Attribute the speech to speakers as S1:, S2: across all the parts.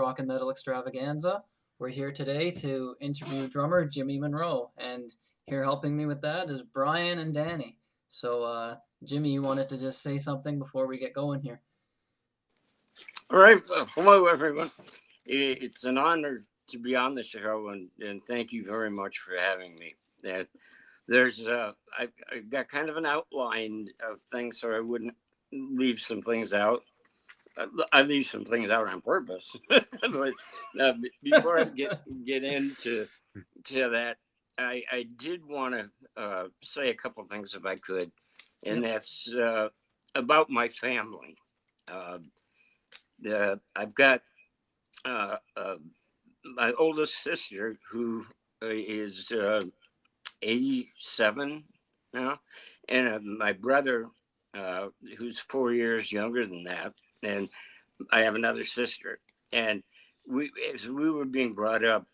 S1: Rock and Metal Extravaganza. We're here today to interview drummer Jimmy Monroe, and here helping me with that is Bryan and Danney. So, Jimmy, you wanted to just say something before we get going here?
S2: All right. Hello, everyone. It's an honor to be on the show, and thank you very much for having me. I've got kind of an outline of things, so I wouldn't leave some things out. I leave some things out on purpose. But before I get into that, I did want to say a couple things if I could, and that's about my family. I've got my oldest sister who is 87 now, and my brother who's 4 years younger than that, and I have another sister. And as we were being brought up,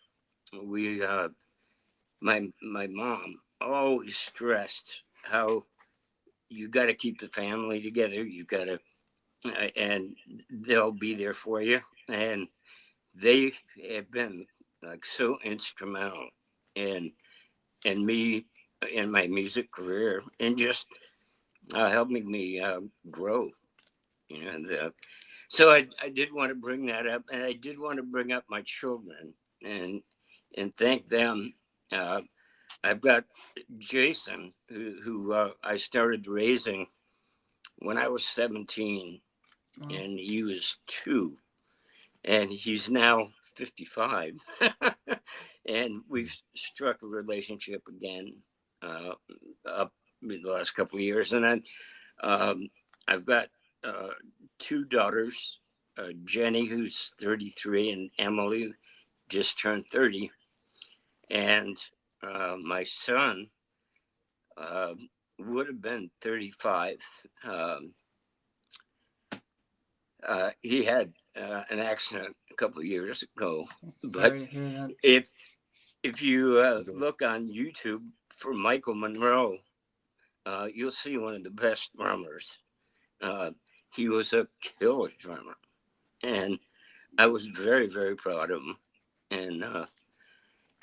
S2: my mom always stressed how you got to keep the family together. You got to, and they'll be there for you. And they have been like so instrumental in me in my music career, and just helping me grow. And so I did want to bring that up, and I did want to bring up my children and thank them. I've got Jason, who I started raising when I was 17, and he was 2, and he's now 55. And we've struck a relationship again up in the last couple of years. And then I've got 2 daughters, Jenny, who's 33, and Emily just turned 30. And my son would have been 35. He had an accident a couple of years ago. But if you look on YouTube for Michael Monroe, you'll see one of the best drummers. He was a killer drummer, and I was very, very proud of him. And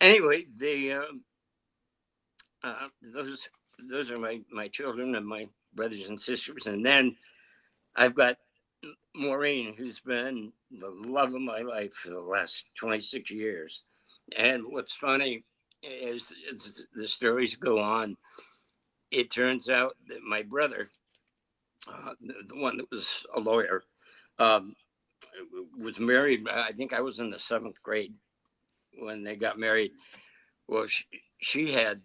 S2: anyway, those are my children and my brothers and sisters. And then I've got Maureen, who's been the love of my life for the last 26 years. And what's funny is, as the stories go on, it turns out that my brother, the one that was a lawyer, was married. I think I was in the 7th grade when they got married. Well, she had,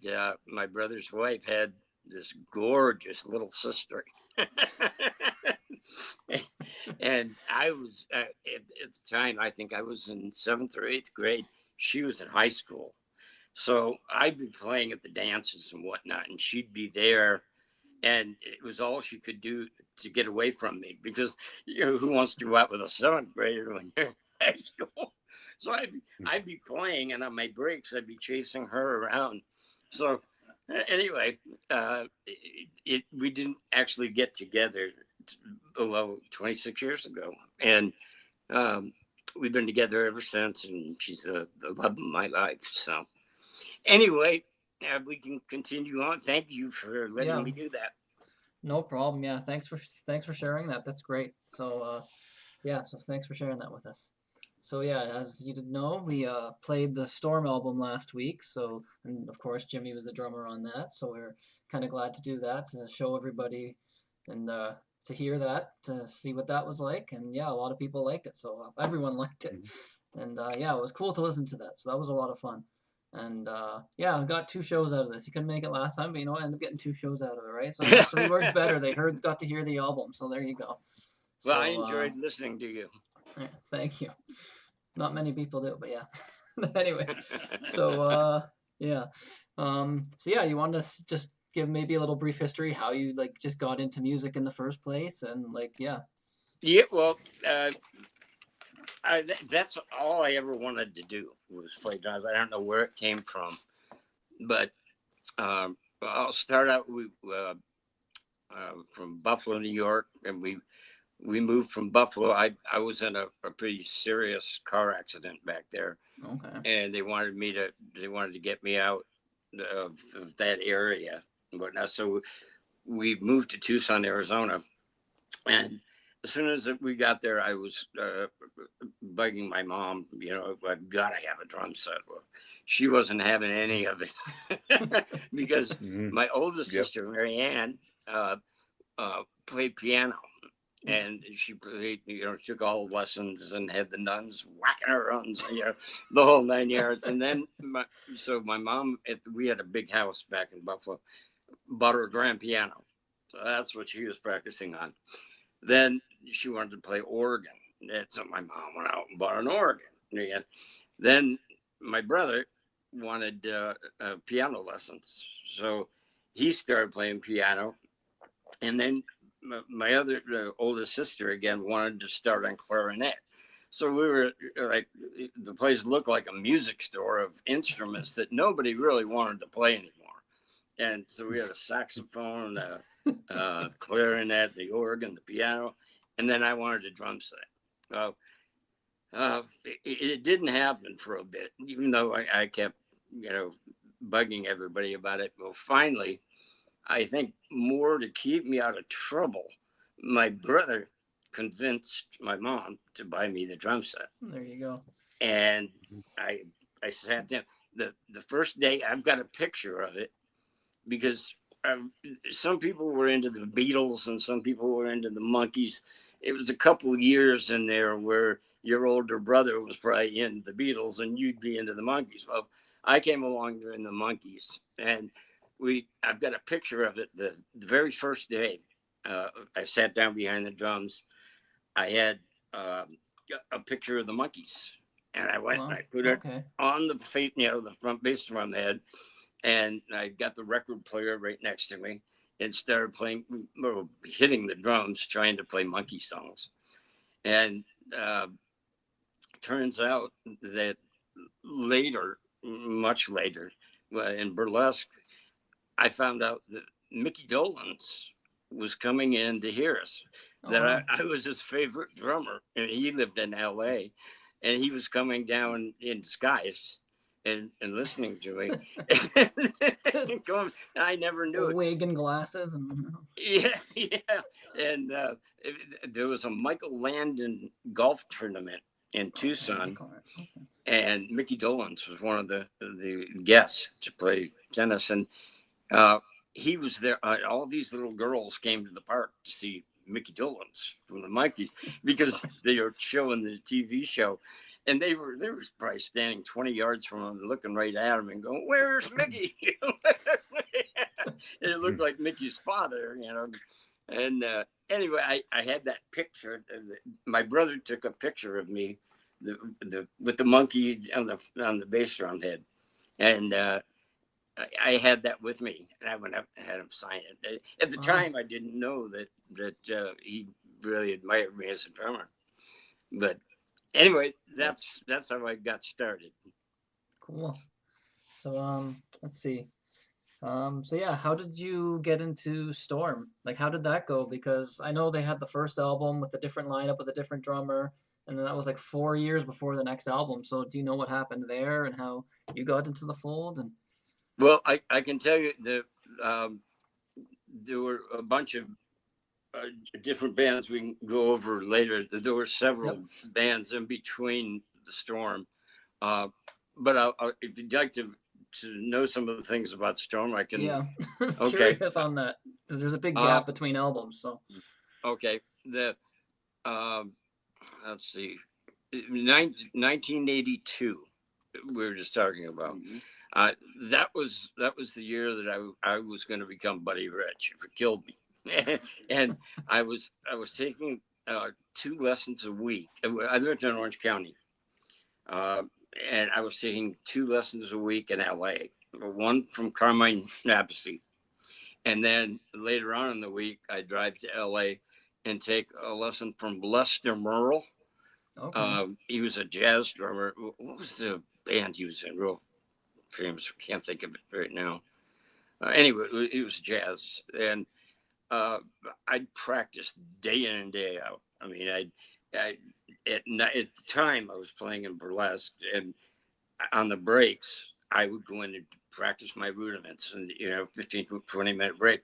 S2: my brother's wife had this gorgeous little sister. And I was, at the time, I think I was in 7th or 8th grade. She was in high school. So I'd be playing at the dances and whatnot, and she'd be there. And it was all she could do to get away from me, because, who wants to go out with a 7th grader when you're in high school? So I'd be playing, and on my breaks, I'd be chasing her around. So anyway, we didn't actually get together below 26 years ago. And we've been together ever since, and she's the love of my life. So anyway, we can continue on. Thank you for letting me do that.
S1: No problem. Yeah, thanks for sharing that. That's great. So so thanks for sharing that with us. So yeah, as you did know, we played the Storm album last week. So, and of course Jimmy was the drummer on that. So we're kind of glad to do that, to show everybody and to hear that, to see what that was like. And yeah, a lot of people liked it. So everyone liked it. And yeah, it was cool to listen to that. So that was a lot of fun. And yeah, I got 2 shows out of this. You couldn't make it last time, but I ended up getting 2 shows out of it, right? So it actually works better. They got to hear the album. So there you go.
S2: Well, so, I enjoyed listening to you.
S1: Thank you. Not many people do, but yeah. Anyway, so yeah. So yeah, you want to just give maybe a little brief history, how you just got into music in the first place, and yeah.
S2: Yeah, well, that's all I ever wanted to do was play drums. I don't know where it came from, but I'll start out with from Buffalo, New York, and we we moved from Buffalo. I was in a pretty serious car accident back there,
S1: Okay.
S2: and they wanted to get me out of that area and whatnot. So we moved to Tucson, Arizona, and as soon as we got there, I was bugging my mom. I've got to have a drum set. Well, she wasn't having any of it because
S3: Mhm.
S2: my older
S3: Yep.
S2: sister, Marianne, played piano. And she played, took all the lessons and had the nuns whacking her runs, the whole 9 yards. And then, so my mom, we had a big house back in Buffalo, bought her a grand piano. So that's what she was practicing on. Then she wanted to play organ. So my mom went out and bought an organ. And then my brother wanted piano lessons. So he started playing piano. And then my other oldest sister again wanted to start on clarinet. So we were like, the place looked like a music store of instruments that nobody really wanted to play anymore. And so we had a saxophone, clarinet, the organ, the piano, and then I wanted a drum set. Well, it didn't happen for a bit, even though I kept, bugging everybody about it. Well, finally, I think more to keep me out of trouble, my brother convinced my mom to buy me the drum set.
S1: There you go.
S2: And I I sat down. The first day, I've got a picture of it because some people were into the Beatles and some people were into the Monkees. It was a couple of years in there where your older brother was probably into the Beatles and you'd be into the Monkees. Well, I came along during the Monkees, and I've got a picture of it. The very first day, I sat down behind the drums. I had uh, a picture of the Monkees, and I went and
S1: Well,
S2: I put it
S1: okay.
S2: on the the front bass drum head, and I got the record player right next to me and started playing, hitting the drums, trying to play monkey songs. And uh, turns out that later, much later, in Burlesque, I found out that Mickey Dolenz was coming in to hear us.
S1: Oh
S2: That
S1: wow.
S2: I was his favorite drummer, and he lived in L.A. And he was coming down in disguise and listening to me. I never
S1: A
S2: knew it.
S1: wig and glasses and
S2: Yeah, yeah. And there was a Michael Landon golf tournament in
S1: okay,
S2: Tucson,
S1: Michael. Okay.
S2: and Mickey Dolenz was one of the guests to play tennis, and uh, he was there. All these little girls came to the park to see Mickey Dolenz from the Monkees because they were showing the TV show, and they were probably standing 20 yards from him, looking right at him and going, "Where's Mickey?" It looked like Mickey's father. And anyway, I had that picture. My brother took a picture of me, with the monkey on the bass drum head, and I had that with me, and I went up and had him sign it. At the
S1: Wow.
S2: time, I didn't know that he really admired me as a drummer. But anyway, that's how I got started.
S1: Cool. So let's see. So yeah, how did you get into Storm? Like, how did that go? Because I know they had the first album with a different lineup with a different drummer, and then that was like 4 years before the next album. So do you know what happened there and how you got into the fold? And
S2: Well, I can tell you that um, there were a bunch of uh, different bands we can go over later. There were
S1: yep,
S2: several bands in between the Storm. Uh, but if you'd like to know some of the things about Storm, I can.
S1: yeah,
S2: Okay.
S1: curious on that because there's a big
S2: Uh,
S1: gap between albums. So
S2: okay. Um, let's see, 1982. We were just talking about.
S3: Mhm.
S2: Uh, that was the year that I was going to become Buddy Rich if it killed me, and I was taking 2 lessons a week. I lived in Orange County, uh, and I was taking 2 lessons a week in L.A. One from Carmine Napasi, and then later on in the week I drive to L.A. and take a lesson from Lester Merle.
S1: okay,
S2: He was a jazz drummer. What was the band he was in? Real famous. Can't think of it right now. Anyway, it was jazz, and uh, I'd practice day in and day out. I mean, I at the time I was playing in burlesque, and on the breaks I would go in and practice my rudiments, and 15 to 20-minute break,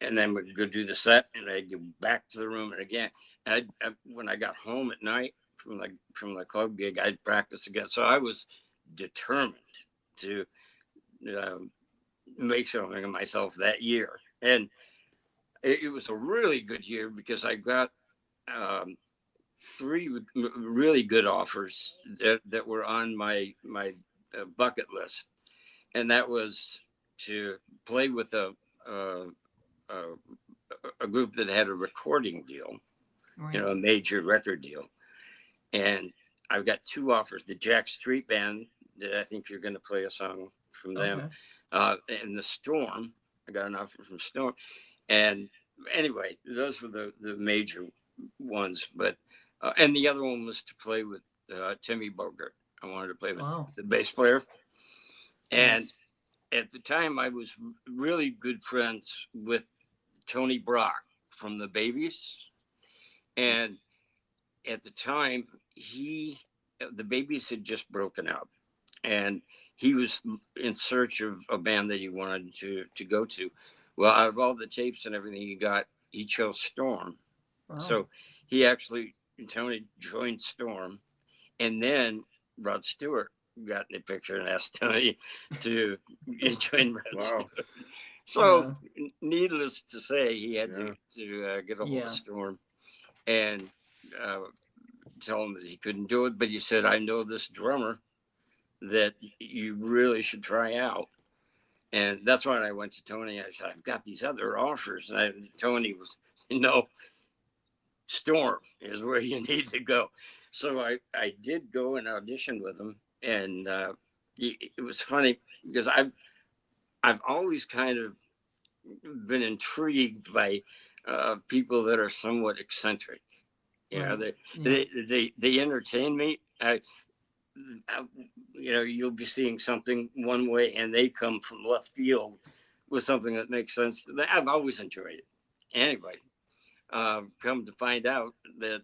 S2: and then we'd go do the set, and I'd go back to the room, and again, when I got home at night from the club gig, I'd practice again. So I was determined to uh, make something of myself that year, and it was a really good year because I got um, three really good offers that were on my bucket list, and that was to play with a, a, a group that had a recording deal,
S1: Right.
S2: a major record deal. And I've got two offers: the Jack Street Band, that I think you're going to play a song from them,
S1: Okay.
S2: and the Storm. I got an offer from Storm, and anyway, those were the major ones. But and the other one was to play with Timmy Bogert. I wanted to play with
S1: Wow.
S2: the bass player, and
S1: Nice.
S2: at the time I was really good friends with Tony Brock from the Babies, and at the time the Babies had just broken up, and he was in search of a band that he wanted to go to. Well, out of all the tapes and everything he got, he chose Storm.
S1: Wow.
S2: So he actually, Tony joined Storm, and then Rod Stewart got in the picture and asked Tony to join Rod
S3: Wow.
S2: Stewart. So,
S1: Yeah.
S2: needless to say, he had
S3: Yeah.
S2: to get a hold of
S1: Yeah.
S2: Storm and uh, tell him that he couldn't do it. But he said, "I know this drummer that you really should try out." And that's when I went to Tony. I said, "I've got these other offers." And Tony was, "No, Storm is where you need to go." So I did go and audition with him. And it was funny because I've always kind of been intrigued by people that are somewhat eccentric.
S1: Right.
S2: They
S1: Yeah.
S2: they entertain me. I, you'll be seeing something one way, and they come from left field with something that makes sense. I've always enjoyed it. Anyway, come to find out that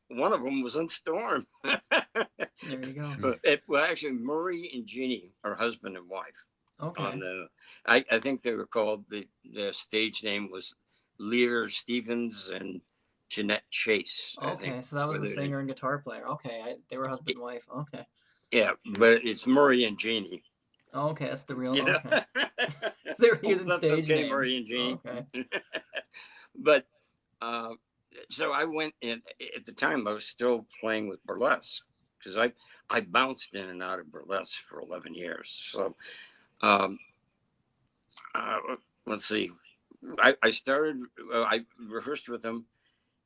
S2: one of them was in Storm.
S1: There you go.
S2: Well, actually, Murray and Jeannie are husband and wife. On
S1: Okay.
S2: the, I think they were called, the stage name was Lear Stevens and Jeanette Chase, I think.
S1: Okay. So that was
S2: Were
S1: the
S2: their name.
S1: singer and guitar player. Okay. They were husband and wife. Okay.
S2: Yeah, but it's Murray and Jeannie.
S1: Okay. That's the real.
S2: You know,
S1: Okay. They were
S2: hope
S1: using
S2: that's
S1: stage
S2: okay,
S1: names.
S2: Murray and Jeannie.
S1: Okay.
S2: But uh, so I went in. At the time, I was still playing with burlesque because I bounced in and out of burlesque for 11 years. So um, uh, let's see. I started. I rehearsed with them,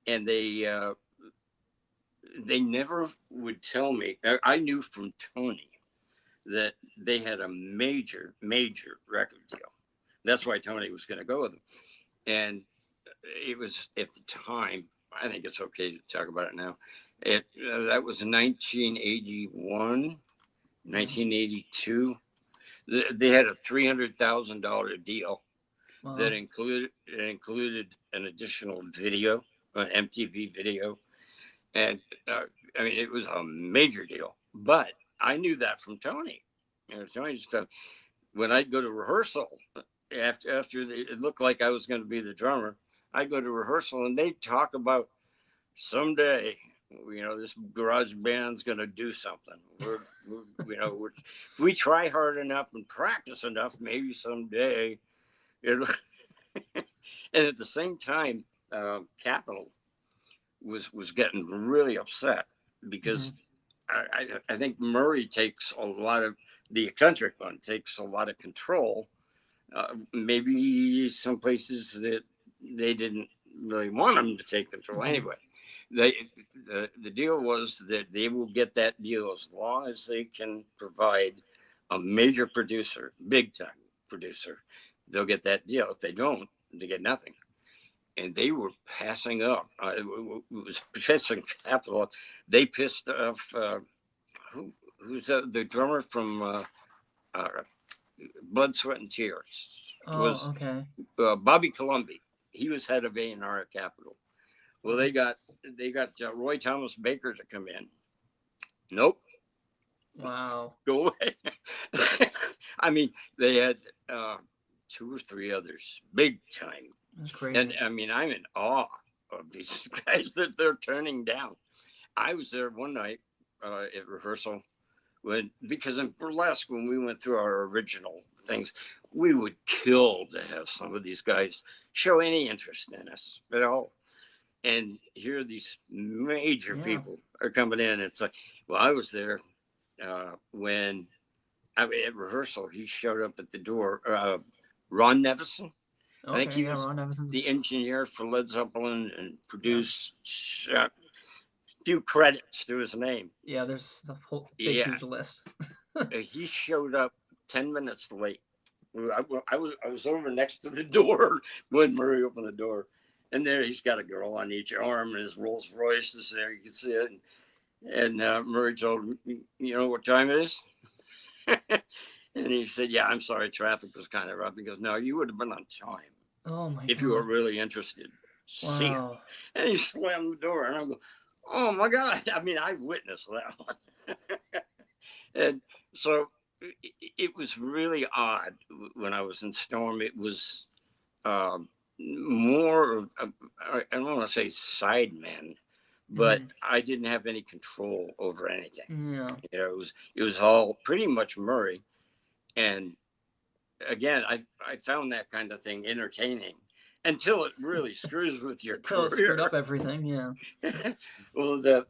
S2: and they never would tell me. I knew from Tony that they had a major record deal. That's why Tony was going to go with them, and it was at the time. I think it's okay to talk about it now. That was 1981,
S1: Yeah.
S2: 1982. They had a $300,000 deal that
S1: Wow.
S2: included an additional video, an MTV video, and I mean it was a major deal. But I knew that from Tony. Tony just told, when I'd go to rehearsal after it looked like I was going to be the drummer, I'd go to rehearsal and they'd talk about someday. This garage band's going to do something. If we try hard enough and practice enough, maybe someday it'll. And at the same time, Capitol was getting really upset
S1: Hmm.
S2: because I think Murray takes a lot of the eccentric one takes a lot of control. Maybe some places that they didn't really want him to take control.
S1: Hmm.
S2: Anyway, the deal was that they will get that deal as long as they can provide a major producer, big time producer. They'll get that deal. If they don't, they get nothing. And they were passing up. It was pissing Capitol. They pissed off who's the drummer from uh, Blood, Sweat, and Tears. It
S1: Oh.
S2: was
S1: Okay.
S2: Bobby Colomby. He was head of A&R at Capitol. Well, they got Roy Thomas Baker to come in. Nope,
S1: Wow.
S2: go away. I mean, they had two or three others, big time.
S1: That's
S2: And
S1: crazy.
S2: I mean, I'm in awe of these guys that they're turning down. I was there one night at rehearsal because in Burlesque, when we went through our original things, we would kill to have some of these guys show any interest in us at all. And here these major
S1: Yeah.
S2: people are coming in. It's like, well, I was there when I mean, at rehearsal, he showed up at the door. Ron Nevison, I think
S1: Okay.
S2: he
S1: Yeah.
S2: was
S1: Ron Evanson's.
S2: the engineer for Led Zeppelin and
S1: Yeah.
S2: produced a few credits to his name.
S1: Yeah. There's a whole big,
S2: Yeah,
S1: huge list.
S2: he showed up 10 minutes late. I was over next to the door when Murray opened the door, and there he's got a girl on each arm, and his Rolls Royce is there. You can see it. And Murray told him, "You know what time it is?" And he said, "Yeah, I'm sorry, traffic was kind of rough." He goes, "No, you would have been on time
S1: Oh my
S2: if you were
S1: God.
S2: really interested." See ya.
S1: Wow.
S2: And he slammed the door, and I'm going, "Oh my God!" I mean, I witnessed that one. And so it was really odd when I was in Storm. It was more of I don't want to say sidemen, but
S1: Mm.
S2: I didn't have any control over anything.
S1: Yeah.
S2: It was all pretty much Murray. And again, I found that kind of thing entertaining until it really screws with your
S1: Until it screwed up
S2: career.
S1: everything. Yeah.
S2: Well, the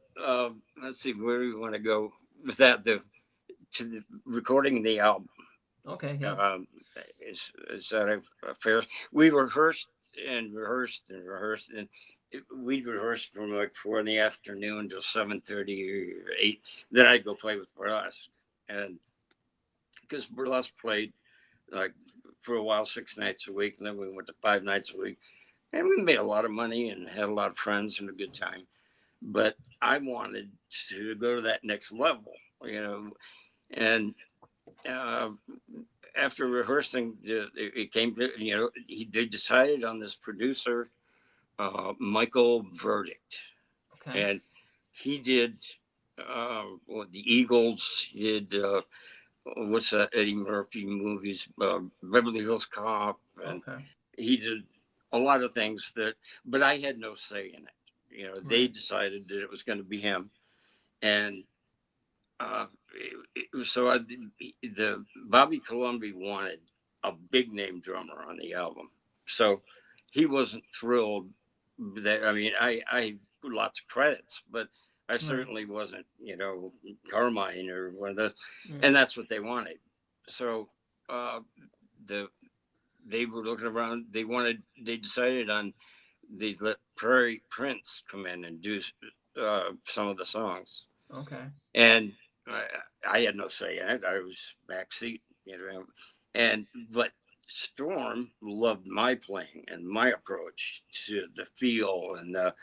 S2: let's see where do we want to go with that. The to the, recording the album.
S1: Okay. Yeah.
S2: Um, is that a fair? We rehearsed and rehearsed and rehearsed, and we'd rehearse from like 4 in the afternoon till 7:30 or 8. Then I'd go play with Burlesque, and because Burlesque played like for a while 6 nights a week, and then we went to 5 nights a week, and we made a lot of money and had a lot of friends and a good time. But I wanted to go to that next level, and uh, after rehearsing, it came to they decided on this producer, Michael Verdict,
S1: Okay.
S2: and he did the Eagles. He did what's that Eddie Murphy movies, Beverly Hills Cop, and
S1: Okay.
S2: he did a lot of things but I had no say in it. They
S1: Right.
S2: decided that it was going to be him, and it was so the Bobby Colomby wanted a big name drummer on the album, so he wasn't thrilled that. I mean, I lots of credits, but I
S1: Right.
S2: certainly wasn't, Carmine or one of those,
S1: Yeah.
S2: and that's what they wanted. So uh, the they were looking around. They decided on they let Prairie Prince come in and do some of the songs,
S1: Okay.
S2: and I, I had no say in it. I was backseat, and but Storm loved my playing and my approach to the feel, and the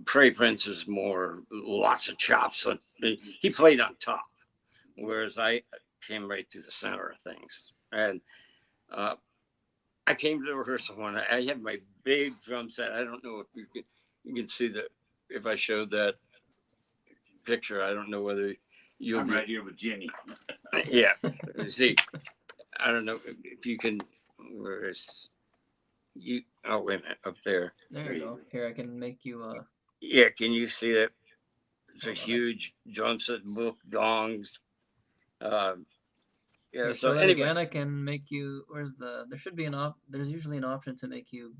S2: Prairie Prince is more lots of chops. He played on top, whereas I came right through the center of things. And uh, I came to the rehearsal one. I had my big drum set. I don't know if you can see that if I showed that picture. I don't know whether you'll
S3: I'm
S2: be
S3: right here with Jimmy.
S2: yeah. See, I don't know if you can. Where is you? Oh wait a minute, up there.
S1: There you go. Here, I can make you.
S2: Yeah, can you see that? It's a
S1: Hold on.
S2: huge drum set, both gongs. Uh, yeah.
S1: Here, show
S2: So
S1: that
S2: anyway,
S1: again. I can make you. Where's the? There should be an op. There's usually an option to make you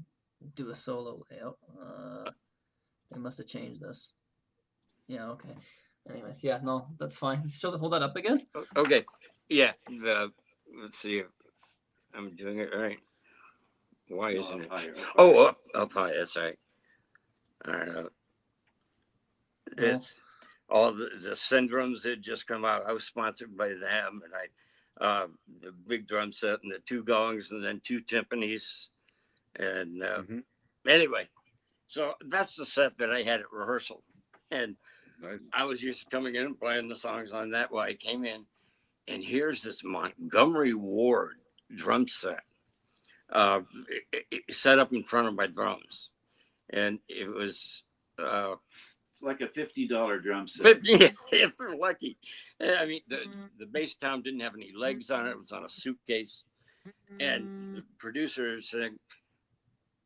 S1: do a solo layout. They must have changed this. Yeah. Okay. Anyways, yeah. No, that's fine. Hold that up again.
S2: okay, yeah. Let's see if I'm doing it right. Why
S3: No,
S2: isn't
S3: up
S2: it?
S3: higher, up
S2: Oh,
S3: higher.
S2: up high. That's right. Uh,
S1: Well.
S2: it's all the syndromes that just come out. I was sponsored by them, and the big drum set and the two gongs and then two timpanis. And anyway, so that's the set that I had at rehearsal. And
S3: Nice.
S2: I was used to coming in and playing the songs on that. Well, I came in, and here's this Montgomery Ward drum set set up in front of my drums. And it was
S3: It's like a $50 drum set.
S2: But yeah, if we're lucky. I mean, the bass tom didn't have any legs on it. It was on a suitcase. And the producer said,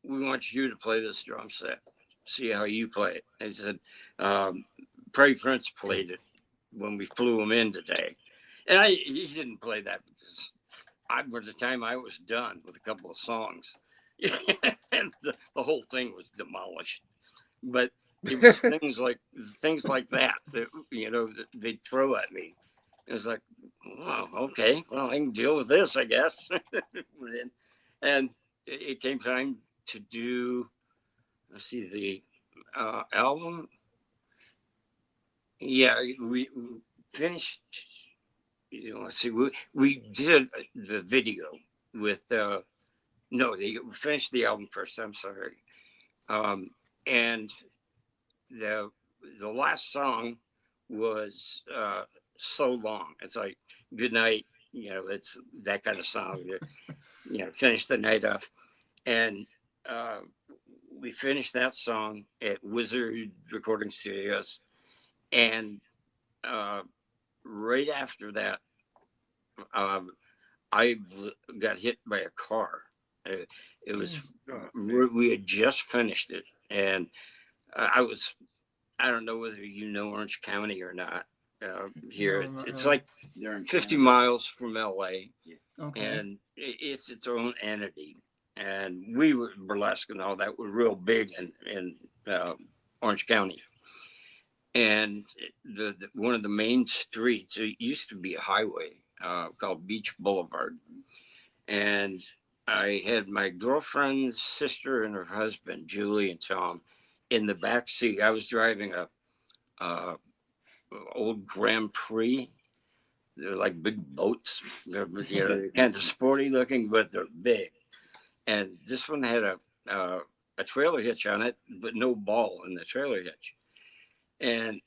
S2: "We want you to play this drum set. See how you play it." They said, Prairie Prince played it when we flew him in today. And he didn't play that because by the time I was done with a couple of songs, and the whole thing was demolished. But it was things like that that they'd throw at me. It was like, "Oh, okay, well, I can deal with this, I guess." And it came time to do, let's see, the album. Yeah, we finished. Let's see, we did the video with no, they finished the album first. I'm sorry, and the the last song was "So Long." It's like "Good Night." It's that kind of song to finish the night off. And uh, we finished that song at Wizard Recording Studios, and uh, right after that, um, I got hit by a car. Uh, It was we had just finished it, and I was I don't know whether Orange County or not. Here,
S1: No,
S2: it's
S1: not
S2: it's
S1: really.
S2: like 50 miles from LA,
S1: Okay.
S2: and it's its own entity. And we were Burlesque and all that were real big in Orange County. And one of the main streets, it used to be a highway called Beach Boulevard. And I had my girlfriend's sister and her husband, Julie and Tom, in the back seat. I was driving a uh, old Grand Prix. They're like big boats. They're kind of sporty looking, but they're big. And this one had a trailer hitch on it, but no ball in the trailer hitch. And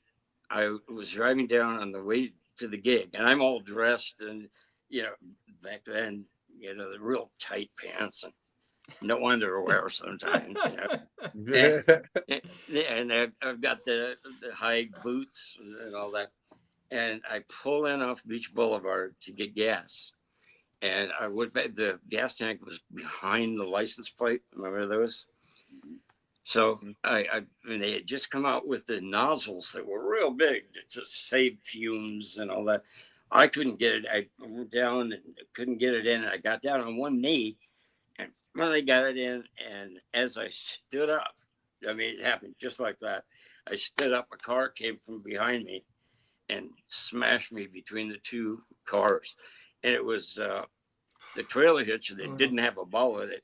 S2: I was driving down on the way to the gig, and I'm all dressed, and you know, back then, the real tight pants and no underwear sometimes, and, and I've got the high boots and all that, and I pull in off Beach Boulevard to get gas, and I went back. The gas tank was behind the license plate. Remember those? So I they had just come out with the nozzles that were real big to save fumes and all that. I couldn't get it. I went down and couldn't get it in. I got down on one knee and finally got it in. And as I stood up, I mean, it happened just like that. I stood up. A car came from behind me and smashed me between the two cars. And it was the trailer hitch that didn't have a ball in it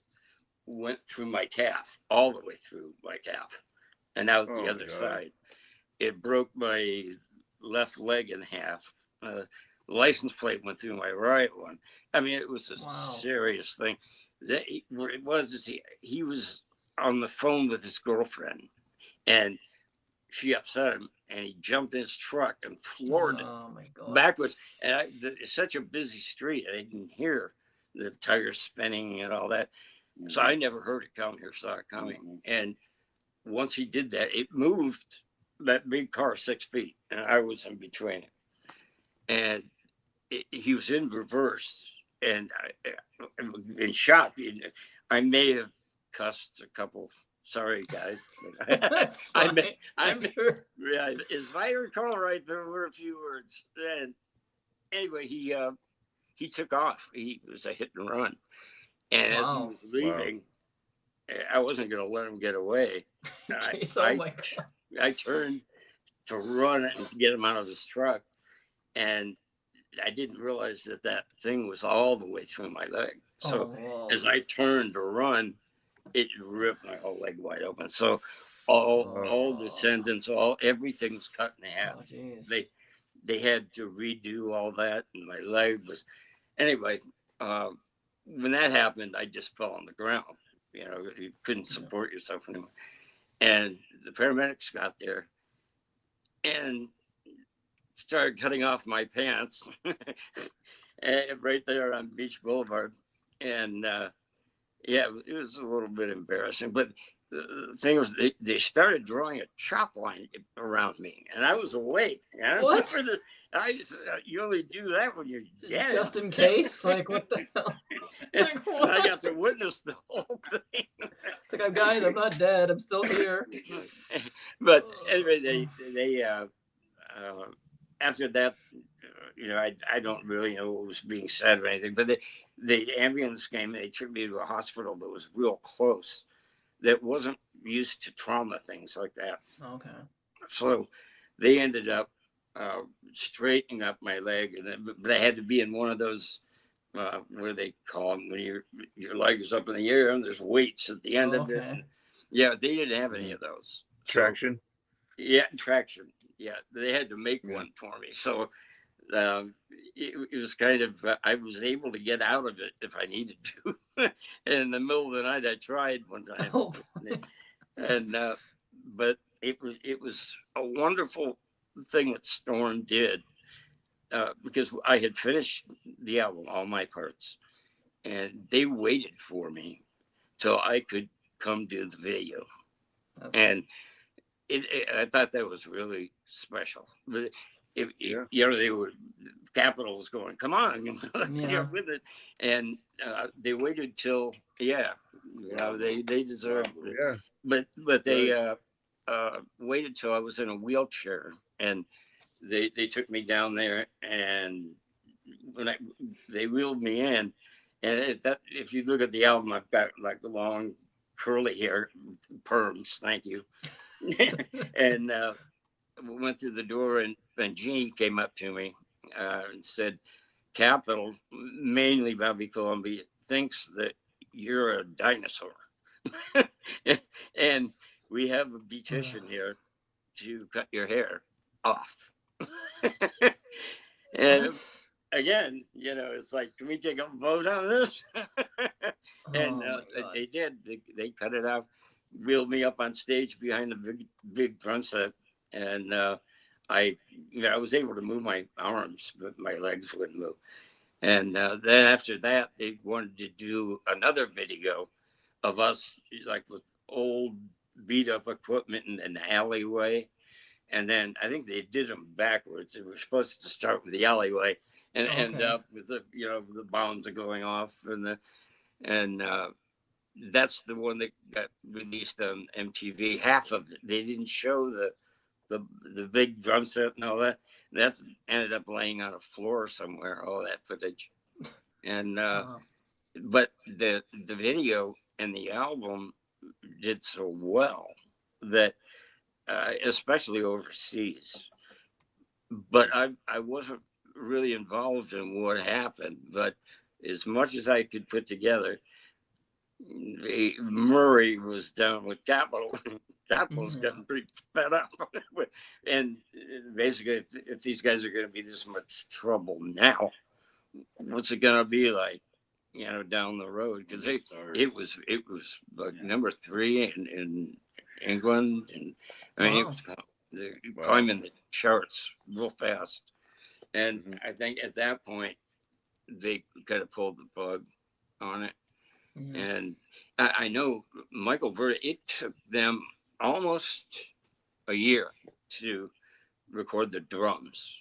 S2: went through my calf, all the way through my calf, and out the other side. It broke my left leg in half. The license plate went through my right one. I mean, it was a serious thing. What it was is he was on the phone with his girlfriend, and she upset him, and he jumped in his truck and floored it backwards. And it's such a busy street, I didn't hear the tires spinning and all that. So I never heard it coming or saw it coming. And once he did that, it moved that big car 6 feet, and I was in between it. And he was in reverse, and in shock. I may have cussed a couple. Sorry, guys.
S1: That's fine. I'm sure.
S2: Yeah, as I recall right, there were a few words. And anyway, he took off. He was a hit and run. And as he was leaving, I wasn't going to let him get away.
S1: Jeez, oh my God.
S2: I turned to run and get him out of his truck. And I didn't realize that thing was all the way through my leg. So as I turned to run, it ripped my whole leg wide open. So all the tendons, everything was cut in half. They had to redo all that, and my leg was anyway. When that happened, I just fell on the ground. You couldn't support yourself anymore. And the paramedics got there and started cutting off my pants right there on Beach Boulevard. And yeah, it was a little bit embarrassing. But the thing was, they started drawing a chalk line around me, and I was awake.
S1: What?
S2: You only do that when you're dead.
S1: Just in case? Like, what the hell? Like, what?
S2: I got to witness the whole thing.
S1: It's like, guys, I'm not dead. I'm still here.
S2: But anyway, they after that, I don't really know what was being said or anything, but the ambulance came and they took me to a hospital that was real close, that wasn't used to trauma things like that.
S1: Okay.
S2: So they ended up straightening up my leg, but I had to be in one of those where they call them when your leg is up in the air and there's weights at the end of it. Yeah, they didn't have any of those.
S4: Traction.
S2: So, yeah, traction. Yeah, they had to make one for me. So it was kind of I was able to get out of it if I needed to. And in the middle of the night, I tried one time, and but it was a wonderful thing that Storm did because I had finished the album, all my parts, and they waited for me till I could come do the video. And I thought that was really special. But they were, Capitol was going, come on, let's get with it. And they waited till, they deserved it. Yeah. But they waited till I was in a wheelchair, and they took me down there, and when they wheeled me in, and if you look at the album, I've got like the long curly hair, perms, thank you. And we went through the door, and Jeannie came up to me and said, Capitol, mainly Bobby Columbia, thinks that you're a dinosaur. And we have a petition here to cut your hair off. And again, it's like, can we take a vote on this? And they did. They cut it off, wheeled me up on stage behind the big drum set, and I was able to move my arms, but my legs wouldn't move. And then after that, they wanted to do another video of us, like with old beat up equipment in an alleyway. And then I think they did them backwards. They were supposed to start with the alleyway and end up with the bombs are going off, and that's the one that got released on MTV. Half of it, they didn't show the big drum set and all that. That's ended up laying on a floor somewhere, all that footage. And but the video and the album did so well that especially overseas. But I wasn't really involved in what happened, but as much as I could put together, Murray was down with Capitol. Capitol's getting pretty fed up. And basically, if these guys are going to be this much trouble now, what's it going to be like, down the road? Because it was like number 3 in England, and I mean, it was climbing the charts real fast. And I think at that point, they kind of pulled the plug on it. And I know Michael Verda, it took them almost a year to record the drums.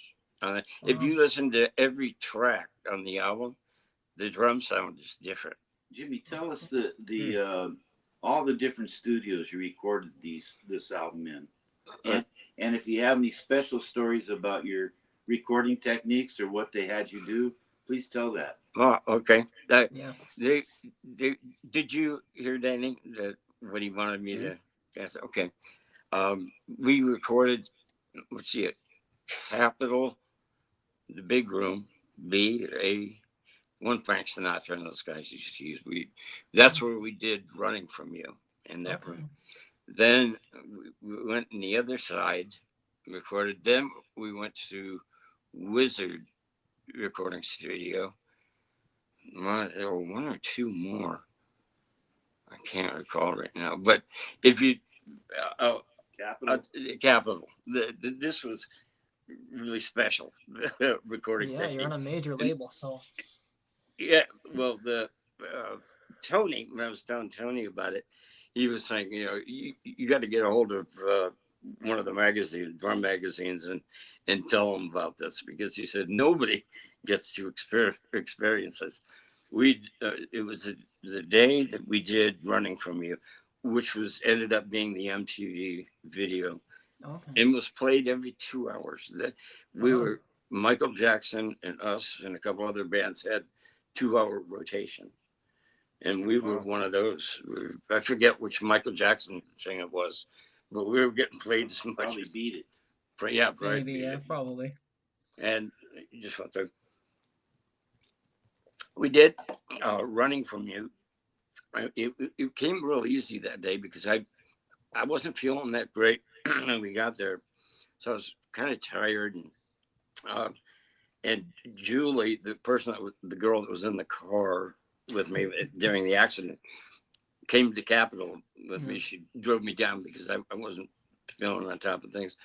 S2: If you listen to every track on the album, the drum sound is different.
S3: Jimmy, tell us all the different studios you recorded this album in, and if you have any special stories about your recording techniques or what they had you do, please tell that.
S2: Oh, okay. Did you hear Danney? What he wanted me to ask? Okay. We recorded, let's see, Capitol, the big room, B, A, one Frank Sinatra and those guys used to use. That's where we did Running From You in that room. Then we went on the other side, recorded. Then we went to Wizard recording studio. There were 1 or 2 more. I can't recall right now. But if you Capitol, this was really special recording.
S1: Yeah, you're on a major label, so.
S2: Yeah, well, Tony, when I was telling Tony about it, he was saying, you got to get a hold of one of the drum magazines, and tell them about this, because he said nobody gets to experience this. It was the day that we did Running From You, which ended up being the MTV video,
S1: Okay.
S2: and was played every 2 hours. We
S1: Oh.
S2: were Michael Jackson and us and a couple other bands had 2 hour rotation. And we were one of those. I forget which Michael Jackson thing it was, but we were getting played as much.
S3: Probably beat it.
S2: Yeah,
S1: Maybe, yeah, probably.
S2: And just went through. We did Running From You. It came real easy that day because I wasn't feeling that great when we got there, so I was kind of tired, and Julie, the girl that was in the car with me during the accident, came to Capitol with me. She drove me down because I wasn't feeling on top of things,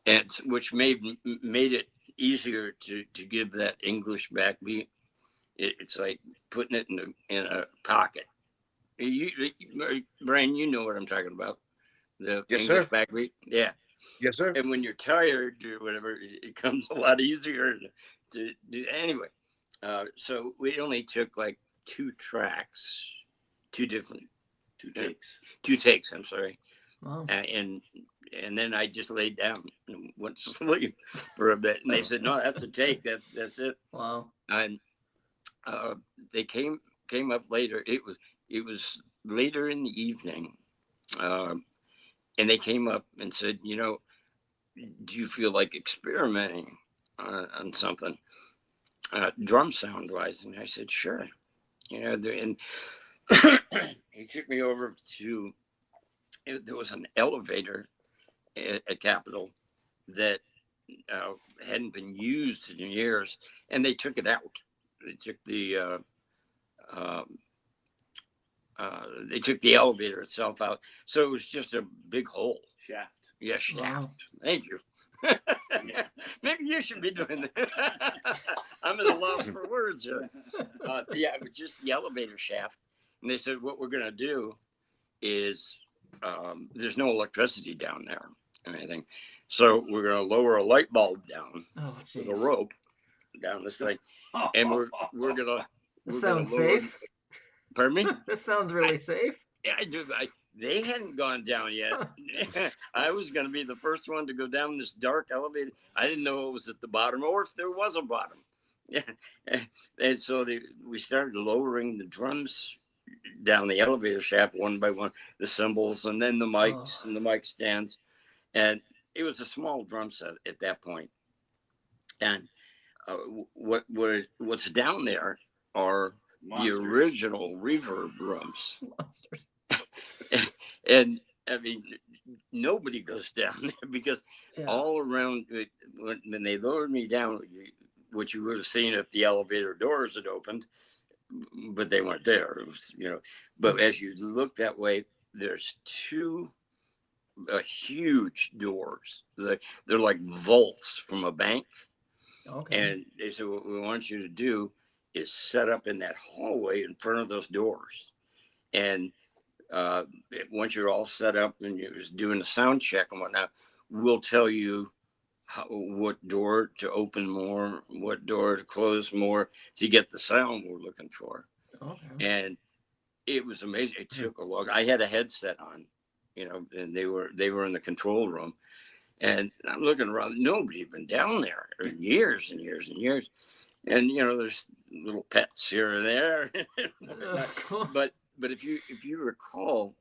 S2: and which made it easier to give that English backbeat. It's like putting it in a pocket. Bryan, you know what I'm talking about. The
S4: Yes,
S2: English
S4: sir.
S2: backbeat. Yeah.
S4: Yes, sir.
S2: And when you're tired or whatever, it comes a lot easier to do. Anyway, so we only took like 2 tracks, two takes. I'm sorry.
S1: Wow.
S2: And then I just laid down and went to sleep for a bit. And they said, "No, that's a take. That's it."
S1: Wow.
S2: And they came up later. It was later in the evening, and they came up and said, "Do you feel like experimenting on something, drum sound wise?" And I said, "Sure." And he took me over to. There was an elevator at Capitol that hadn't been used in years, and they took it out. They took the elevator itself out, so it was just a big hole.
S3: Shaft.
S2: Yeah, shaft.
S1: Wow.
S2: Thank you. Maybe you should be doing that. I'm at a loss for words here. Yeah, it was just the elevator shaft, and they said what we're gonna do is there's no electricity down there or anything, so we're gonna lower a light bulb down with a rope down this thing, and we're gonna.
S1: This sounds safe.
S2: Pardon me?
S1: This sounds really safe.
S2: Yeah, I do. They hadn't gone down yet. I was going to be the first one to go down this dark elevator. I didn't know it was at the bottom or if there was a bottom. Yeah. And so we started lowering the drums down the elevator shaft one by one, the cymbals, and then the mics and the mic stands. And it was a small drum set at that point. And what's down there are Monsters. The original reverb rooms.
S1: Monsters.
S2: And I mean, nobody goes down there because all around, when they lowered me down, what you would have seen if the elevator doors had opened, but they weren't there. It was, but as you look that way, there's 2 huge doors. They're like vaults from a bank.
S1: Okay.
S2: And they said, what we want you to do is set up in that hallway in front of those doors. And once you're all set up and you're just doing the sound check and whatnot, we'll tell you what door to open more, what door to close more to get the sound we're looking for.
S1: Okay.
S2: And it was amazing. It took a long. I had a headset on, and they were in the control room. And I'm looking around. Nobody had been down there in years and years and years. And there's little pets here and there. But if you recall,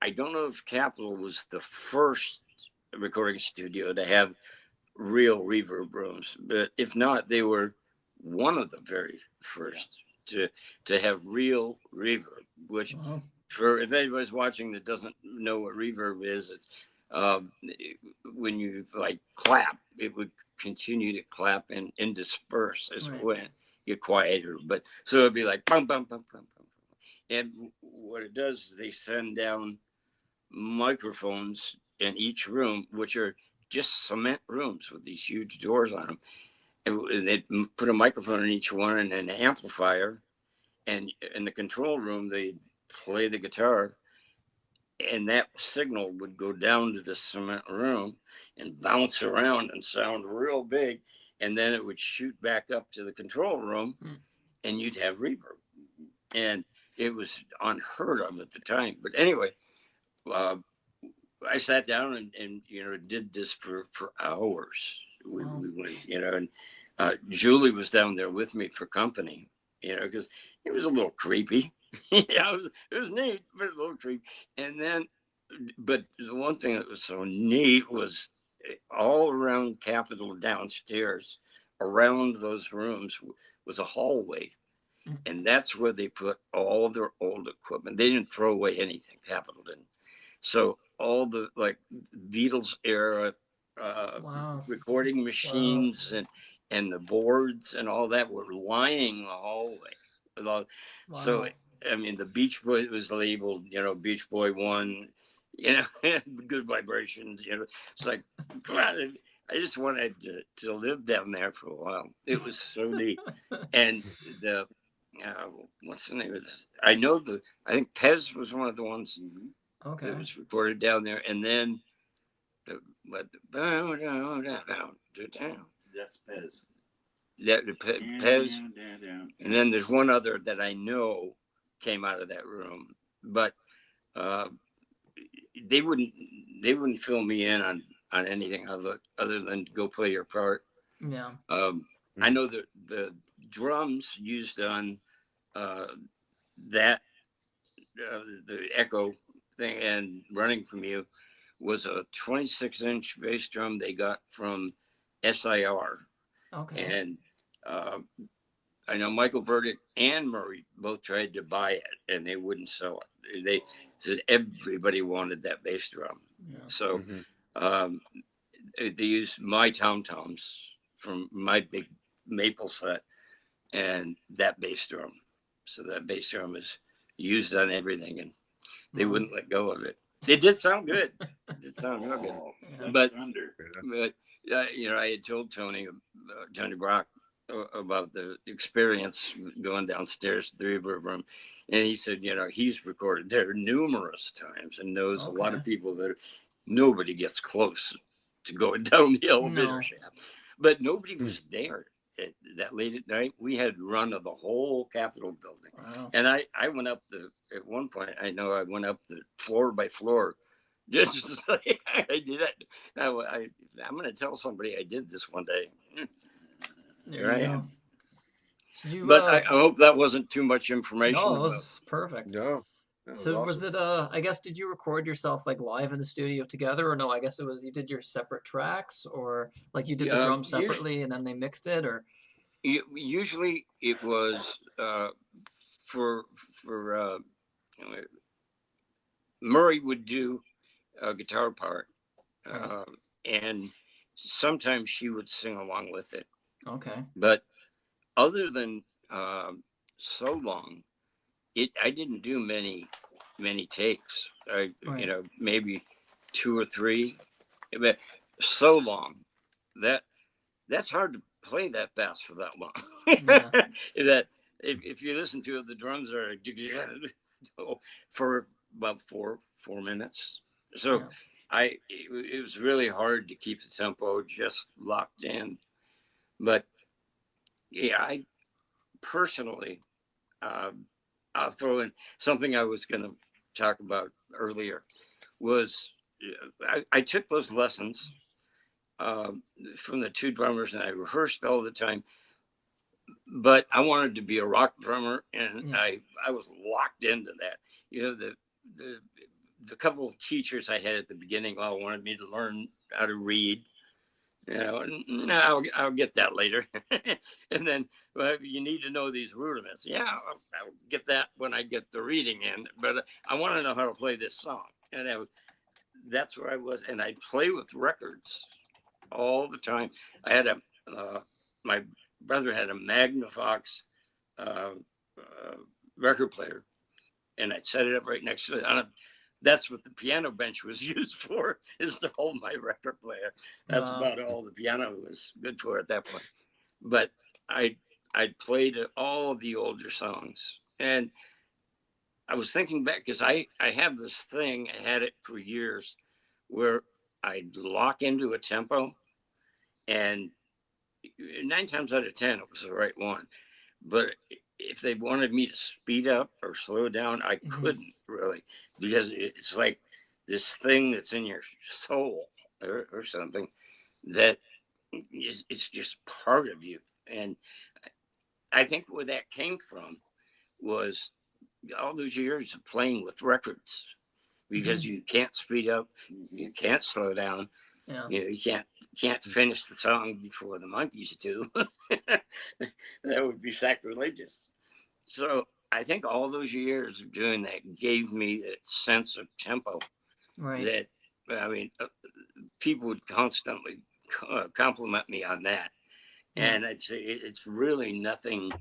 S2: I don't know if Capitol was the first recording studio to have real reverb rooms, but if not, they were one of the very first to have real reverb. Which, for if anybody's watching that doesn't know what reverb is, it's when you like clap, it would continue to clap and disperse as it went. Get quieter, but so it'd be like bum bum bum bum bum. And what it does is they send down microphones in each room, which are just cement rooms with these huge doors on them. And they put a microphone in each one and an amplifier. And in the control room, they play the guitar. and that signal would go down to the cement room and bounce around and sound real big, and then it would shoot back up to the control room, and you'd have reverb. And it was unheard of at the time. But anyway, uh, I sat down and did this for hours. We went, and Julie was down there with me for company, because it was a little creepy. Yeah, it was neat, but a little creepy. And then, but the one thing that was so neat was all around Capitol downstairs, around those rooms was a hallway. And that's where they put all their old equipment. They didn't throw away anything. Capitol didn't. So all the Beatles era recording machines and the boards and all that were lining the hallway. So I mean, the Beach Boy was labeled, Beach Boy 1, good vibrations. It's like, God, I just wanted to live down there for a while. It was so neat. And the what's the name of this? I think Pez was one of the ones that was recorded down there, and then that's
S3: Pez.
S2: Pez, and then there's one other that I know came out of that room, but they wouldn't fill me in on anything other than go play your part.
S1: Yeah.
S2: I know that the drums used on that the echo thing and Running From You was a 26-inch bass drum they got from SIR.
S1: Okay.
S2: And I know Michael Burdick and Murray both tried to buy it, and they wouldn't sell it. They said everybody wanted that bass drum. Yeah. So they used my tom-toms from my big maple set and that bass drum. So that bass drum is used on everything, and they wouldn't let go of it. It did sound good. It did sound real good. Yeah. But I had told Tony Brock about the experience going downstairs to the reverb room, and he said, he's recorded there numerous times and knows a lot of people that nobody gets close to going down the elevator shaft, but nobody was there. That late at night, we had run of the whole Capitol building. Wow. And I went up at one point, I went up the floor by floor, just like I did it. I'm going to tell somebody I did this one day. Here I am. But I hope that wasn't too much information.
S1: No, it was perfect.
S4: No.
S1: So awesome. Was it I guess did you record yourself live in the studio together, or no? I guess it was you did your separate tracks, or you did the drums separately and then they mixed it, or
S2: usually it was for Murray would do a guitar part, and sometimes she would sing along with it.
S1: Okay.
S2: But other than So Long, I didn't do many takes. Maybe 2 or 3. But So Long, that's hard to play that fast for that long. Yeah. That if you listen to it, the drums are for about four minutes. So yeah. It was really hard to keep the tempo just locked in. But yeah, I personally, I'll throw in something I was going to talk about earlier. Was I took those lessons from the 2 drummers, and I rehearsed all the time. But I wanted to be a rock drummer, and I was locked into that. The couple of teachers I had at the beginning all wanted me to learn how to read. No, I'll get that later. And then, you need to know these rudiments. Yeah, I'll get that when I get the reading in. But I want to know how to play this song. And that's where I was. And I'd play with records all the time. I had my brother had a Magnavox record player, and I'd set it up right next to it. That's what the piano bench was used for, is to hold my record player. That's about all the piano was good for at that point. But I played all of the older songs, and I was thinking back because I have this thing, I had it for years, where I'd lock into a tempo, and 9 times out of 10, it was the right one. But if they wanted me to speed up or slow down, I
S1: Hmm.
S2: couldn't really, because it's like this thing that's in your soul or something that it's just part of you. And I think where that came from was all those years of playing with records,
S1: Hmm.
S2: because you can't speed up, you can't slow down,
S1: Yeah.
S2: you can't finish the song before the monkeys do. That would be sacrilegious. So I think all those years of doing that gave me that sense of tempo
S1: Right.
S2: that, I mean, people would constantly compliment me on that.
S1: Yeah.
S2: And I'd say it's really nothing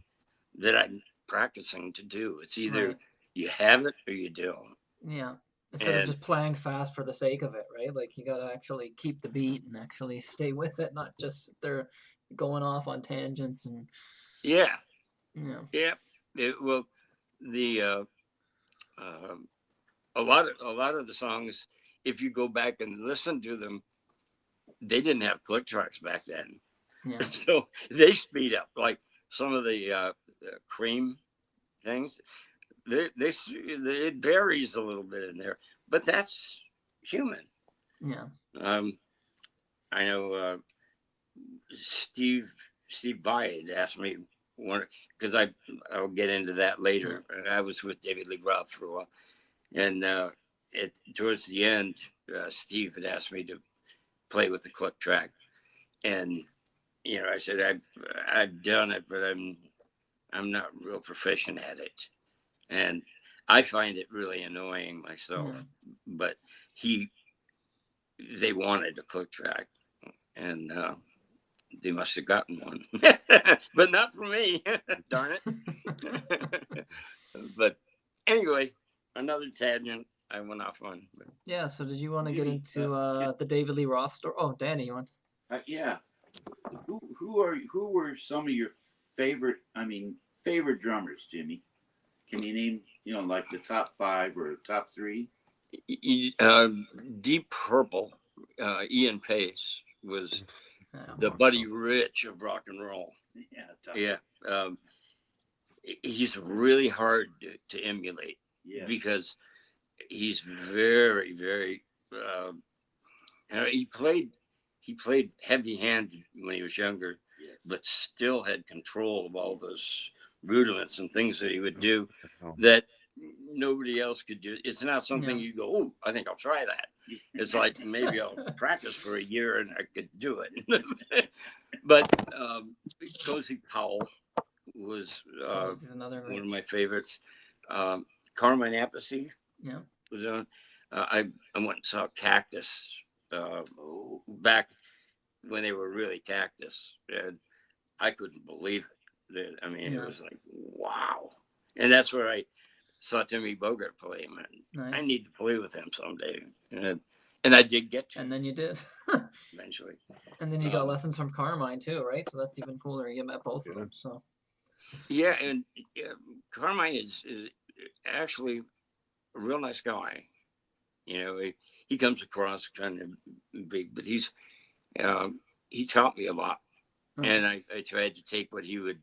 S2: that I'm practicing to do. It's either
S1: Right.
S2: you have it or you don't.
S1: Yeah. Instead of
S2: And
S1: just playing fast for the sake of it, right? Like you gotta actually keep the beat and actually stay with it, not just sit there going off on tangents and
S2: yeah,
S1: you know.
S2: yeah. Well, the um a lot of the songs, if you go back and listen to them, they didn't have click tracks back then.
S1: Yeah.
S2: So they speed up, like some of the cream things. It varies a little bit in there, but that's human.
S1: Yeah.
S2: Um, I know Steve Steve Vai had asked me one, because I'll get into that
S1: Yeah.
S2: later. I was with David Lee Roth for a while, and towards the end, Steve had asked me to play with the click track, and I said I've done it, but I'm not real proficient at it, and I find it really annoying
S1: Yeah.
S2: myself. But he they wanted a click track, and they must have gotten one, but not for me. Darn it. But anyway, another tangent I went off on. But
S1: Yeah. So did you want to get
S3: Jimmy,
S1: into the David Lee Roth story? Oh, Danney, you want?
S3: yeah. Who were some of your favorite? I mean, favorite drummers, Jimmy? Can you name like the top five or top three?
S2: uh, Deep Purple, Ian Pace was
S1: Yeah.
S2: the Buddy Rich of rock and roll.
S3: Yeah, top.
S2: Yeah, um, he's really hard to emulate,
S3: Yes.
S2: because he's very, very. He played heavy handed when he was younger,
S3: Yes.
S2: but still had control of all those rudiments and things that he would do
S4: Oh.
S2: that nobody else could do. It's not something
S1: Yeah.
S2: you go, oh, I think I'll try that. It's like maybe I'll practice for a year and I could do it. But Cozy Powell was
S1: Oh, this is another
S2: one
S1: great.
S2: of my favorites. Um, Carmine Appice
S1: Yeah.
S2: was on. I went and saw Cactus
S3: Oh,
S2: back when they were really Cactus, and I couldn't believe it. I mean, it
S1: Yeah.
S2: was like, wow. And that's where I saw Timmy Bogart play him, and I
S1: Nice.
S2: need to play with him someday. And I did get to
S1: And then you did.
S2: eventually.
S1: And then you got lessons from Carmine too, right? So that's even cooler. You met both of them. So
S2: Yeah, and Carmine is actually a real nice guy. He comes across kind of big, but he taught me a lot,
S1: right.
S2: and I tried to take what he would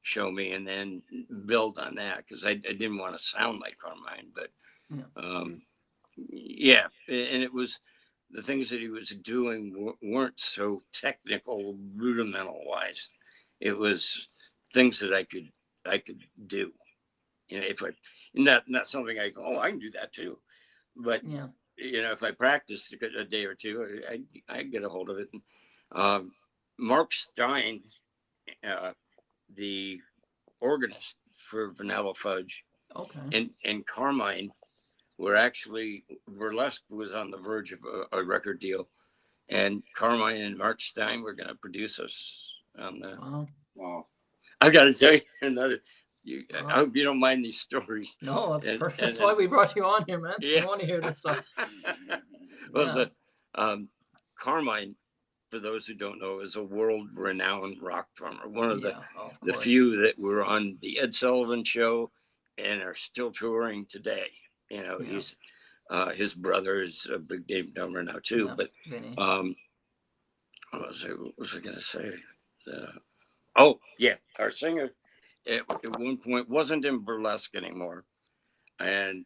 S2: show me and then build on that, because I didn't want to sound like Carmine, but
S1: Yeah.
S2: yeah, and it was the things that he was doing weren't so technical, rudimental wise. It was things that I could do. If I not something I go, oh, I can do that too, but
S1: Yeah.
S2: if I practiced a day or two, I get a hold of it. Um, Mark Stein, uh, the organist for Vanilla Fudge,
S1: Okay.
S2: and Carmine were actually, Burlesque was on the verge of a record deal, and Carmine and Mark Stein were going to produce us on the.
S1: Wow.
S3: wow.
S2: I got to tell you another. I
S1: Wow.
S2: hope you don't mind these stories.
S1: No, that's
S2: And,
S1: perfect.
S2: and,
S1: That's why we brought you on here, man.
S2: yeah.
S1: We want to hear this stuff.
S2: Well,
S1: Yeah.
S2: the Carmine, for those who don't know, is a world-renowned rock drummer. One of
S1: Yeah. Of
S2: the
S1: course.
S2: few that were on the Ed Sullivan Show and are still touring today. You know,
S1: Yeah.
S2: he's his brother is a big name drummer now too.
S1: Yeah.
S2: But
S1: Vinny.
S2: what was I going to say? Oh yeah, our singer at one point wasn't in Burlesque anymore, and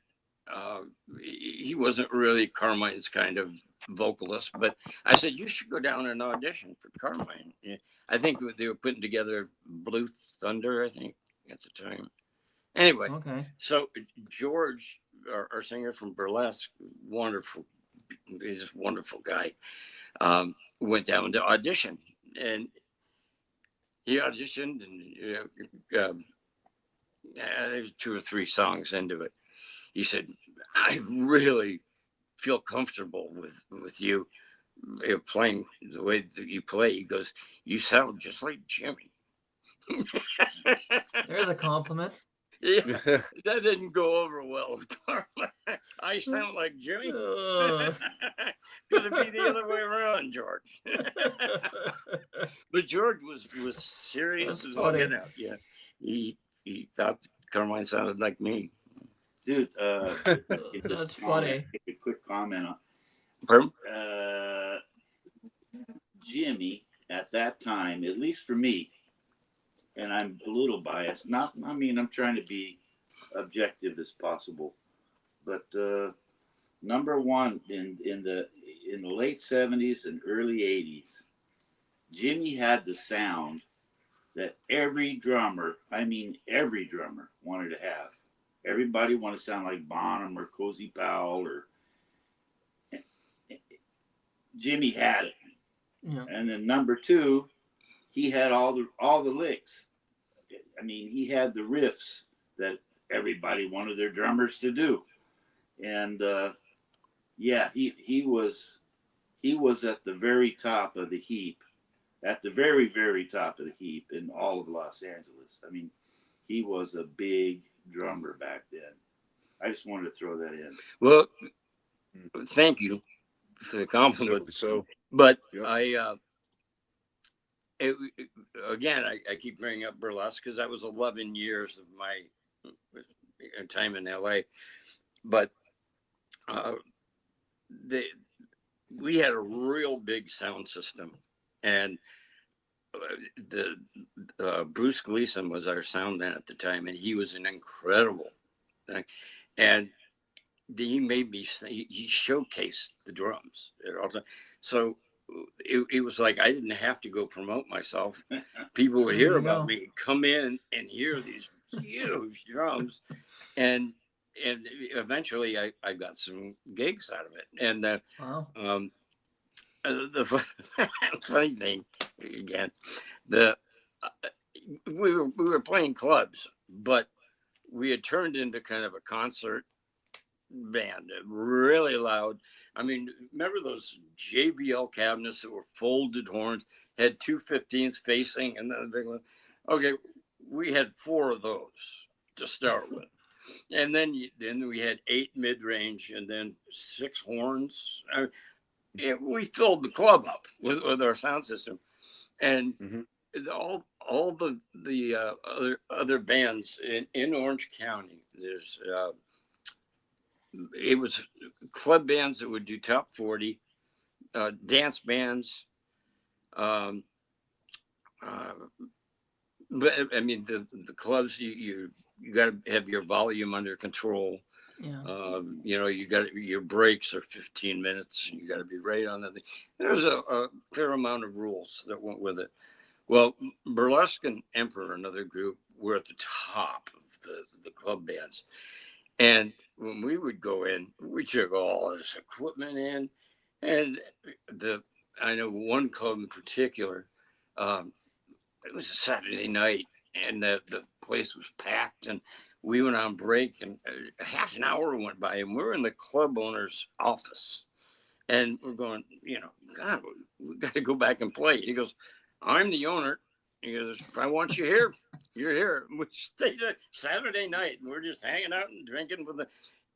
S2: uh, he wasn't really Carmine's kind of vocalist. But I said you should go down and audition for Carmine. Yeah, I think they were putting together Blue Thunder, I think, at the time. Anyway,
S1: Okay.
S2: so George, our singer from Burlesque, wonderful, he's a wonderful guy. Went down to audition, and he auditioned, and there was 2 or 3 songs into it. He said, "I really feel comfortable with you, playing the way that you play." He goes, "You sound just like Jimmy."
S1: There's a compliment.
S2: Yeah, that didn't go over well with Carla. I sound like Jimmy.
S1: Ugh.
S2: Could it be the other way around, George? But George was serious
S1: That's
S2: as all get
S1: funny.
S2: out. Yeah, he thought Carmine sounded like me.
S3: Dude, if I could
S1: That's
S3: just comment,
S1: funny.
S3: make a quick comment on
S2: Pardon?
S3: Jimmy at that time, at least for me, and I'm a little biased. Not, I mean, I'm trying to be objective as possible, but number one in the late '70s and early '80s, Jimmy had the sound that every drummer, I mean every drummer, wanted to have. Everybody wanted to sound like Bonham or Cozy Powell, or Jimmy had it.
S1: Yeah.
S3: And then number two, he had all the licks. I mean, he had the riffs that everybody wanted their drummers to do. And yeah, he was at the very top of the heap, at the very very top of the heap in all of Los Angeles. I mean, he was a big drummer back then. I just wanted to throw that in.
S2: Well, thank you for the compliment.
S4: So
S2: But
S4: yep.
S2: Again, I keep bringing up Burlesque because that was 11 years of my time in LA. But we had a real big sound system, and Bruce Gleason was our sound man at the time, and he was an incredible thing. And he made me, he showcased the drums at all time. So it was like I didn't have to go promote myself. People would hear about me, come in and hear these huge drums, and eventually I got some gigs out of it. And
S1: Wow.
S2: the funny thing again, we were playing clubs, but we had turned into kind of a concert band, really loud. I mean, remember those JBL cabinets that were folded horns, had 2 15s facing, and then the big one? Okay, we had 4 of those to start with. And then we had 8 mid-range, and then 6 horns. We filled the club up with our sound system, and all the other bands in Orange County. There's it was club bands that would do top 40, dance bands. But I mean, the clubs, you got to have your volume under control.
S1: Yeah.
S2: You know, you got your breaks are 15 minutes. You got to be right on that. There's a fair amount of rules that went with it. Well, Burlesque and Emperor, another group, were at the top of the club bands. And when we would go in, we took all this equipment in. And I know one club in particular, it was a Saturday night, and the place was packed, and we went on break, and half an hour went by, and we're in the club owner's office, and we're going, God, we got to go back and play. He goes, I'm the owner. He goes, if I want you here, you're here. We stayed Saturday night, and we're just hanging out and drinking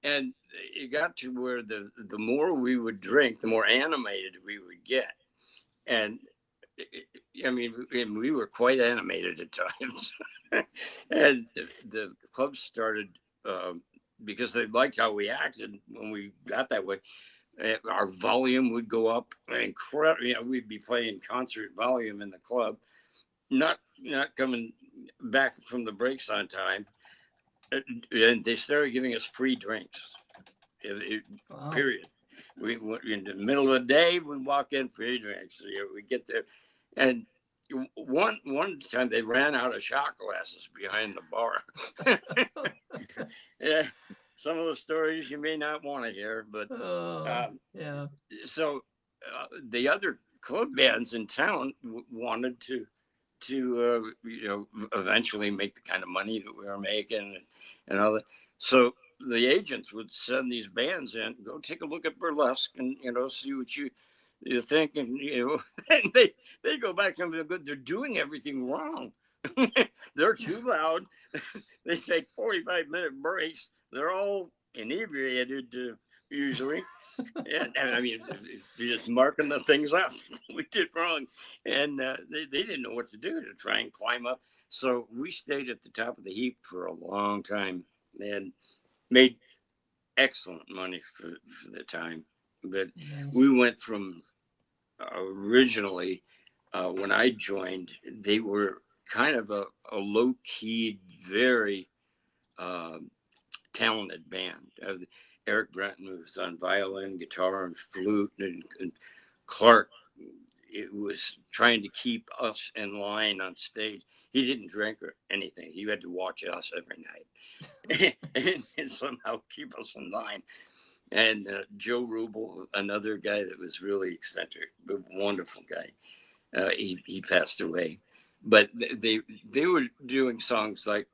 S2: and it got to where the more we would drink, the more animated we would get. And I mean, we were quite animated at times. And the club started because they liked how we acted when we got that way. Our volume would go up incredible. You know, we'd be playing concert volume in the club, not coming back from the breaks on time, and they started giving us free drinks.
S1: Wow.
S2: Period. We in the middle of the day we walk in, free drinks. You know, we get there, and one time they ran out of shot glasses behind the bar. Yeah, some of the stories you may not want to hear, but
S1: yeah.
S2: So the other club bands in town wanted to you know, eventually make the kind of money that we were making and all that. So the agents would send these bands in, go take a look at Burlesque and, you know, see what you think, and, you know, and they go back and they're doing everything wrong. They're too loud. They take 45-minute breaks. They're all inebriated usually. And I mean, you're just marking the things up we did wrong, and they didn't know what to do to try and climb up. So we stayed at the top of the heap for a long time and made excellent money for the time. But
S1: Nice.
S2: we went from originally when I joined, they were kind of a low-keyed, very talented band. Eric Brenton was on violin, guitar, and flute, and Clark it was trying to keep us in line on stage. He didn't drink or anything. He had to watch us every night and somehow keep us in line. And Joe Rubel, another guy that was really eccentric, but wonderful guy. He passed away. But they were doing songs like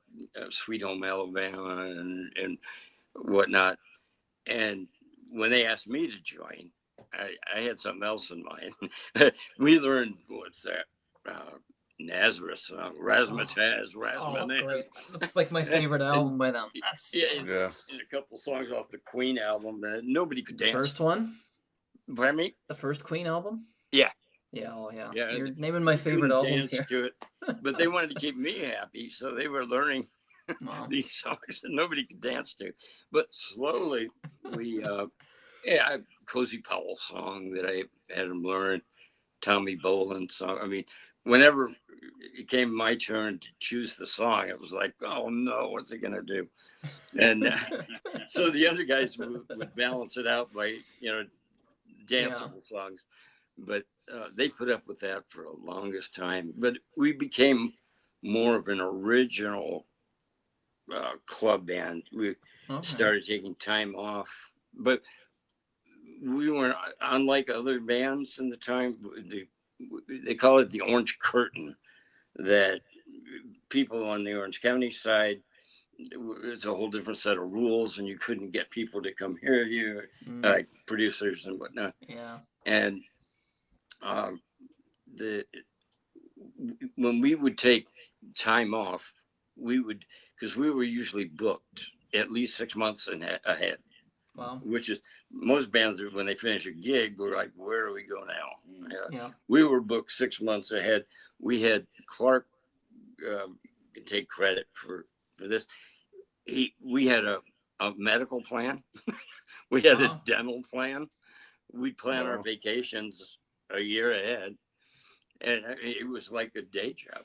S2: Sweet Home Alabama and whatnot. And when they asked me to join, I had something else in mind. We learned what's that Nazareth song, Razzmatazz, Razzmatazz.
S1: Oh, great! That's like my favorite album by them. That's
S2: and a couple songs off the Queen album that nobody could dance.
S1: First one?
S2: Pardon me?
S1: The first Queen album?
S2: Yeah.
S1: Yeah, oh yeah.
S2: Yeah,
S1: You're naming my favorite albums here.
S2: To it, but they wanted to keep me happy, so they were learning these songs that nobody could dance to. But slowly, we, Cozy Powell song that I had him learn, Tommy Bolin song. I mean, whenever it came my turn to choose the song, it was like, oh no, what's it gonna do? And so the other guys would balance it out by, you know, danceable songs. But they put up with that for the longest time. But we became more of an original club band. We started taking time off, but we weren't, unlike other bands in the time. They call it the Orange Curtain. That people on the Orange County side, it's a whole different set of rules, and you couldn't get people to come hear you, like producers and whatnot.
S1: Yeah.
S2: And when we would take time off, because we were usually booked at least 6 months ahead.
S1: Wow.
S2: Which is, most bands, when they finish a gig, we're like, where do we go now?
S1: Yeah.
S2: We were booked 6 months ahead. We had Clark take credit for this. We had a medical plan. We had a dental plan. We'd plan our vacations a year ahead, and it was like a day job,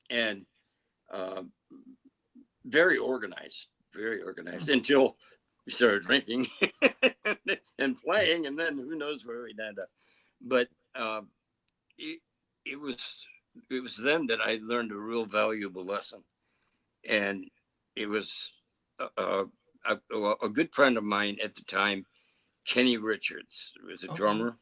S2: and very organized until we started drinking and playing, and then who knows where we'd end up. But it was then that I learned a real valuable lesson, and it was a good friend of mine at the time, Kenny Richards, was a drummer,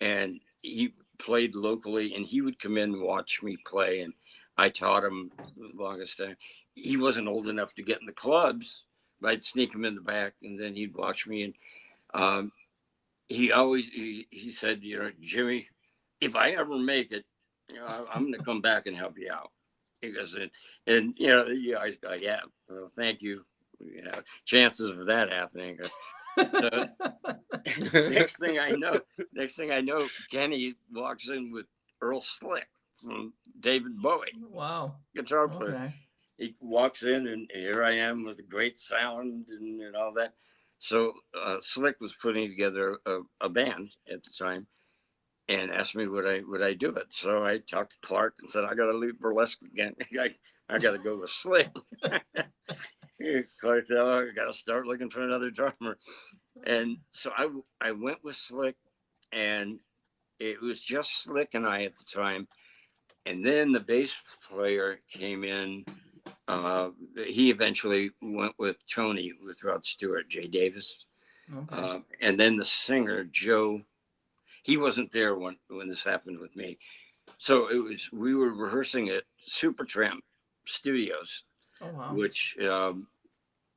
S2: and he played locally, and he would come in and watch me play, and I taught him the longest time. He wasn't old enough to get in the clubs, but I'd sneak him in the back, and then he'd watch me. And he said, you know, Jimmy, if I ever make it, you know, I'm going to come back and help you out. He goes, and you know, you guys go, yeah, well, thank you. You know, chances of that happening. So, next thing I know, Kenny walks in with Earl Slick from David Bowie.
S1: Wow.
S2: Guitar player.
S1: Okay.
S2: he walks in, and here I am with a great sound and all that. So Slick was putting together a band at the time, and asked me would I do it. So I talked to Clark and said, I got to leave Burlesque again. I got to go with Slick. Clark said, oh, I got to start looking for another drummer. And so I went with Slick, and it was just Slick and I at the time. And then the bass player came in. He eventually went with Tony, with Rod Stewart, Jay Davis.
S1: Okay.
S2: And then the singer, Joe, he wasn't there when this happened with me. So we were rehearsing at Supertramp Studios,
S1: Oh wow.
S2: which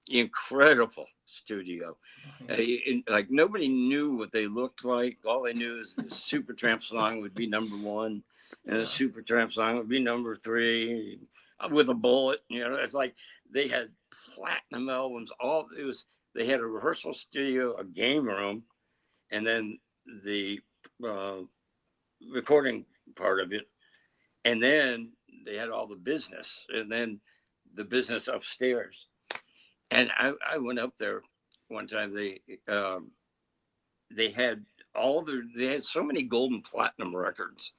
S2: incredible studio. Like nobody knew what they looked like. All they knew is the Supertramp song would be number one, and the Supertramp song would be number three, with a bullet. It's like they had platinum albums. They had a rehearsal studio, a game room, and then the uh, recording part of it, and then they had all the business, and then the business upstairs. And I went up there one time. They had they had so many gold and platinum records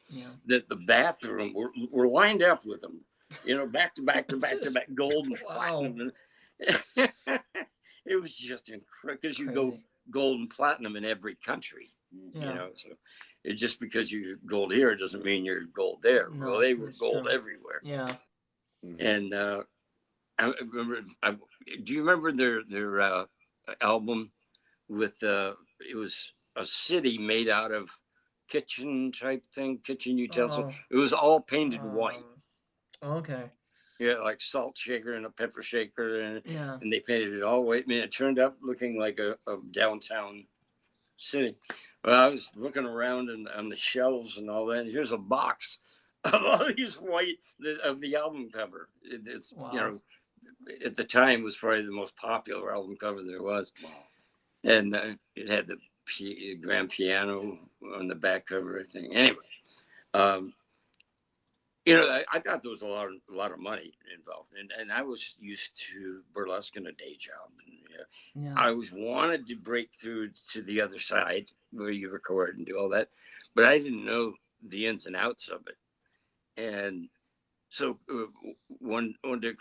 S2: that the bathroom were lined up with them, back to back to back to back, gold and platinum. It was just incredible, because you go gold and platinum in every country, so it just because you're gold here doesn't mean you're gold there.
S1: No,
S2: well, they were gold
S1: true.
S2: everywhere.
S1: Yeah.
S2: And I remember. Do you remember their album with it was a city made out of kitchen utensils.
S1: Oh.
S2: It was all painted white.
S1: Okay.
S2: Yeah, like salt shaker and a pepper shaker, and
S1: Yeah.
S2: they painted it all white. I mean, it turned up looking like a downtown city. Well, I was looking around on the shelves and all that, and here's a box of all these white of the album cover. It's
S1: Wow.
S2: At the time was probably the most popular album cover there was. Wow. And it had the grand piano on the back cover, I think. Anyway, I thought there was a lot of money involved, and I was used to burlesque in a day job. And, I always wanted to break through to the other side where you record and do all that, but I didn't know the ins and outs of it. And so one day,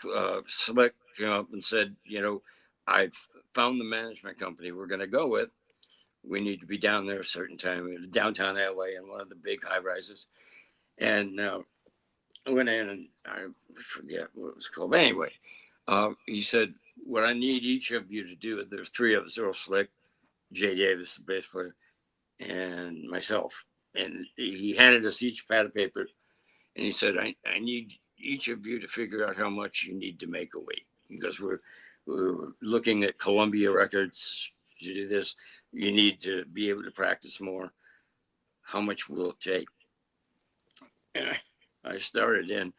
S2: Slick came up and said, I've found the management company we're going to go with. We need to be down there a certain time, downtown LA, in one of the big high rises. And I went in, and I forget what it was called. But anyway, he said, what I need each of you to do, there's three of us, Earl Slick, Jay Davis, the bass player, and myself. And he handed us each a pad of paper, and he said, I need each of you to figure out how much you need to make a week, because we're looking at Columbia Records to do this. You need to be able to practice more. How much will it take? And I started in,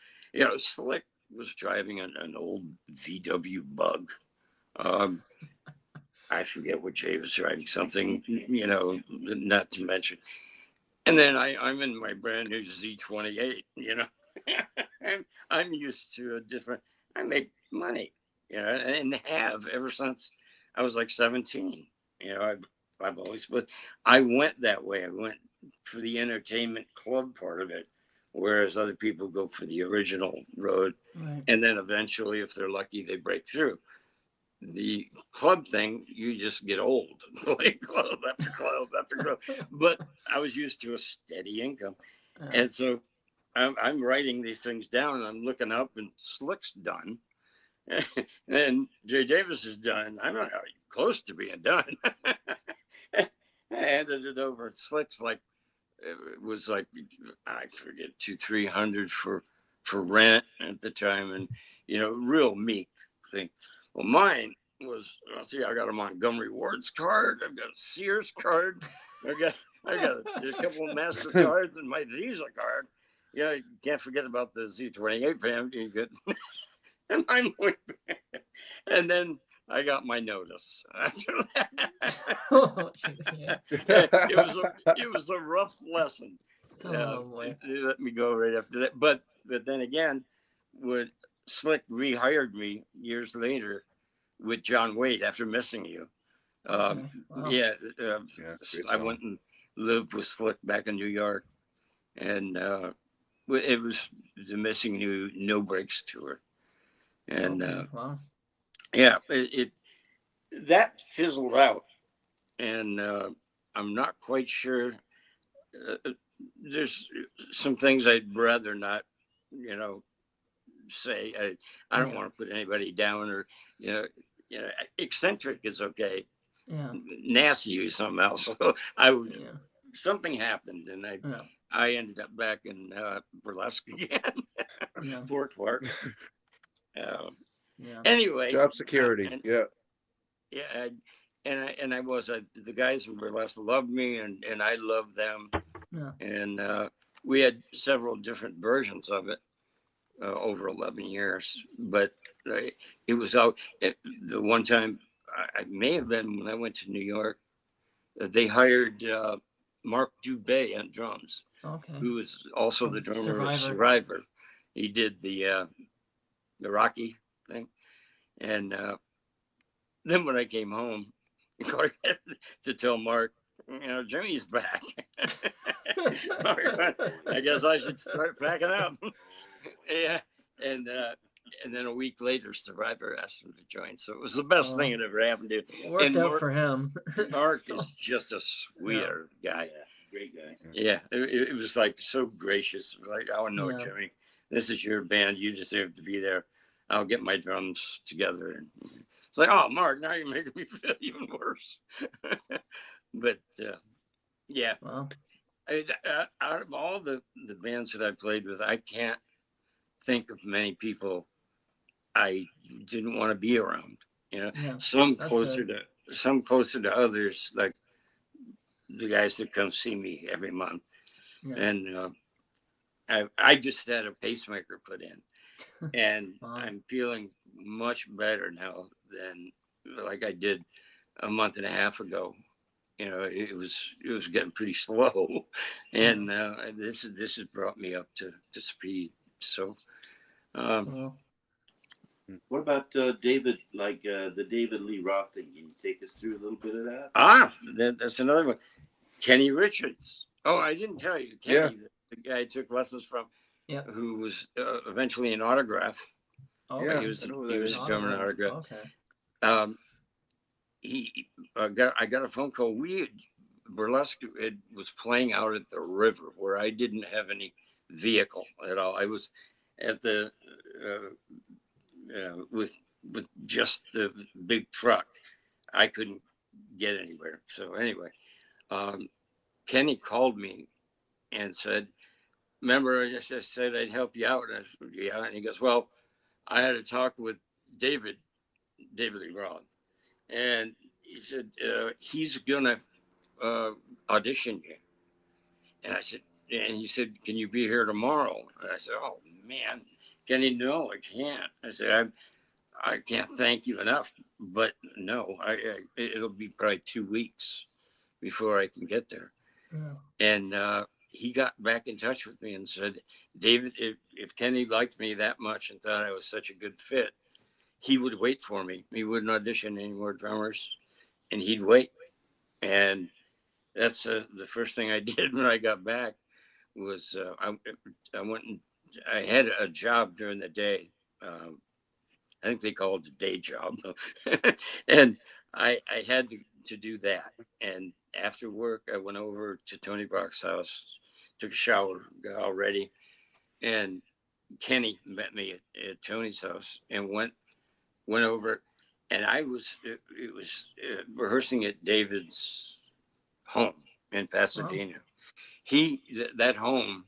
S2: Slick was driving an old VW Bug. I forget what Jay was driving, something, not to mention. And then I'm in my brand new Z28, I'm used to a different, I make money, and have ever since I was like 17. I've always, but I went that way. I went for the entertainment club part of it, whereas other people go for the original road.
S1: Right.
S2: And then eventually, if they're lucky, they break through. The club thing, you just get old, like club after club after club. But I was used to a steady income. And so I'm writing these things down, and I'm looking up, and Slick's done. And Jay Davis is done. I'm not close to being done. I handed it over. Slick's like, it was like, I forget, 200-300 for rent at the time, and real meek thing. Well, mine was, see, I got a Montgomery Ward's card, I've got a Sears card, I got a couple of MasterCards and my Visa card. You can't forget about the Z28 family. And mine went back. And then I got my notice after that.
S1: Oh, geez, yeah.
S2: It was a rough lesson.
S1: Oh boy.
S2: They let me go right after that. But then again, when Slick rehired me years later with John Wade after Missing You.
S1: Okay. Wow.
S2: Yeah,
S4: great
S2: I
S4: song.
S2: went and lived with Slick back in New York, and it was the Missing You No Breaks tour, and
S1: Okay. Wow.
S2: yeah, it that fizzled out, and I'm not quite sure. Uh, there's some things I'd rather not, you know, say. I don't
S1: Yeah.
S2: want to put anybody down, or you know, eccentric is okay.
S1: Yeah.
S2: Nasty is something else. So I would
S1: Yeah.
S2: something happened, and
S1: Yeah.
S2: I ended up back in Burlesque again.
S1: Yeah.
S2: Poor Clark. Uh,
S1: Yeah.
S2: anyway,
S4: Job security.
S2: and
S4: Yeah.
S2: yeah, I was the guys in Burlesque loved me, and I loved them,
S1: Yeah.
S2: and we had several different versions of it over 11 years, but it was out. The one time I may have been when I went to New York, they hired Mark Dubé on drums,
S1: Okay.
S2: who was also the
S1: From
S2: drummer of
S1: Survivor.
S2: Survivor. He did the Rocky thing, and then when I came home, Clark had to tell Mark, Jimmy's back. Mark went, I guess I should start packing up. Yeah, and then a week later, Survivor asked him to join. So it was the best thing that ever happened to him.
S1: Worked
S2: And
S1: out for him.
S2: Mark
S1: So,
S2: is just a sweeter guy.
S3: Yeah, great guy.
S2: Yeah, it was like so gracious. Like, oh no,
S1: Yeah.
S2: Jimmy, this is your band. You deserve to be there. I'll get my drums together. And it's like, oh, Mark, now you're making me feel even worse. But yeah,
S1: Well,
S2: out of all the bands that I played with, I can't think of many people I didn't want to be around.
S1: yeah.
S2: Some
S1: That's
S2: closer
S1: good.
S2: to others, like the guys that come see me every month.
S1: Yeah.
S2: And I just had a pacemaker put in, and
S1: Wow.
S2: I'm feeling much better now than like I did a month and a half ago. It was getting pretty slow, and this has brought me up to speed. So,
S1: Well,
S3: What about David, like the David Lee Roth thing? Can you take us through a little bit of that?
S2: that's another one. Kenny Richards. Oh, I didn't tell you, Kenny,
S4: Yeah.
S2: the guy I took lessons from,
S1: yeah.
S2: who was eventually an autograph.
S1: Okay.
S4: Yeah.
S2: He was
S4: I know who
S2: he
S4: that
S2: was
S4: is.
S2: a drummer in autograph.
S1: Okay.
S2: He I got a phone call. Burlesque was playing out at the river where I didn't have any vehicle at all. I was at the with just the big truck. I couldn't get anywhere. So anyway, Kenny called me and said, "Remember, I just said I'd help you out." And I said, "Yeah." And he goes, "Well, I had a talk with David Lee Roth, and he said he's gonna audition you." And I said, and he said, "Can you be here tomorrow?" And I said, "Oh man, Kenny, no, I can't." I said, I can't thank you enough, but no, it'll be probably 2 weeks before I can get there."
S1: Yeah.
S2: And he got back in touch with me and said, "David, if Kenny liked me that much and thought I was such a good fit, he would wait for me. He wouldn't audition any more drummers, and he'd wait." And that's the first thing I did when I got back was I went and I had a job during the day. I think they call it a day job, and I had to do that. And after work, I went over to Tony Brock's house, took a shower, got all ready, and Kenny met me at Tony's house and went over, and it was rehearsing at David's home in Pasadena. That home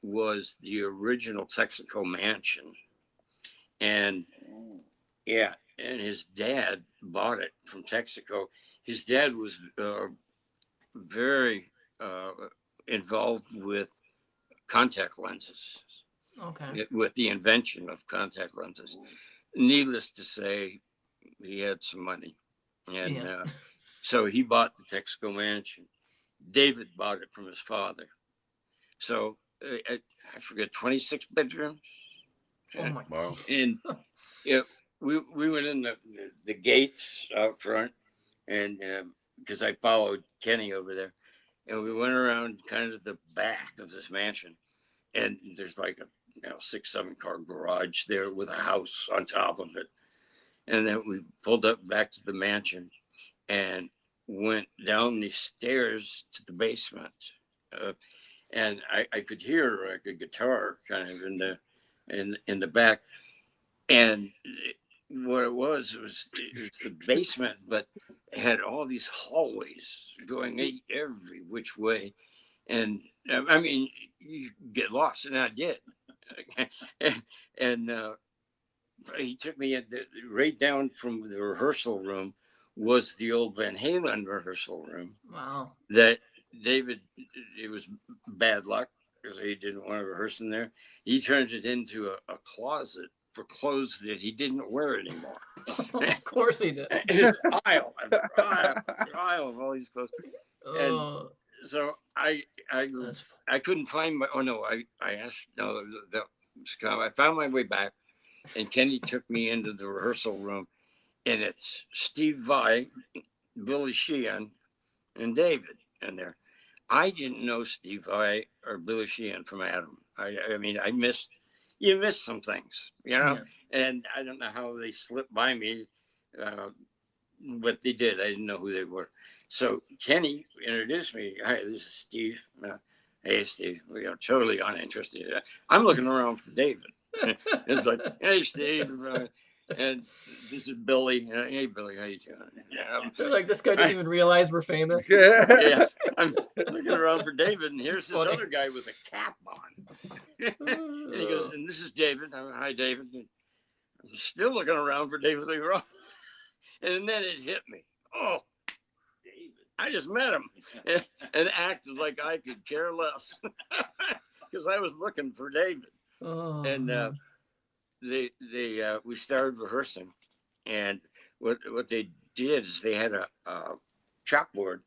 S2: was the original Texaco mansion, and yeah, and his dad bought it from Texaco. His dad was very involved with contact lenses,
S1: Okay.
S2: with the invention of contact lenses. Needless to say, he had some money, and
S1: Yeah.
S2: so he bought the Texaco mansion. David bought it from his father. So I forget, 26 bedrooms.
S1: Oh my
S4: Wow.
S2: And we went in the gates out front, and because I followed Kenny over there, and we went around kind of the back of this mansion, and there's like a 6-7 car garage there with a house on top of it, and then we pulled up back to the mansion, and went down the stairs to the basement, and I could hear like a guitar kind of in the back, and what it was the basement, but it had all these hallways going every which way, and I mean you get lost, and I did, and he took me right down from the rehearsal room was the old Van Halen rehearsal room.
S1: Wow.
S2: That David, it was bad luck because he didn't want to rehearse in there. He turned it into a closet for clothes that he didn't wear anymore.
S1: Of course he did.
S2: His aisle after aisle of all these clothes. And so I couldn't find my. Oh no, I asked. No, that was kind of, I found my way back, and Kenny took me into the rehearsal room, and it's Steve Vai, Billy Sheehan, and David in there. I didn't know Steve Vai or Billy Sheehan from Adam. I mean, you missed some things,
S1: Yeah.
S2: and I don't know how they slipped by me, but they did. I didn't know who they were. So Kenny introduced me. Hi, this is Steve. Hey, Steve. We are totally uninterested. I'm looking around for David. It's like, hey, Steve. And this is Billy. Hey, Billy, how you doing?
S1: Like this guy didn't even realize we're famous.
S2: Yes, I'm looking around for David, and here's this other guy with a cap on. And he goes, and this is David. Hi, David. And I'm still looking around for David Lee Roth. And then it hit me. Oh, David. I just met him and acted like I could care less because I was looking for David.
S1: Oh,
S2: and we started rehearsing, and what they did is they had a chalkboard,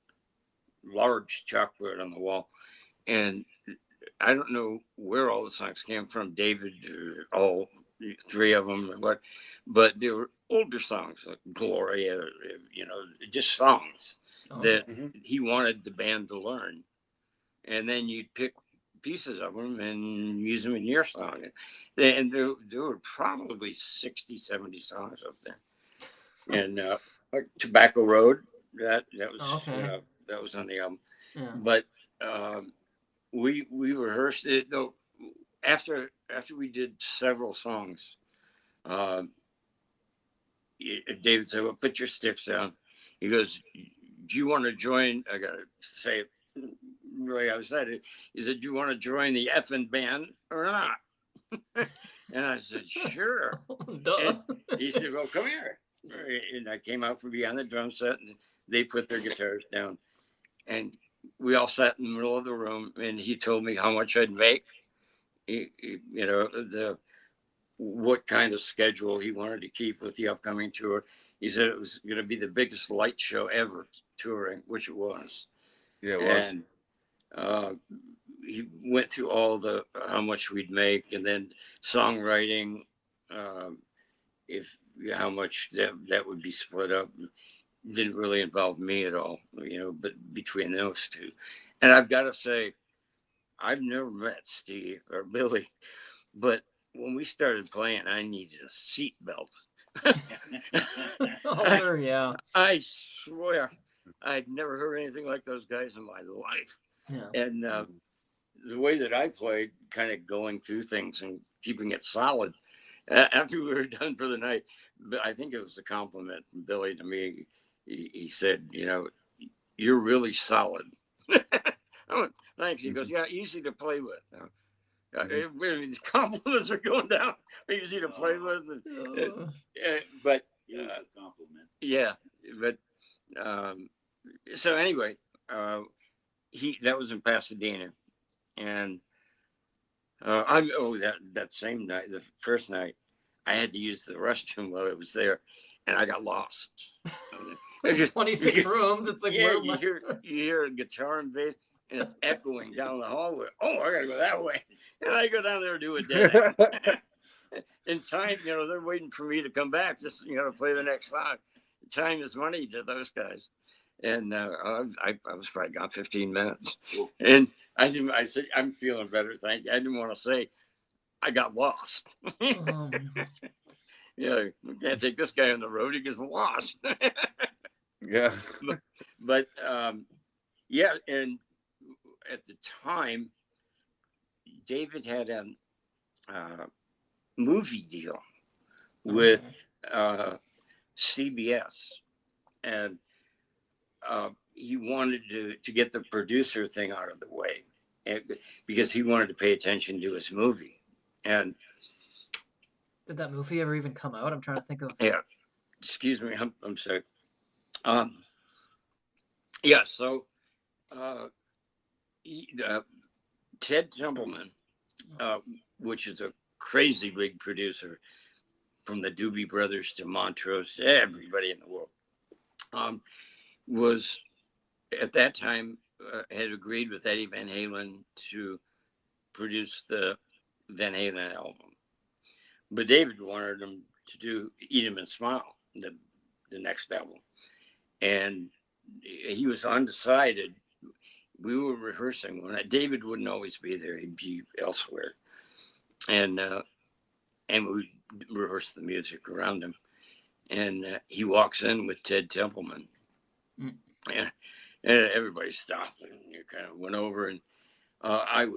S2: large chalkboard on the wall, and I don't know where all the songs came from, David, all 3 of them, but they were older songs like Gloria, just songs that he wanted the band to learn, and then you'd pick pieces of them and use them in your song. And there were probably 60, 70 songs up there. And like Tobacco Road, that was on the album.
S1: Yeah.
S2: But we rehearsed it though. After we did several songs, David said, "Well, put your sticks down." He goes, "Do you want to join?" I gotta say it the way I said it. He said, "Do you want to join the effing band or not?" And I said, "Sure."
S1: Duh.
S2: And he said, "Well, come here." And I came out from behind the drum set, and they put their guitars down, and we all sat in the middle of the room. And he told me how much I'd make. What kind of schedule he wanted to keep with the upcoming tour. He said it was going to be the biggest light show ever touring, which it was.
S4: Yeah, it was.
S2: And he went through all the how much we'd make, and then songwriting, how much that would be split up. Didn't really involve me at all, but between those two. And I've got to say, I've never met Steve or Billy, but when we started playing, I needed a seat belt.
S1: Oh, yeah.
S2: I swear, I'd never heard anything like those guys in my life.
S1: Yeah.
S2: And the way that I played, kind of going through things and keeping it solid. After we were done for the night, I think it was a compliment from Billy to me. He said, "You're really solid." I went, "Thanks." He goes, "Yeah, easy to play with." These compliments are going down. Easy to play with. But
S3: it was a compliment.
S2: Yeah, but so anyway, that was in Pasadena, and that same night, the first night, I had to use the restroom while I was there, and I got lost.
S1: There's just 26 rooms. It's like,
S2: yeah, you hear a guitar and bass, and it's echoing down the hallway. Oh, I gotta go that way, and I go down there and do a dead end. in time, they're waiting for me to come back to play the next song. Time is money to those guys. And I was probably gone 15 minutes. And I said, I'm feeling better, thank you. I didn't want to say I got lost. Yeah, we can't take this guy on the road. He gets lost.
S4: Yeah.
S2: But yeah, and at the time, David had a movie deal with CBS, and he wanted to get the producer thing out of the way, because he wanted to pay attention to his movie. And
S1: did that movie ever even come out? I'm trying to think of.
S2: Yeah, excuse me, I'm sorry. Yeah, so Ted Templeman, which is a crazy big producer, from the Doobie Brothers to Montrose, everybody in the world, was at that time had agreed with Eddie Van Halen to produce the Van Halen album. But David wanted him to do Eat 'Em and Smile, the next album. And he was undecided. We were rehearsing when David wouldn't always be there. He'd be elsewhere. And we rehearsed the music around him. And he walks in with Ted Templeman. And everybody stopped and kind of went over. And I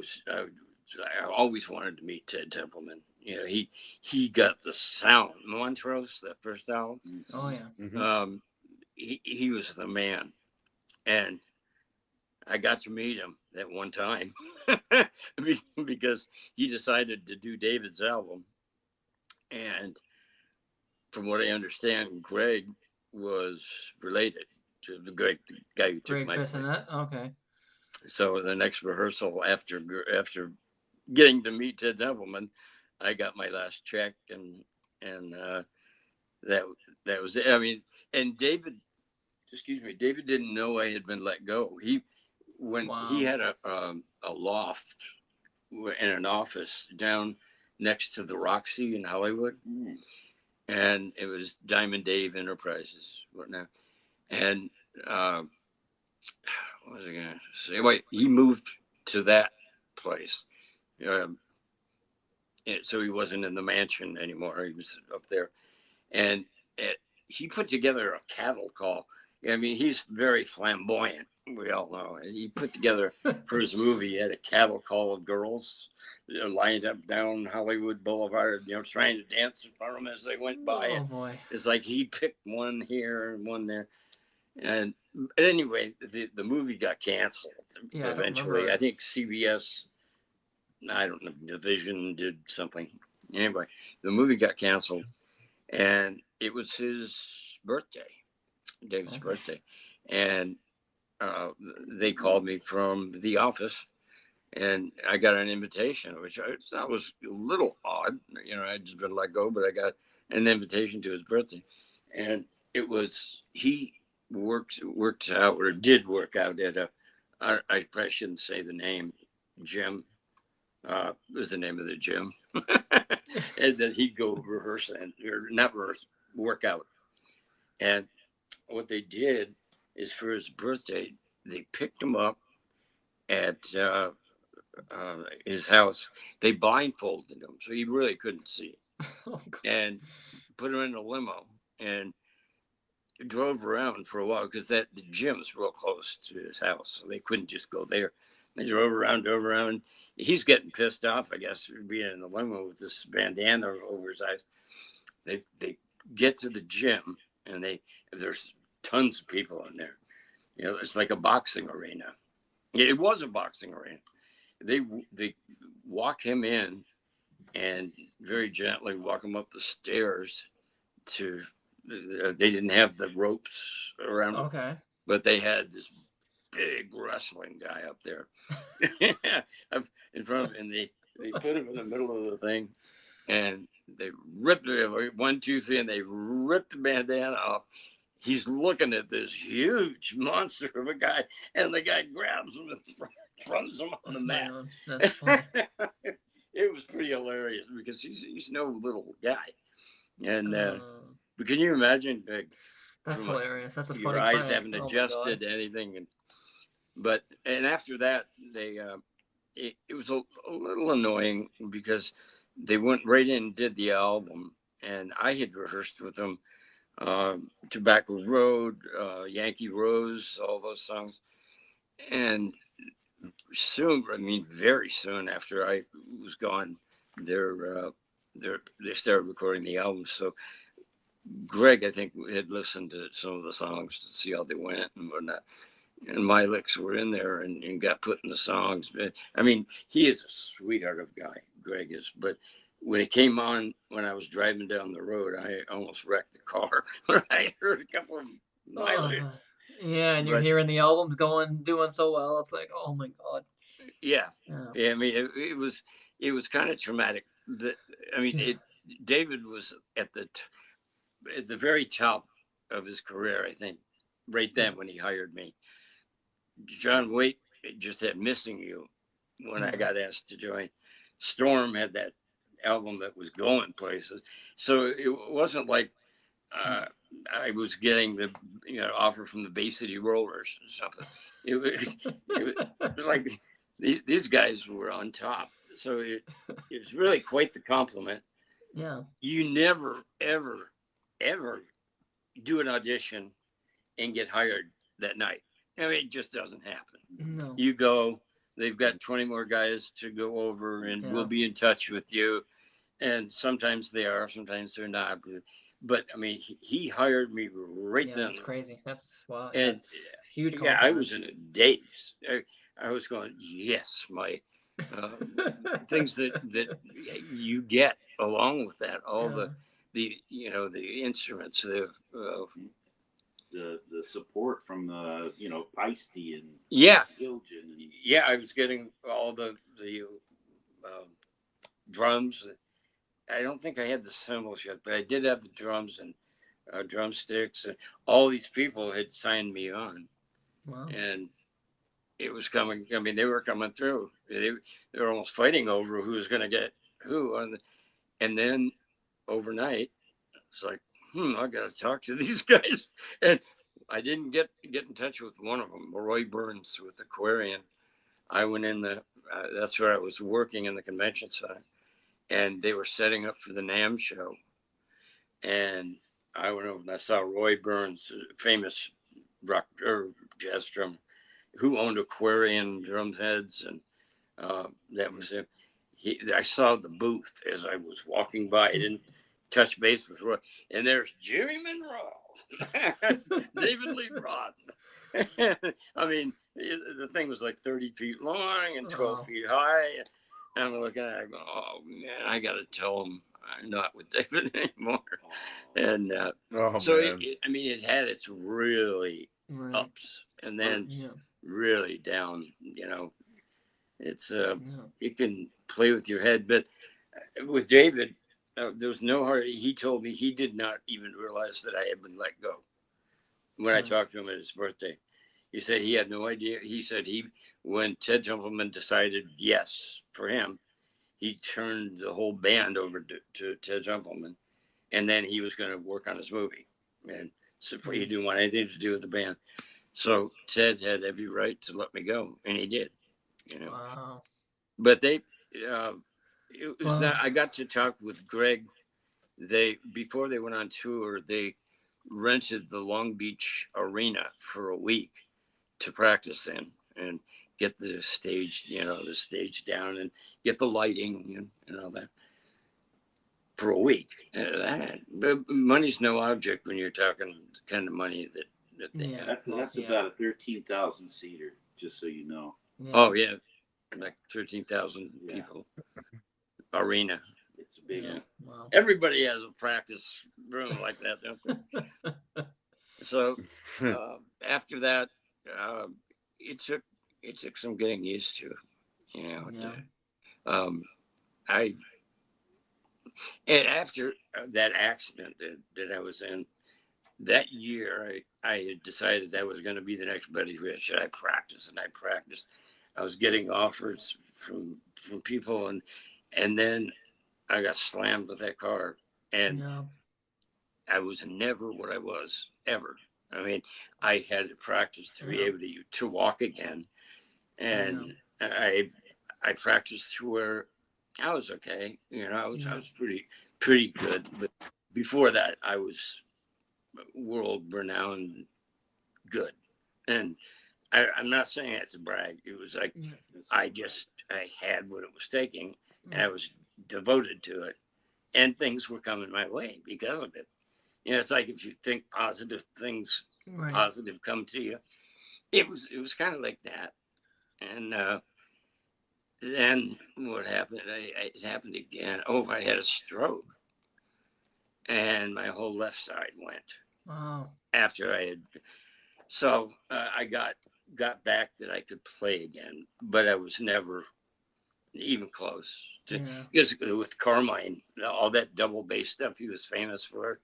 S2: always wanted to meet Ted Templeman. He got the sound. Montrose, that first album.
S1: Oh yeah.
S4: Mm-hmm.
S2: He was the man, and I got to meet him that one time because he decided to do David's album, and from what I understand, Greg was related to the guy who took my place.
S1: Okay.
S2: So the next rehearsal after getting to meet Ted Templeman, I got my last check, and that was it. I mean, and David didn't know I had been let go. He had a loft in an office down next to the Roxy in Hollywood, and it was Diamond Dave Enterprises, whatnot. And what was I going to say? Wait, he moved to that place. So he wasn't in the mansion anymore. He was up there. And he put together a cattle call. I mean, he's very flamboyant. We all know. And he put together, for his movie, he had a cattle call of girls lined up down Hollywood Boulevard, trying to dance in front of him as they went by.
S1: Oh, boy.
S2: It's like he picked one here and one there. And anyway, the movie got canceled eventually. I think CBS, I don't know, Division did something. Anyway, the movie got canceled, and it was his birthday, David's birthday. And they called me from the office, and I got an invitation, which I thought was a little odd. I'd just been let go, but I got an invitation to his birthday. And it was, he worked out, or did work out at I probably shouldn't say the name, gym. Was the name of the gym. And then he'd go rehearse, or not rehearse, work out. And what they did is, for his birthday, they picked him up at his house. They blindfolded him, so he really couldn't see, and put him in a limo and drove around for a while, because the gym's real close to his house, so they couldn't just go there. They drove around. He's getting pissed off, I guess, for being in the limo with this bandana over his eyes. They get to the gym, and there's tons of people in there. It's like a boxing arena. It was a boxing arena. They walk him in, and very gently walk him up the stairs to. They didn't have the ropes around him, but they had this big wrestling guy up there in front of him, and they put him in the middle of the thing, and they ripped it, 1, 2, 3, and they ripped the bandana off. He's looking at this huge monster of a guy, and the guy grabs him and throws him on the mat.
S1: That's funny.
S2: it was pretty hilarious because he's no little guy, and
S1: Uh,
S2: but can you imagine
S1: that's
S2: from
S1: hilarious. That's a
S2: your
S1: funny
S2: eyes
S1: prank.
S2: haven't
S1: Oh my god.
S2: adjusted to anything, and after that they it was a little annoying because they went right in and did the album, and I had rehearsed with them Tobacco Road, Yankee Rose, all those songs, and soon, I mean, very soon after I was gone, they're, they started recording the album. So Greg, I think, had listened to some of the songs to see how they went and whatnot. And my licks were in there and got put in the songs. But, I mean, he is a sweetheart of a guy, Greg is. But when it came on, when I was driving down the road, I almost wrecked the car when I heard a couple of my licks.
S1: Yeah, and you're
S2: But
S1: hearing the albums doing so well. It's like, oh my god.
S2: yeah,
S1: Yeah.
S2: yeah. I mean, it was kind of traumatic. I mean,
S1: Yeah.
S2: David was at the very top of his career, I think, right then when he hired me. John Waite just had "Missing You" when I
S1: Yeah.
S2: got asked to join. Storm had that album that was going places, so it wasn't like uh, I was getting the offer from the Bay City Rollers or something. It was like these guys were on top, so it was really quite the compliment.
S1: Yeah.
S2: You never ever do an audition and get hired that night. I mean, it just doesn't happen.
S1: No.
S2: You go, they've got 20 more guys to go over, and we'll
S1: Yeah.
S2: be in touch with you. And sometimes they are, sometimes they're not. But I mean, he hired me right
S1: Yeah,
S2: then.
S1: that's crazy. That's wow. Yeah,
S2: And
S1: it's huge
S2: yeah, I
S1: compliment.
S2: was in a daze. I was going, yes, my uh, things that you get along with that, all
S1: Yeah.
S2: the the instruments,
S3: the support from the Peisty and
S2: yeah,
S3: Zildjian and
S2: yeah. I was getting all the um, drums. I don't think I had the cymbals yet, but I did have the drums and drumsticks. And all these people had signed me on,
S1: Wow.
S2: and it was coming. I mean, they were coming through. They were almost fighting over who was going to get who. And then overnight, it's like, I got to talk to these guys. And I didn't get in touch with one of them, Roy Burns with Aquarian. I went in that's where I was working in the convention center, and they were setting up for the NAMM show. And I went over and I saw Roy Burns, famous rock or jazz drummer, who owned Aquarian drum heads, and that was him. I saw the booth as I was walking by. I didn't touch base with Roy, and there's Jimmy Monroe, David Lee Roth. I mean, the thing was like 30 feet long and 12
S1: Oh.
S2: feet high. And I'm looking at it, I go, oh man, I got to tell him I'm not with David anymore. And
S4: Oh
S2: so
S4: man.
S2: I mean, it had its really
S1: Right.
S2: ups and then
S1: Yeah.
S2: really down. It's
S1: Yeah.
S2: it can play with your head. But with David, there was no hard. He told me he did not even realize that I had been let go when I talked to him at his birthday. He said he had no idea. He said when Ted Templeman decided yes for him, he turned the whole band over to Ted Templeman, and then he was going to work on his movie, and so he didn't want anything to do with the band. So Ted had every right to let me go, and he did.
S1: Wow.
S2: But it was not. I got to talk with Greg. Before they went on tour, they rented the Long Beach Arena for a week to practice in and get the stage down and get the lighting and all that for a week. But money's no object when you're talking the kind of money that they have.
S3: That's about a 13,000 seater, just so you know.
S1: Yeah.
S2: Oh yeah, like 13,000 people arena.
S3: It's a big one.
S1: Wow.
S2: Everybody has a practice room like that, don't they? So after that, it took some getting used to.
S1: Yeah.
S2: And after that accident that I was in that year, I had decided that was going to be the next Buddy Rich. And I practiced and I practiced. I was getting offers from people, and And then I got slammed with that car, and
S1: Yeah.
S2: I was never what I was ever. I mean, I had to practice to be
S1: Yeah.
S2: able to walk again, and I practiced to where I was okay. You know, I was pretty good. But before that, I was world renowned good, and I'm not saying that to brag. It was like I had what it was taking, and I was devoted to it, and things were coming my way because of it. You know, it's like if you think positive things, positive come to you. It was kind of like that, and then what happened? It happened again. Oh, I had a stroke, and my whole left side went.
S1: Wow.
S2: After I had, so I got back that I could play again, but I was never even close to, because with Carmine, all that double bass stuff he was famous for,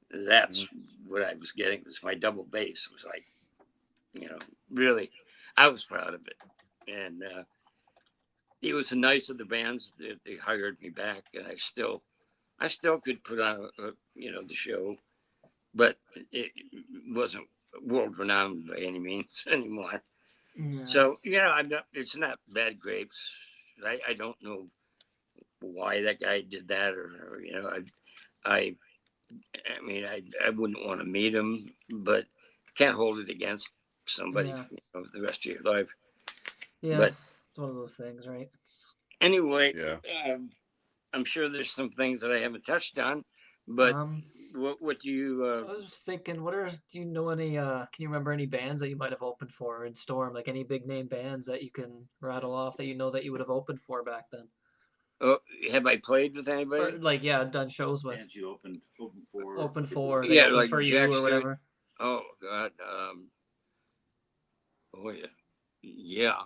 S2: that's what I was getting. Was my double bass was like, you know, really, I was proud of it, and it was nice of the bands that they hired me back, and I still could put on the show, but it wasn't world renowned by any means anymore.
S1: Yeah.
S2: So I'm not. It's not bad grapes. I don't know why that guy did that, or I mean, I wouldn't want to meet him, but can't hold it against somebody for the rest of your life.
S1: Yeah,
S2: But
S1: it's one of those things, right?
S2: anyway, I'm sure there's some things that I haven't touched on, but what do you?
S1: I was just thinking, do you know any? Can you remember any bands that you might have opened for in Storm? Like any big name bands that you can rattle off that you know that you would have opened for back then?
S2: Oh, have I played with anybody?
S1: Or like, done shows with.
S3: Bands you opened for.
S1: They opened
S2: like
S1: for
S2: Jack
S1: you or whatever.
S2: Oh God. Oh yeah.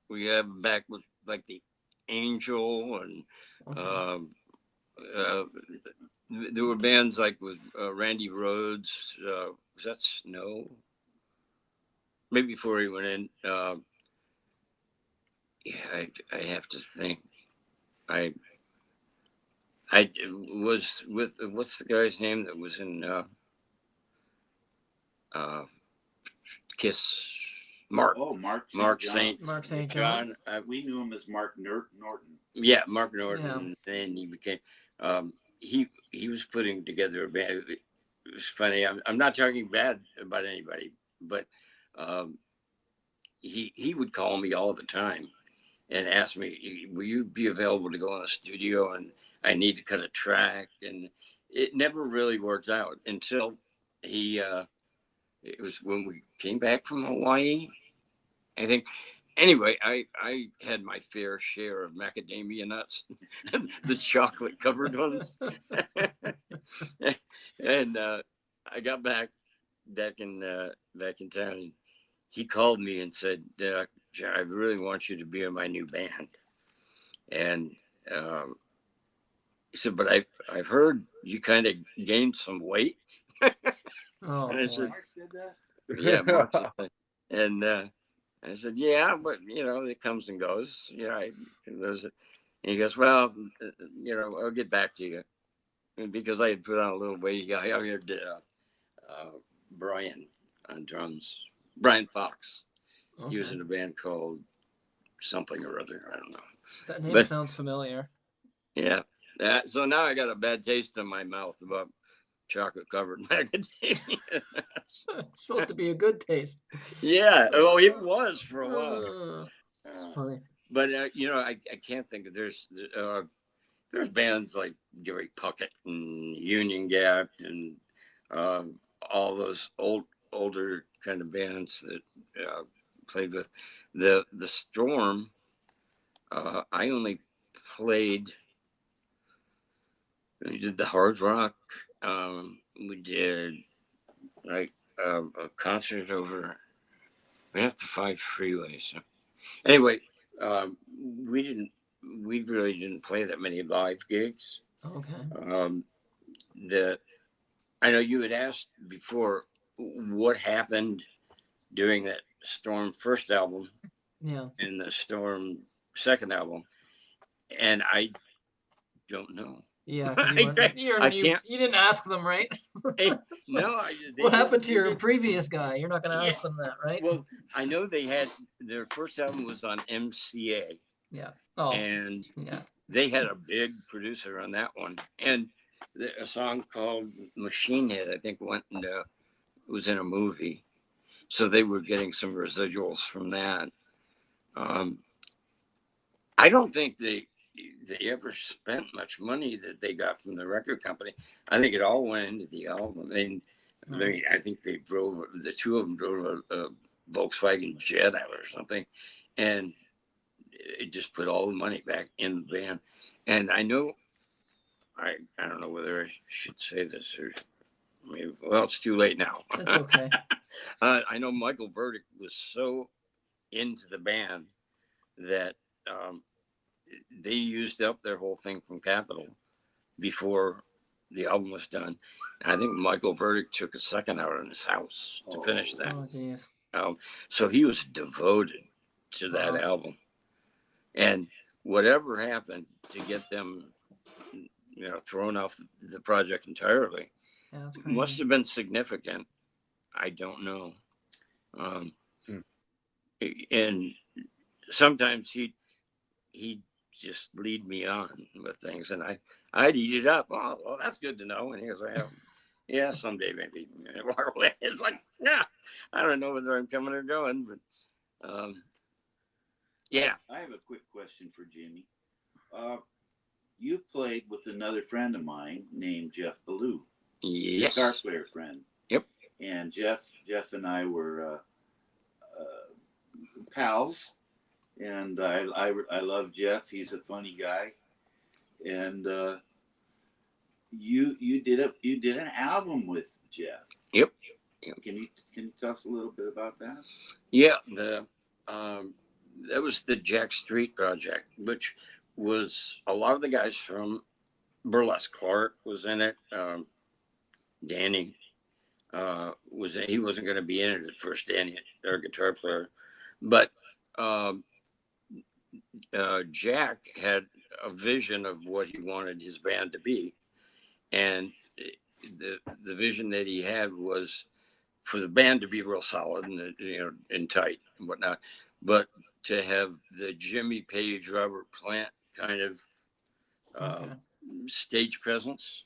S2: We have back with like the Angel and there were bands like with Randy Rhoads. Was that Snow? Maybe before he went in. I have to think. I was with what's the guy's name that was in Kiss? Mark.
S3: Oh, Mark
S1: St. John.
S3: We knew him as Mark Norton.
S2: Yeah, Mark Norton.
S1: Yeah.
S2: And then he became. He was putting together a band. It was funny. I'm not talking bad about anybody, but he would call me all the time and ask me, "Will you be available to go in the studio?" And I need to cut a track, and it never really worked out until he. It was when we came back from Hawaii, I think. Anyway, I had my fair share of macadamia nuts, the chocolate covered ones, and I got back in town. And he called me and said, "I really want you to be in my new band." And he said, "But I've heard you kind of gained some weight."
S1: Oh,
S2: and I said,
S3: Mark said that?
S2: "Yeah, Mark said that." And I said, "Yeah, but it comes and goes." And he goes, "Well, I'll get back to you." And because I had put on a little weight, I hired Bryan on drums. Bryan Fox.
S1: okay.
S2: He was in a band called something or other. I don't know.
S1: That name sounds familiar.
S2: Yeah. So now I got a bad taste in my mouth about chocolate covered macadamia.
S1: It's supposed to be a good taste.
S2: Yeah. Well, it was for a while.
S1: It's funny.
S2: But I can't think of there's bands like Gary Puckett and Union Gap and all those older kind of bands that played with the Storm. I only played. We did the hard rock. We did like a concert over. We have the 5 freeway. So anyway, we really didn't play that many live gigs.
S1: Okay.
S2: I know you had asked before what happened during that Storm first album.
S1: Yeah.
S2: And the Storm second album. and I don't know.
S1: Yeah, 'cause you weren't,
S2: I can't.
S1: you didn't ask them, right? So,
S2: No,
S1: what happened to
S2: they
S1: your
S2: did.
S1: previous guy? You're not going to
S2: Yeah.
S1: ask them that, right?
S2: Well, I know they had their first album was on MCA,
S1: Yeah. Oh,
S2: and
S1: yeah.
S2: they had a big producer on that one, and a song called Machine Head, I think, went and was in a movie, so they were getting some residuals from that. I don't think they ever spent much money that they got from the record company. I think it all went into the album. And I think they drove, the two of them drove a Volkswagen Jetta or something, and it just put all the money back in the band. And I know, I don't know whether I should say this or maybe, well, it's too late now.
S1: It's okay.
S2: I know Michael Burdick was so into the band that they used up their whole thing from Capitol before the album was done. And I think Michael Burdick took a second out in his house to finish that.
S1: Oh, jeez.
S2: So he was devoted to that album. And whatever happened to get them, thrown off the project entirely, must have been significant. I don't know. And sometimes he'd just lead me on with things, and I'd eat it up. Oh, well, that's good to know. And he goes, well, yeah, someday maybe. Walk away. It's like, nah, I don't know whether I'm coming or going, but yeah.
S3: I have a quick question for Jimmy. You played with another friend of mine named Jeff Ballou.
S2: Yes.
S3: Guitar player friend.
S2: Yep.
S3: And Jeff and I were pals. And I love Jeff. He's a funny guy. And you did an album with Jeff.
S2: Yep.
S3: Can you tell us a little bit about that?
S2: Yeah, that was the Jack Street project, which was a lot of the guys from Burlesque. Clark was in it. Danney he wasn't going to be in it at first. Danney, their guitar player, but Jack had a vision of what he wanted his band to be, and the vision that he had was for the band to be real solid and and tight and whatnot, but to have the Jimmy Page, Robert Plant kind of stage presence,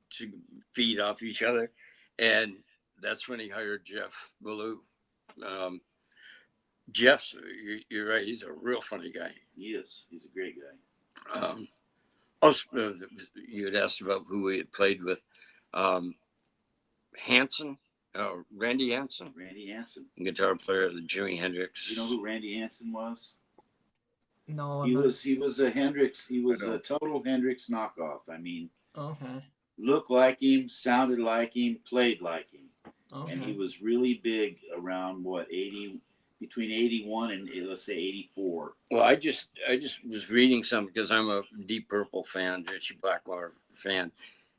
S2: to feed off each other, and that's when he hired Jeff Ballou. Jeff's, you're right, he's a real funny guy.
S3: He is. He's a great guy.
S2: Also, you had asked about who we had played with. Hanson, Randy Hanson.
S3: Randy Hanson.
S2: Guitar player of the Jimi Hendrix.
S3: You know who Randy Hanson was?
S1: No,
S3: he was a Hendrix. He was a total Hendrix knockoff. I mean, looked like him, sounded like him, played like him, and he was really big around between 81 and let's say 84.
S2: Well, I just was reading something because I'm a Deep Purple fan, Richie Blackmore fan,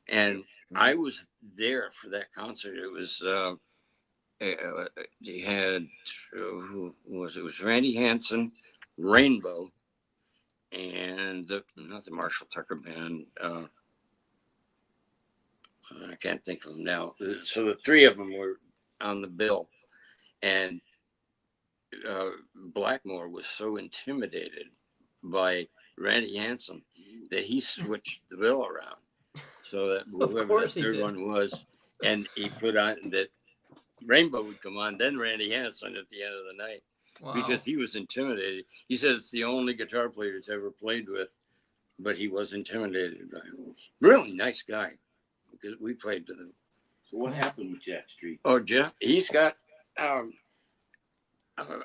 S2: and I was there for that concert. It was he had who was it? It was Randy Hanson, Rainbow, and not the Marshall Tucker Band. I can't think of them now. So the three of them were on the bill, and Blackmore was so intimidated by Randy Hanson that he switched the bill around so that whoever the third one was, and he put on that Rainbow would come on, then Randy Hanson at the end of the night. Wow. Because he was intimidated. He said it's the only guitar player he's ever played with, but he was intimidated by him. Really nice guy, because we played with him.
S3: So what happened with Jack Street?
S2: Oh, Jeff, he's got.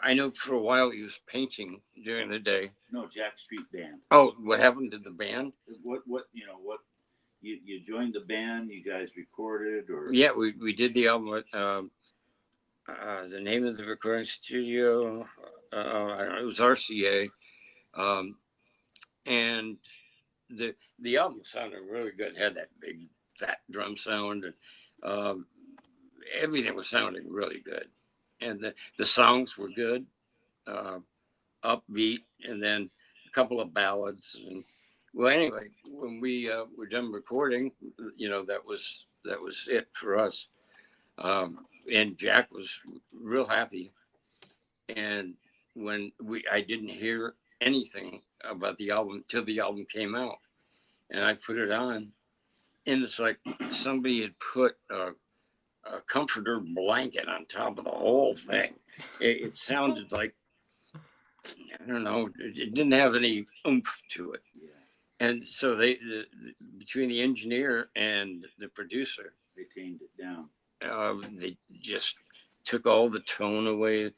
S2: I know for a while he was painting during the day.
S3: No, Jack Street Band.
S2: Oh, what happened to the band?
S3: What you joined the band? You guys recorded or?
S2: Yeah, we did the album. The name of the recording studio, I don't know, it was RCA, and the album sounded really good. It had that big fat drum sound, and everything was sounding really good. And the songs were good, upbeat, and then couple of ballads. And well, anyway, when we were done recording, that was it for us. And Jack was real happy. And when I didn't hear anything about the album till the album came out, and I put it on, and it's like somebody had put a comforter blanket on top of the whole thing. It sounded like, I don't know, it didn't have any oomph to it.
S3: Yeah.
S2: And so between the engineer and the producer,
S3: they tamed it down.
S2: They just took all the tone away,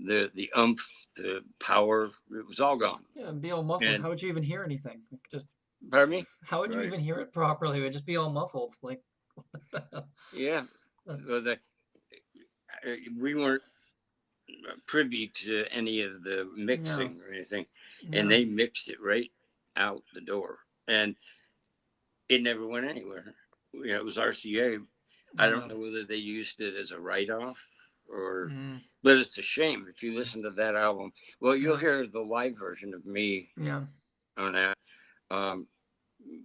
S2: the oomph, the power. It was all gone.
S1: Yeah, it'd be all muffled.
S2: And-
S1: How would you even hear anything? Just
S2: Pardon me?
S1: how would you
S3: Right.
S1: even hear it properly? It would just be all muffled. Like, what the hell?
S2: Yeah. Well, we weren't privy to any of the mixing or anything, and they mixed it right out the door, and it never went anywhere. It was RCA. I don't know whether they used it as a write-off or, but it's a shame if you listen to that album. Well, you'll hear the live version of me on that.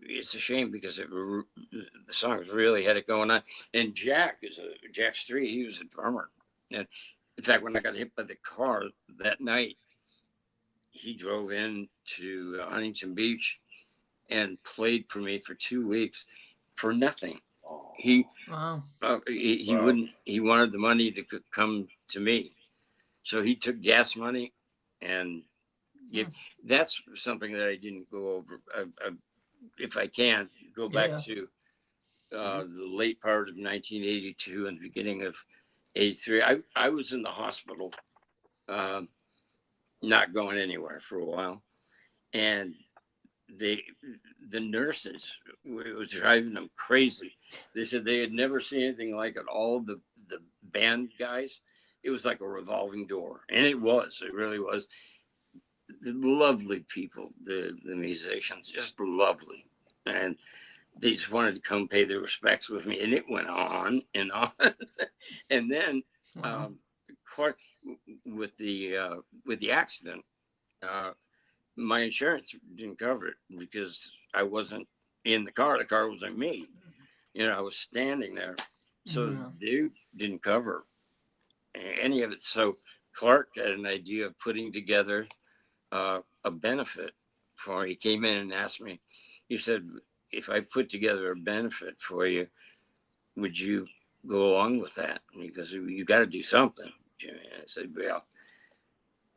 S2: It's a shame because the songs really had it going on. And Jack Street. He was a drummer, and in fact, when I got hit by the car that night, he drove in to Huntington Beach and played for me for 2 weeks for nothing. He wouldn't. He wanted the money to come to me, so he took gas money, and that's something that I didn't go over. If I can go back to the late part of 1982 and the beginning of 83, I was in the hospital, not going anywhere for a while, and the nurses, it was driving them crazy. They said they had never seen anything like it. All the band guys, it was like a revolving door, and it really was. The lovely people, the musicians, just lovely, and they just wanted to come pay their respects with me, and it went on and on. And then Clark, with the accident, my insurance didn't cover it because I wasn't in the car. The car wasn't me. I was standing there, so they didn't cover any of it. So Clark had an idea of putting together a benefit for. He came in and asked me. He said, "If I put together a benefit for you, would you go along with that?" Because you got to do something, Jimmy. And I said, "Well,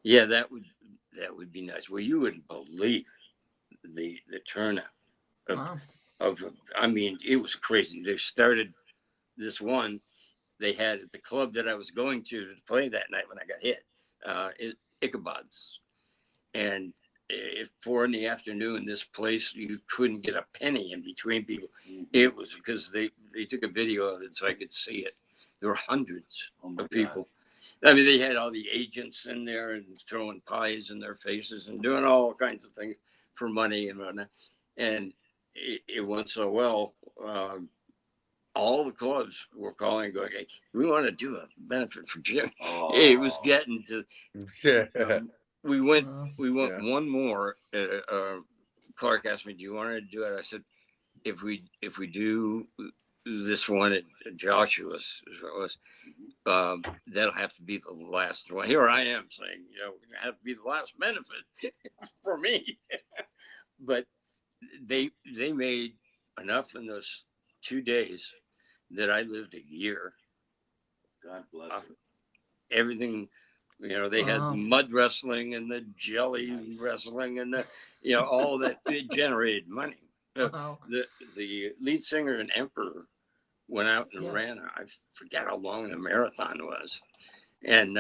S2: yeah, that would be nice." Well, you wouldn't believe the turnout of I mean, it was crazy. They started this one they had at the club that I was going to play that night when I got hit, Ichabod's, and at 4 p.m, this place, you couldn't get a penny in between people. It was because they took a video of it so I could see it. There were hundreds of people. I mean, they had all the agents in there and throwing pies in their faces and doing all kinds of things for money and whatnot. And it went so well. All the clubs were calling and going, "Hey, we want to do a benefit for Jimmy." It was getting to. We went one more. Clark asked me, "Do you want to do it?" I said, "If we do this one at Joshua's, that'll have to be the last one." Here I am saying, we're gonna have to be the last benefit for me. But they made enough in those 2 days that I lived a year.
S3: God bless it.
S2: Everything. They had the mud wrestling and the jelly wrestling and all that. It generated money. The lead singer and Emperor went out and ran. I forget how long the marathon was, and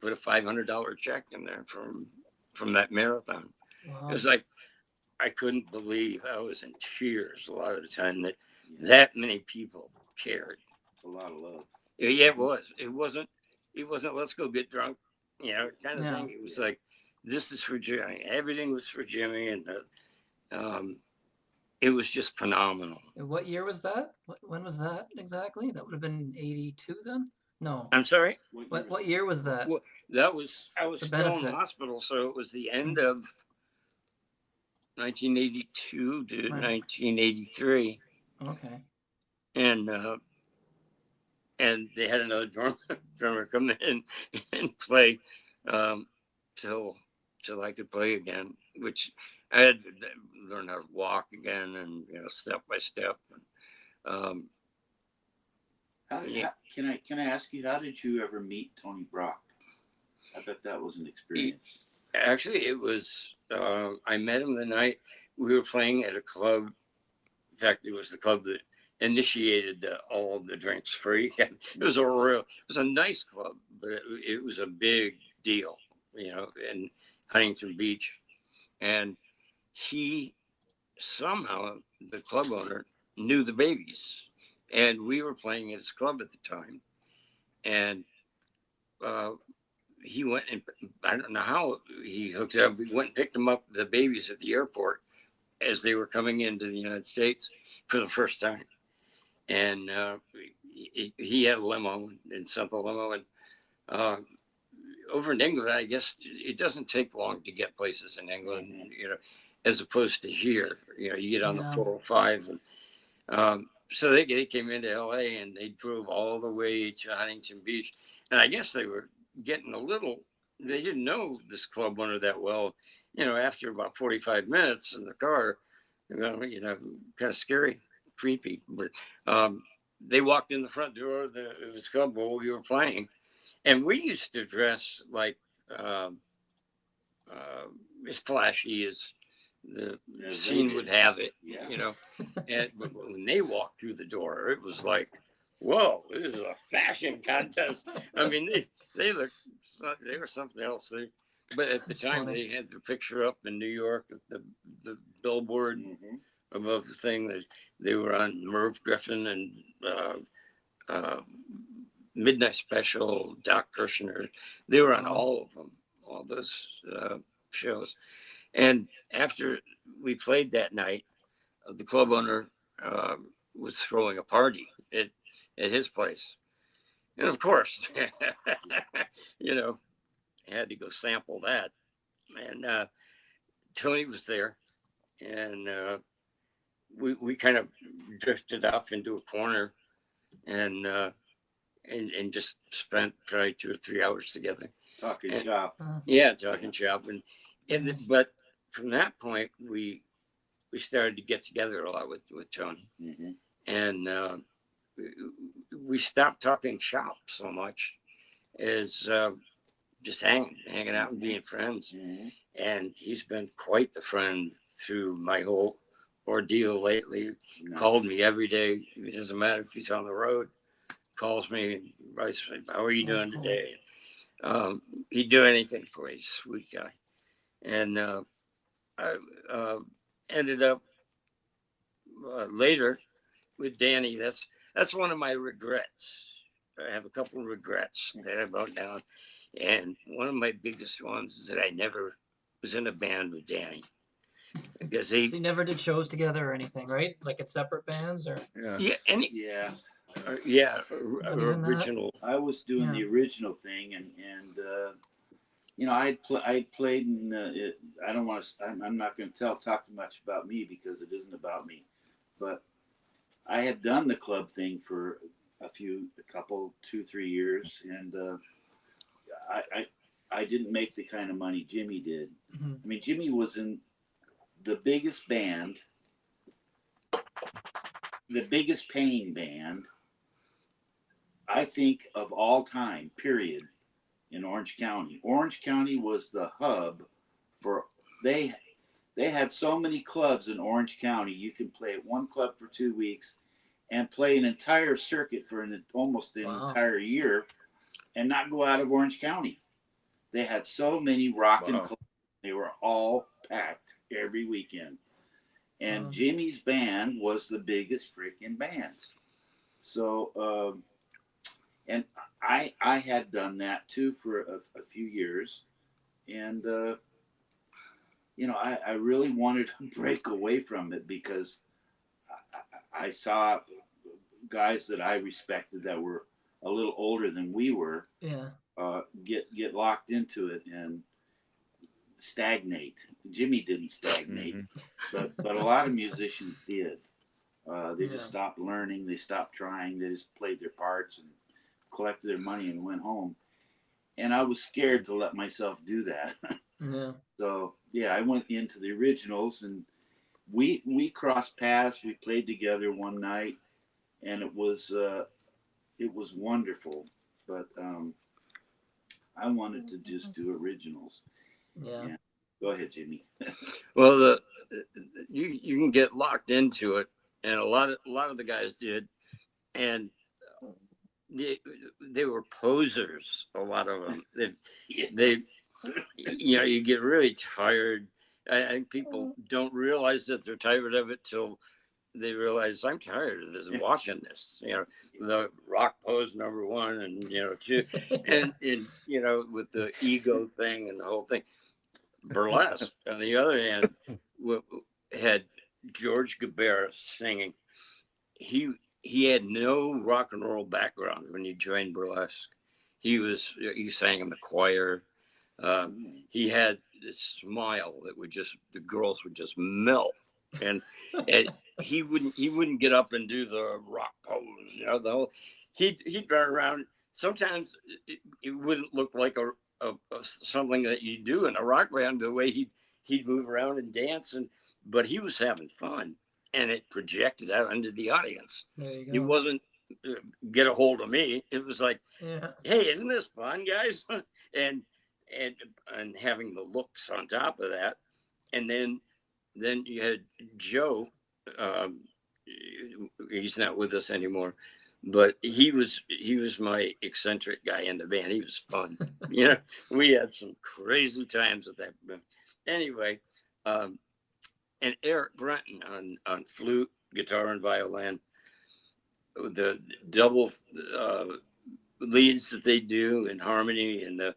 S2: put a $500 check in there from that marathon. It was like I couldn't believe. I was in tears a lot of the time that many people cared.
S3: It's a lot of love.
S2: Yeah, it was. It wasn't. Let's go get drunk, kind of thing. It was like, this is for Jimmy. Everything was for Jimmy, and it was just phenomenal.
S1: And what year was that? When was that exactly? That would have been 82 then? No.
S2: I'm sorry?
S1: What year was that?
S2: Well, I was still in the hospital, so it was the end of 1982 to
S1: Wow.
S2: 1983,
S1: Okay.
S2: and they had another drummer come in and play, um, till I could play again, which I had to learn how to walk again, and step by step. Um, yeah,
S3: can I ask you, how did you ever meet Tony Brock? I bet that was an experience.
S2: actually, it was I met him the night we were playing at a club. In fact, it was the club that initiated all of the drinks free. It was it was a nice club, but it was a big deal, in Huntington Beach. And he somehow, the club owner, knew the babies, and we were playing at his club at the time. And uh, he went and, I don't know how he hooked it up. We went and picked them up, the babies, at the airport as they were coming into the United States for the first time. And he had a limo and sent the limo. And uh, over in England, I guess it doesn't take long to get places in England, as opposed to here. You get on the 405. And so they came into LA and they drove all the way to Huntington Beach. And I guess they were getting they didn't know this club owner that well. After about 45 minutes in the car, kind of scary, creepy. But they walked in the front door of his club while we were playing. And we used to dress like um, as flashy as the scene would have it, but when they walked through the door, it was like, whoa, this is a fashion contest. I mean, they were something else. But at the time, they had their picture up in New York at the billboard above the thing. That they were on Merv Griffin and Midnight Special, Doc Kirshner. They were on all of them, all those shows. And after we played that night, the club owner was throwing a party at his place. And of course, had to go sample that. And Tony was there, and we kind of drifted off into a corner and just spent probably 2 or 3 hours together.
S3: Talking shop.
S2: Yeah, talking shop. But from that point, we started to get together a lot with Tony. And we stopped talking shop so much as just hanging out and being friends. And he's been quite the friend through my whole ordeal lately. Nice. Called me every day. It doesn't matter if he's on the road. Calls me and writes, "How are you doing today?" He'd do anything for you, sweet guy. And I ended up later with Danney. That's one of my regrets. I have a couple of regrets that I wrote down, and one of my biggest ones is that I never was in a band with Danney, because
S1: so you never did shows together or anything, right? Like at separate bands, or
S2: original.
S3: I was doing the original thing, and I'd played in. I don't want to. I'm not going to talk too much about me because it isn't about me, but I had done the club thing for a couple, 2-3 years, and I didn't make the kind of money Jimmy did. I mean, Jimmy was in the biggest band, the biggest paying band, I think, of all time, period, in Orange County. Orange County was the hub for, they had so many clubs in Orange County. You can play at one club for 2 weeks and play an entire circuit for almost an entire year and not go out of Orange County. They had so many rockin' clubs. They were all packed every weekend. And Jimmy's band was the biggest freaking band. So, and I had done that too for a few years. And, I really wanted to break away from it because I saw guys that I respected that were a little older than we were get locked into it. And stagnate. Jimmy didn't stagnate, but a lot of musicians did. They just stopped learning. They stopped trying. They just played their parts and collected their money and went home. And I was scared to let myself do that.
S1: Yeah.
S3: So yeah, I went into the originals, and we crossed paths. We played together one night, and it was wonderful. But I wanted to just do originals.
S1: Yeah.
S3: Yeah. Go ahead, Jimmy.
S2: Well, you can get locked into it, and a lot of the guys did, and they were posers. A lot of them. They you get really tired. I think people don't realize that they're tired of it till they realize I'm tired of this, watching this. The rock pose number one, and two, and with the ego thing and the whole thing. Burlesque, on the other hand, had George Gabera singing. He had no rock and roll background when he joined Burlesque. He sang in the choir. He had this smile that the girls would just melt, and he wouldn't get up and do the rock pose. The whole he'd run around. Sometimes it wouldn't look like a something that you do in a rock band, the way he'd move around and dance, but he was having fun, and it projected out into the audience.
S1: There you go.
S2: It wasn't get a hold of me. It was like,
S1: yeah.
S2: Hey, isn't this fun, guys? and having the looks on top of that. And then you had Joe. He's not with us anymore, but he was my eccentric guy in the band. He was fun. We had some crazy times with that. Anyway, and Eric Brenton on flute, guitar, and violin. The double leads that they do in harmony, and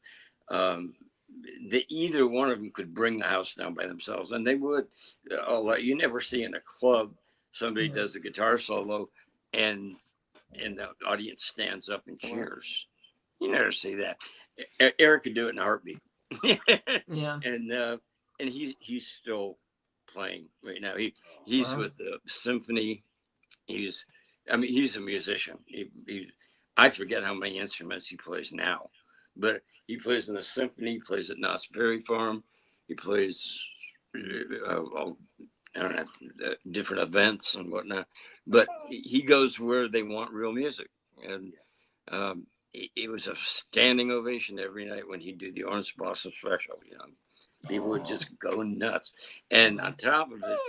S2: either one of them could bring the house down by themselves, and they would. You never see in a club somebody does a guitar solo and the audience stands up and cheers. You never see that. Eric could do it in a heartbeat.
S1: Yeah.
S2: And he's still playing right now. He's with the symphony. He's a musician. I forget how many instruments he plays now, but he plays in the symphony. He plays at Knott's Berry Farm. He plays, I don't know, different events and whatnot. But he goes where they want real music, and it was a standing ovation every night when he'd do the Orange Blossom special. People would just go nuts, and on top of it,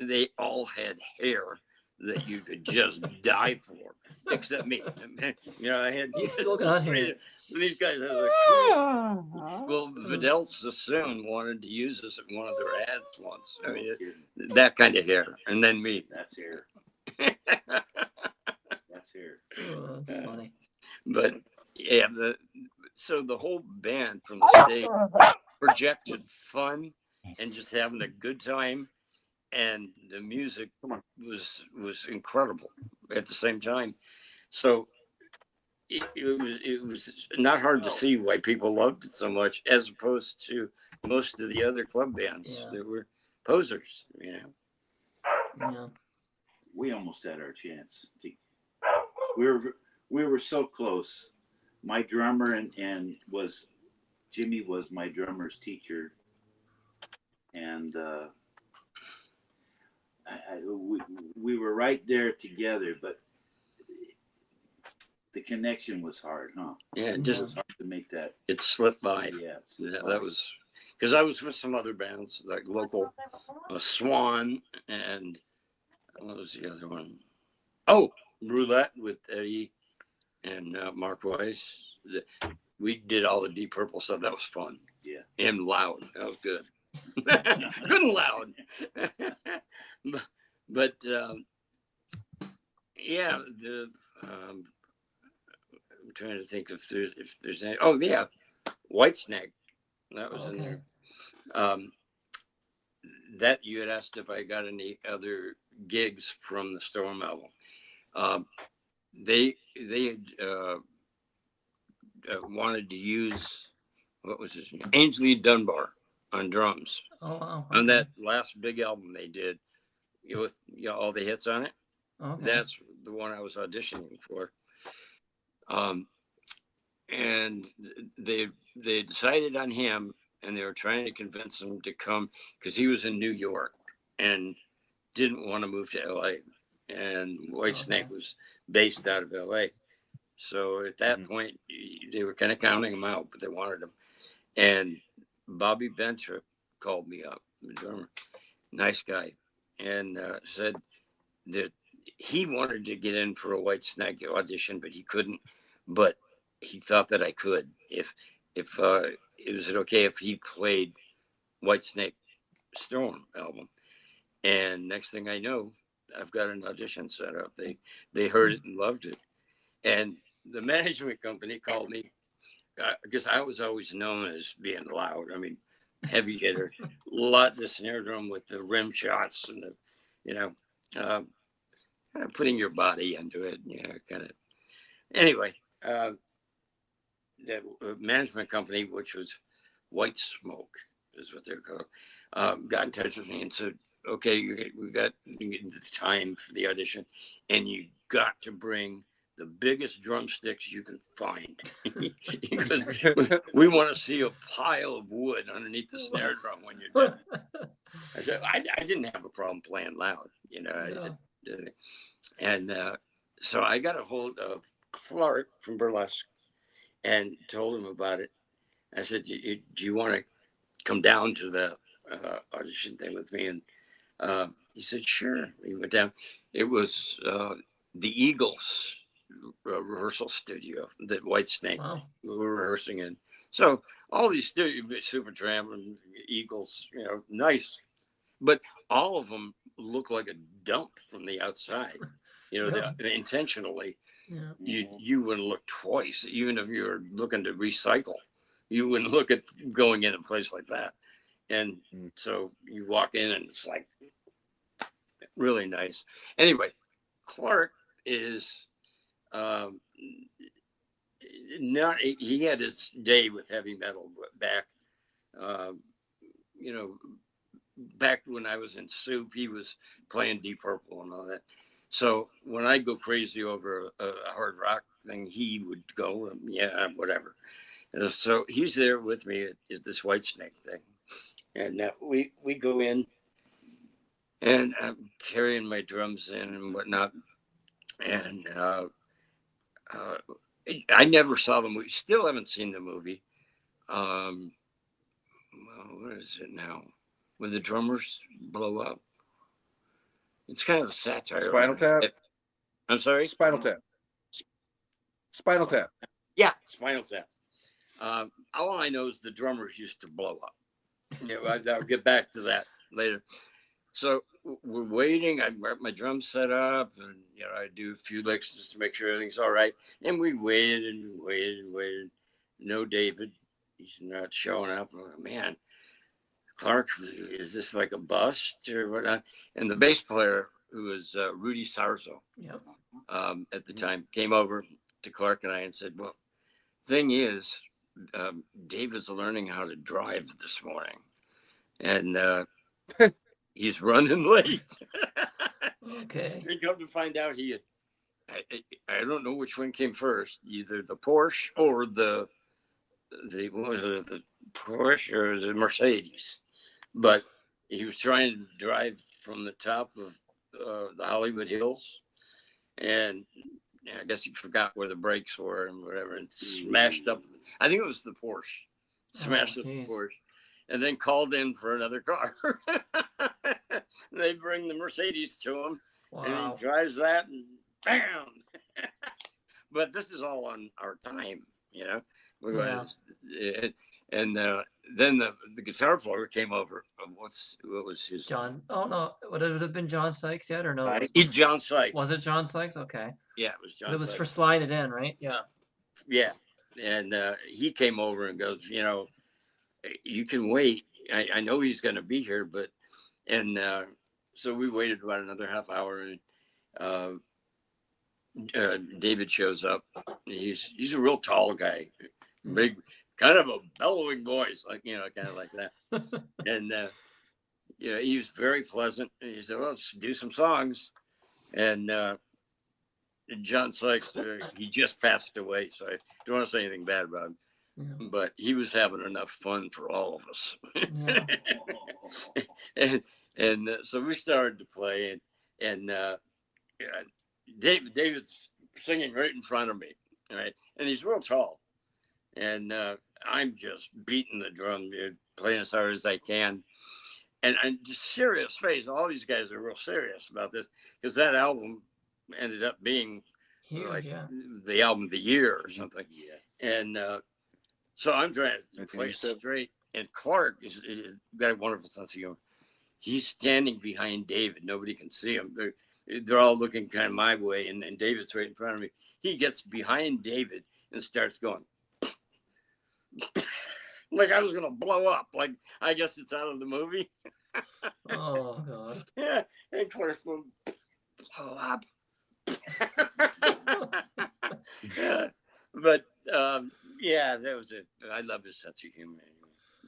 S2: they all had hair that you could just die for, except me. I had.
S1: You still got hair.
S2: These guys had well, Vidal Sassoon wanted to use us in one of their ads once. That kind of hair, and then me.
S3: That's hair. That's hair.
S1: Oh, that's funny.
S2: But yeah, so the whole band from the stage projected fun and just having a good time. And the music was incredible at the same time. So it was not hard to see why people loved it so much, as opposed to most of the other club bands that were posers.
S1: Yeah.
S3: We almost had our chance. We were so close. My drummer and Jimmy was my drummer's teacher, and we were right there together, but the connection was hard, huh?
S2: Yeah,
S3: it was hard to make that.
S2: It slipped by.
S3: Yeah,
S2: that was because I was with some other bands like local Swan, and what was the other one? Oh, Roulette with Eddie and Mark Weiss. We did all the Deep Purple stuff. That was fun.
S3: Yeah,
S2: and loud. That was good. Good and loud. But yeah, I'm trying to think if there's any. Oh yeah, Whitesnake. That was in there. That you had asked if I got any other gigs from the Storm album. They wanted to use what was his name? Ainsley Dunbar on drums
S1: Oh wow.
S2: on
S1: Okay.
S2: that last big album they did with all the hits on it.
S1: Okay.
S2: That's the one I was auditioning for. And they decided on him, and they were trying to convince him to come because he was in New York and didn't want to move to LA. And Whitesnake was based out of LA. So at that point, they were kind of counting him out, but they wanted him. And Bobby Bentrip called me up, the drummer, nice guy, and said that he wanted to get in for a Whitesnake audition, but he couldn't. But he thought that I could if it was okay if he played Whitesnake Storm album. And next thing I know, I've got an audition set up. They heard it and loved it. And the management company called me because I was always known as being loud. I mean, heavy hitter, the snare drum with the rim shots and kind of putting your body into it. Kind of. Anyway, the management company, which was White Smoke, is what they're called, got in touch with me and said, "Okay, we got the time for the audition, and you got to bring the biggest drumsticks you can find because we want to see a pile of wood underneath the snare drum when you're done." I said, I didn't have a problem playing loud, and so I got a hold of Clark from Burlesque and told him about it. I said, do you want to come down to the audition thing with me? And he said, sure. We went down. It was the Eagles rehearsal studio that Whitesnake we were rehearsing in. So all these Supertramp and Eagles, nice, but all of them look like a dump from the outside. Intentionally, you wouldn't look twice, even if you're looking to recycle. You wouldn't look at going in a place like that. And so you walk in and it's like really nice. Anyway, Clark is he had his day with heavy metal back, back when I was in Soup, he was playing Deep Purple and all that. So when I go crazy over a hard rock thing, he would go, whatever. So he's there with me at this Whitesnake thing. And we go in, and I'm carrying my drums in and whatnot. And I never saw the movie. Still haven't seen the movie. Well, what is it now? When the drummers blow up. It's kind of a satire.
S4: Spinal Tap?
S2: I'm sorry?
S4: Spinal Tap. Spinal Tap.
S2: Yeah, Spinal Tap. All I know is the drummers used to blow up. I'll get back to that later. So we're waiting. I got my drums set up, and I do a few licks just to make sure everything's all right. And we waited and waited and waited. No David. He's not showing up. I'm like, man, Clark, is this like a bust or whatnot? And the bass player, who was Rudy Sarzo, at the time, came over to Clark and I and said, well, thing is, David's learning how to drive this morning. And he's running late.
S1: Okay.
S2: And come to find out, I don't know which one came first, either the Porsche or the what was it, the Porsche or the Mercedes. But he was trying to drive from the top of the Hollywood Hills, and I guess he forgot where the brakes were and whatever, and smashed up. I think it was the Porsche. Smashed up the Porsche, and then called in for another car. They bring the Mercedes to him, and he drives that, and bam! But this is all on our time, And then the guitar player came over. What was his?
S1: John. Oh no, would it have been John Sykes yet or no?
S2: It's John Sykes.
S1: Was it John Sykes? Okay.
S2: Yeah, it was John.
S1: It was
S2: Sykes.
S1: for Slide It In, right? Yeah.
S2: Yeah, and he came over and goes, you can wait. I know he's going to be here, but so we waited about another half hour, and David shows up. He's a real tall guy, big, kind of a bellowing voice, like, kind of like that. And, he was very pleasant. And he said, well, let's do some songs. And John Sykes, he just passed away, so I don't want to say anything bad about him.
S1: Yeah.
S2: But he was having enough fun for all of us.
S1: Yeah.
S2: and so we started to play, and David's singing right in front of me, right? And he's real tall, and I'm just beating the drum, dude, playing as hard as I can, and just serious face. All these guys are real serious about this because that album ended up being
S1: Huge,
S2: like
S1: yeah.
S2: the album of the year or something.
S3: Yeah.
S2: And so I'm trying to play it straight, and Clark is got a wonderful sense of humor. He's standing behind David. Nobody can see him. They're all looking kind of my way, and David's right in front of me. He gets behind David and starts going like I was gonna blow up. Like, I guess it's out of the movie.
S1: Oh God.
S2: Yeah, and Clark's going blow up. Yeah, but yeah, that was it. I love his sense of humor,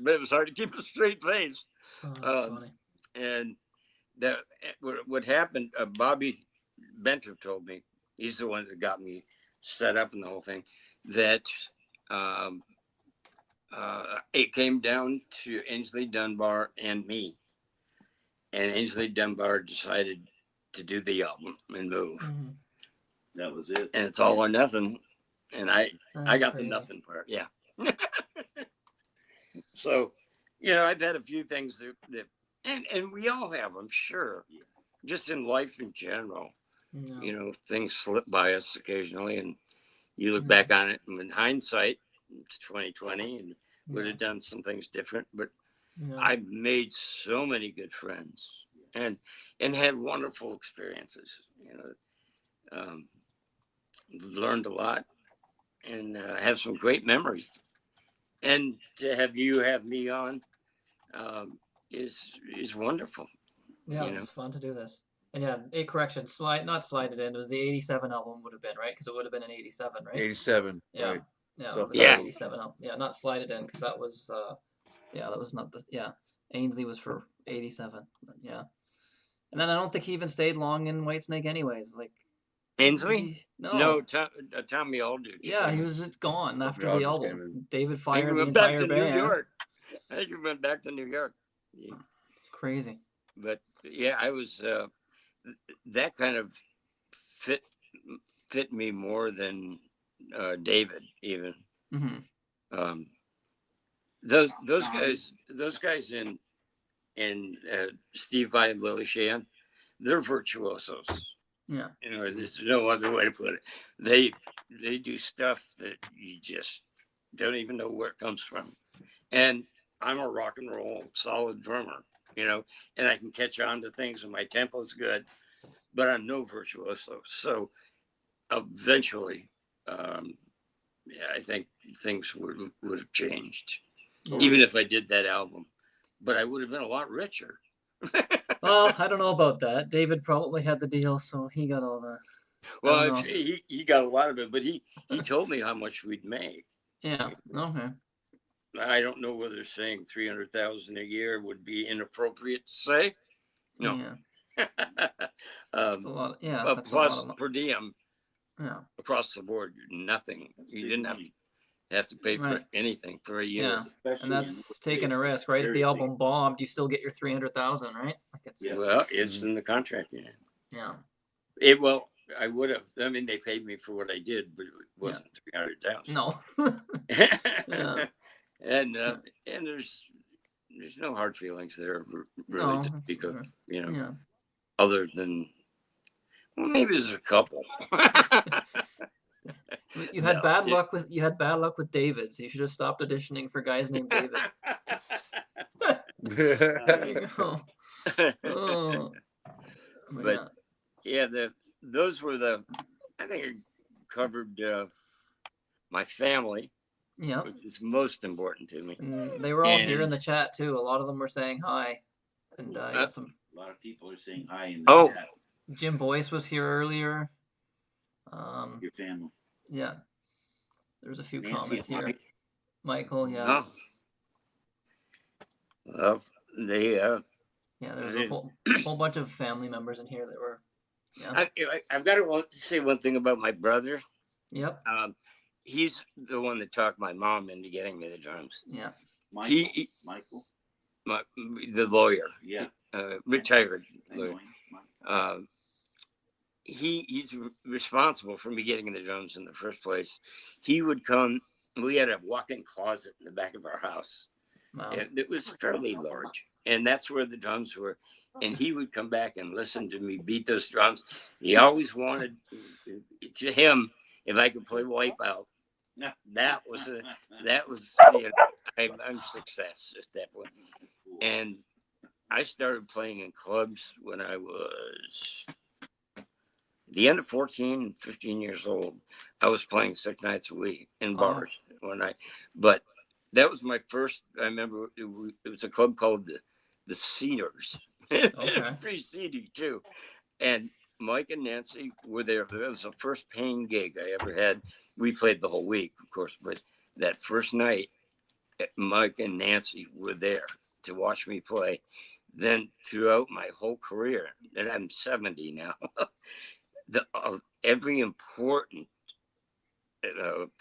S2: but it was hard to keep a straight face.
S1: Oh, that's funny.
S2: And that what happened, Bobby Bentrup told me, he's the one that got me set up in the whole thing, that it came down to Ainsley Dunbar and me, and Ainsley Dunbar decided to do the album and move.
S1: Mm-hmm.
S3: That was it.
S2: And it's all or nothing, and I got
S1: crazy.
S2: the nothing part. Yeah. So, I've had a few things that and we all have, I'm sure, just in life in general.
S1: No.
S2: Things slip by us occasionally, and you look back on it, and in hindsight, it's 2020, and would have done some things different. But I've made so many good friends, and had wonderful experiences. Learned a lot, and have some great memories. And to have you have me on is wonderful.
S1: Yeah, it was fun to do this. And yeah, a correction, not slide it in. It was the '87 album would have been, right? Because it would have been an '87, right?
S4: 87.
S1: Yeah.
S4: Right.
S1: Yeah.
S4: So
S2: yeah.
S1: '87 album. Yeah, not slide it in because that was that was not the Ainsley was for '87. Yeah. And then I don't think he even stayed long in Whitesnake anyways. Like
S2: Ainsley?
S1: No.
S2: Tommy Aldrich.
S1: Yeah, he was just gone after the album. David fired the
S2: went back
S1: entire
S2: to
S1: band.
S2: New York. I think he went back to New York. Yeah.
S1: It's crazy.
S2: But yeah, I was that kind of fit me more than David even.
S1: Mm-hmm.
S2: Those guys in Steve Vai and Lily Shan, they're virtuosos.
S1: Yeah.
S2: There's no other way to put it. They do stuff that you just don't even know where it comes from. And I'm a rock and roll solid drummer, and I can catch on to things and my tempo's good, but I'm no virtuoso. So eventually, I think things would have changed, even if I did that album, but I would have been a lot richer.
S1: Well, I don't know about that. David probably had the deal, so he got all that.
S2: Well, he got a lot of it, but he told me how much we'd make.
S1: Yeah. Okay.
S2: I don't know whether saying $300,000 a year would be inappropriate to say. No.
S1: Yeah. That's a lot. That's
S2: plus
S1: a lot of
S2: per diem.
S1: Yeah.
S2: Across the board, nothing. You didn't have to pay for anything for a year.
S1: Yeah. And that's taking a risk, right? If the album bombed, you still get your $300,000, right?
S2: Well, it's in the contract.
S1: Yeah.
S2: I would have. I mean, they paid me for what I did, but it wasn't $300,000.
S1: No.
S2: Yeah. And there's no hard feelings there, really, to speak of. Other than, well, maybe there's a couple.
S1: You had bad luck with David, so you should have stopped auditioning for guys named David. There you go. Oh.
S2: But those were I think I covered my family.
S1: Yeah.
S2: Which is most important to me.
S1: And they were all here in the chat too. A lot of them were saying hi. And
S3: a lot of people are saying hi in the chat.
S1: Jim Boyce was here earlier.
S3: Your family.
S1: Yeah. There's a few comments here. Michael, yeah.
S2: No. Well, they
S1: Yeah, there's a whole bunch of family members in here that were, yeah.
S2: I've got to say one thing about my brother.
S1: Yep.
S2: He's the one that talked my mom into getting me the drums.
S1: Yeah.
S3: Michael,
S2: the lawyer.
S3: Yeah.
S2: Retired
S3: I know
S2: lawyer.
S3: him.
S2: He's responsible for me getting the drums in the first place. He would come. We had a walk-in closet in the back of our house.
S1: Wow.
S2: And it was fairly large, and that's where the drums were. And he would come back and listen to me beat those drums. He always wanted to him if I could play Wipeout. That was I'm success at that point. And I started playing in clubs when I was the end of 14, 15 years old. I was playing 6 nights a week in bars one night, but that was my first. I remember it was a club called the Cedars.
S1: Okay.
S2: Pretty seedy too. And Mike and Nancy were there. That was the first paying gig I ever had. We played the whole week, of course, but that first night, Mike and Nancy were there to watch me play. Then throughout my whole career, and I'm 70 now, every important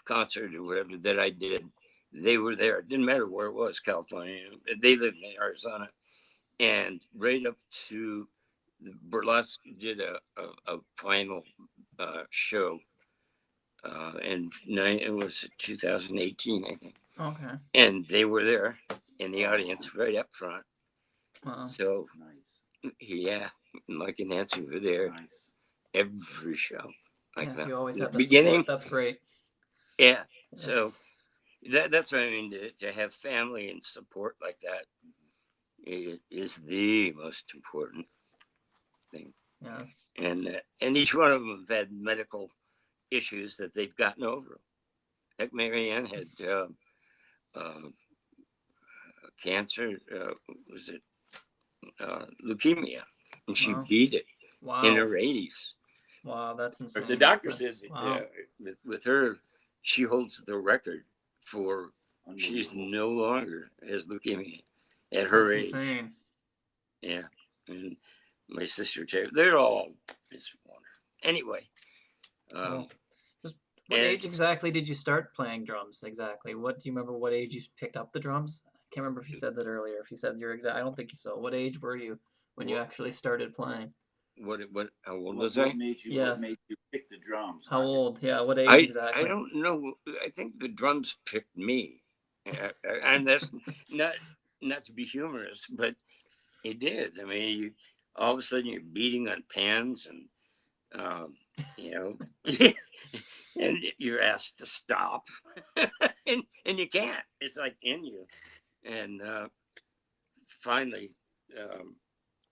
S2: concert or whatever that I did, they were there. It didn't matter where it was, California. They lived in Arizona. And right up to the Burlesque did a final show. And it was 2018, I think.
S1: Okay.
S2: And they were there in the audience right up front.
S1: Wow.
S2: So, yeah, Mike and Nancy were there every show. Like
S1: yes, you always have the
S2: beginning.
S1: Support. That's great.
S2: Yeah. Yes. So that's what I mean. To have family and support like that is the most important thing.
S1: Yes.
S2: And each one of them have had medical issues that they've gotten over. Like Marianne had cancer. Was it leukemia? And she beat it in her 80s.
S1: Wow, that's insane.
S2: The doctor said with her, she holds the record for she's no longer has leukemia at her age.
S1: Insane.
S2: Yeah, and my sister too. They're all just wonderful. Anyway,
S1: what age exactly did you start playing drums? Exactly. What do you remember? What age you picked up the drums? I can't remember if you said that earlier. If you said your exact, I don't think you so. What age were you when you actually started playing?
S2: How old was I?
S3: What made you pick the drums?
S1: How old? Yeah, what age exactly?
S2: I don't know. I think the drums picked me, and that's not to be humorous, but it did. I mean, all of a sudden you're beating on pans, and and you're asked to stop, and you can't. It's like in you, and finally.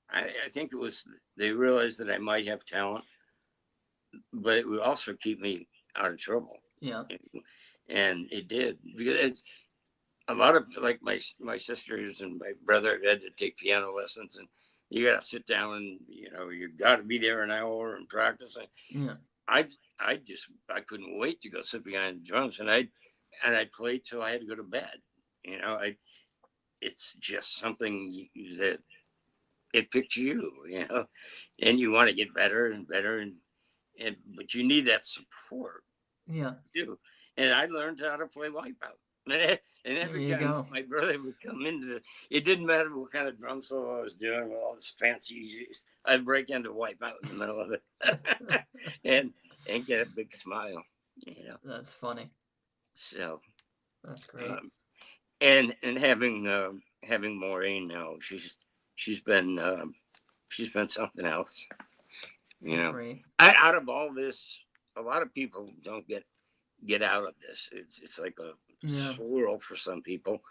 S2: I think it was they realized that I might have talent, but it would also keep me out of trouble.
S1: Yeah,
S2: and it did, because it's a lot of like my sisters and my brother had to take piano lessons, and you got to sit down and you got to be there an hour and practice.
S1: Yeah,
S2: I couldn't wait to go sit behind the drums, and I'd play till I had to go to bed. It's just something that. It picked you, and you want to get better and better, and but you need that support.
S1: Yeah.
S2: Too. And I learned how to play Wipeout. And every time my brother would come into it didn't matter what kind of drum solo I was doing with all this fancy, I'd break into Wipeout in the middle of it, and get a big smile.
S1: That's funny.
S2: So.
S1: That's great.
S2: And having Maureen now, she's been something else.
S1: Great.
S2: Out of all this, a lot of people don't get out of this. It's like a swirl for some people,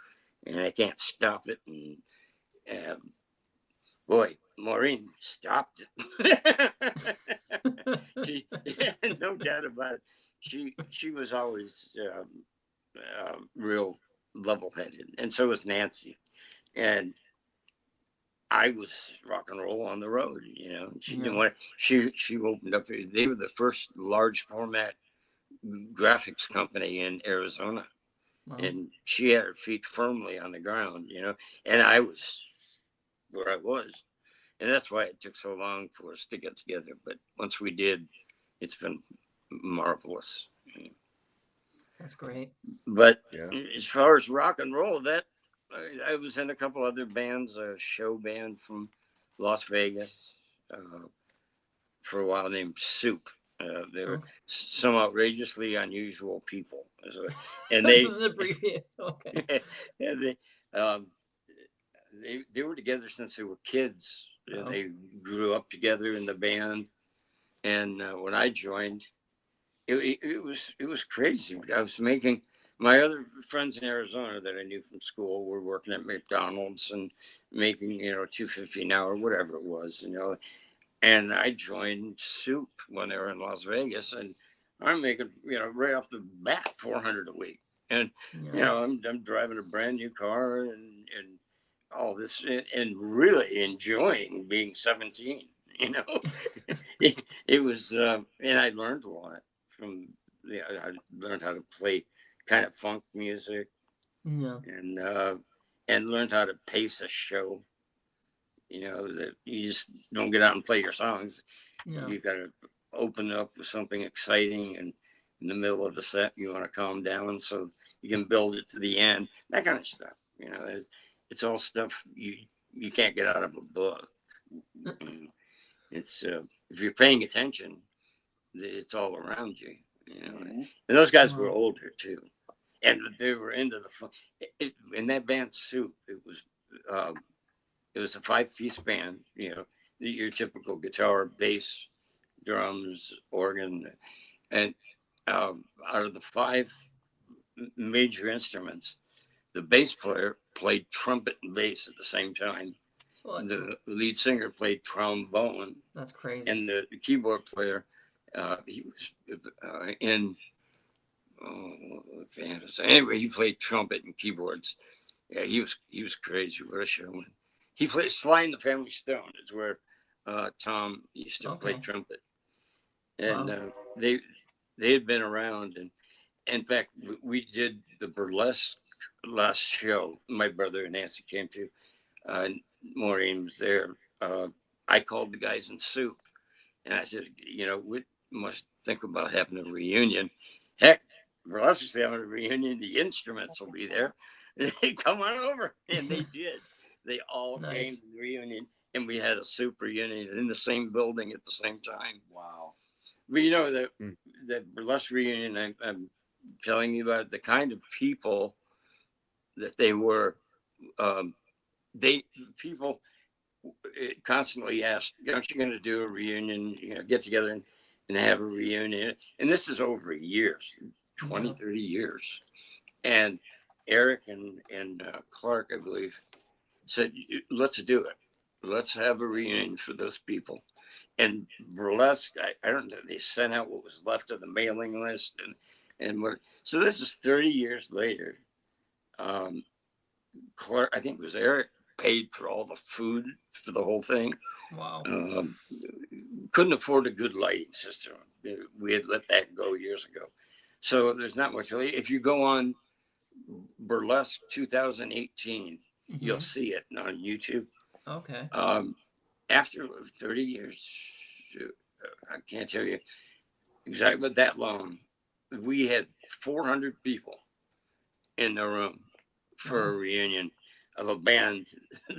S2: and I can't stop it. And boy, Maureen stopped it. No doubt about it. She was always real level-headed, and so was Nancy, and I was rock and roll on the road, She didn't want. She opened up. They were the first large format graphics company in Arizona,
S1: Wow.
S2: and she had her feet firmly on the ground, and I was where I was. And that's why it took so long for us to get together. But once we did, it's been marvelous.
S1: That's great.
S2: But
S4: Yeah.
S2: as far as rock and roll, that I was in a couple other bands, a show band from Las Vegas for a while named Soup. They were
S1: Okay.
S2: some outrageously unusual people, and
S1: This
S2: they
S1: is an abbreviation. Okay.
S2: and um, they were together since they were kids.
S1: Oh.
S2: They grew up together in the band, and when I joined, it was crazy. I was making my other friends in Arizona that I knew from school were working at McDonald's and making $2.50 an hour, whatever it was, And I joined Soup when they were in Las Vegas, and I'm making right off the bat $400 a week, and
S1: Yeah.
S2: I'm driving a brand new car and all this and really enjoying being 17. It was and I learned a lot from I learned how to play kind of funk music
S1: Yeah.
S2: and learned how to pace a show. That you just don't get out and play your songs.
S1: Yeah.
S2: You got to open up with something exciting, and in the middle of the set, you want to calm down so you can build it to the end. That kind of stuff. It's all stuff you can't get out of a book. It's if you're paying attention, it's all around you. And those guys were older too, and they were into the fun. In that band Soup, it was a 5-piece band. Your typical guitar, bass, drums, organ, and out of the 5 major instruments, the bass player played trumpet and bass at the same time.
S1: What?
S2: The lead singer played trombone.
S1: That's crazy.
S2: And the keyboard player, he was in anyway. He played trumpet and keyboards. Yeah, he was crazy. What a showman! He played Sly and the Family Stone. Is where Tom used to play trumpet, and they had been around. And in fact, we did the Burlesque last show. My brother and Nancy came to. Maureen was there. I called the guys in Soup, and I said, we must think about having a reunion. Heck, Burlesque is having a reunion. The instruments will be there. Come on over. And they did. They all came to the reunion, and we had a Soup reunion in the same building at the same time.
S3: Wow.
S2: But that Burlesque reunion, I'm telling you about the kind of people that they were. People constantly ask, aren't you going to do a reunion, get together and have a reunion? And this is over years, 20, 30 years. And Eric and Clark, I believe, said, let's do it. Let's have a reunion for those people. And Burlesque, I don't know, they sent out what was left of the mailing list. And what. So this is 30 years later. Clark, I think it was Eric, paid for all the food for the whole thing.
S1: Wow.
S2: Couldn't afford a good lighting system. We had let that go years ago. So there's not much. If you go on Burlesque 2018, you'll see it on YouTube.
S1: Okay.
S2: After 30 years, I can't tell you exactly, but that long, we had 400 people in the room for a reunion of a band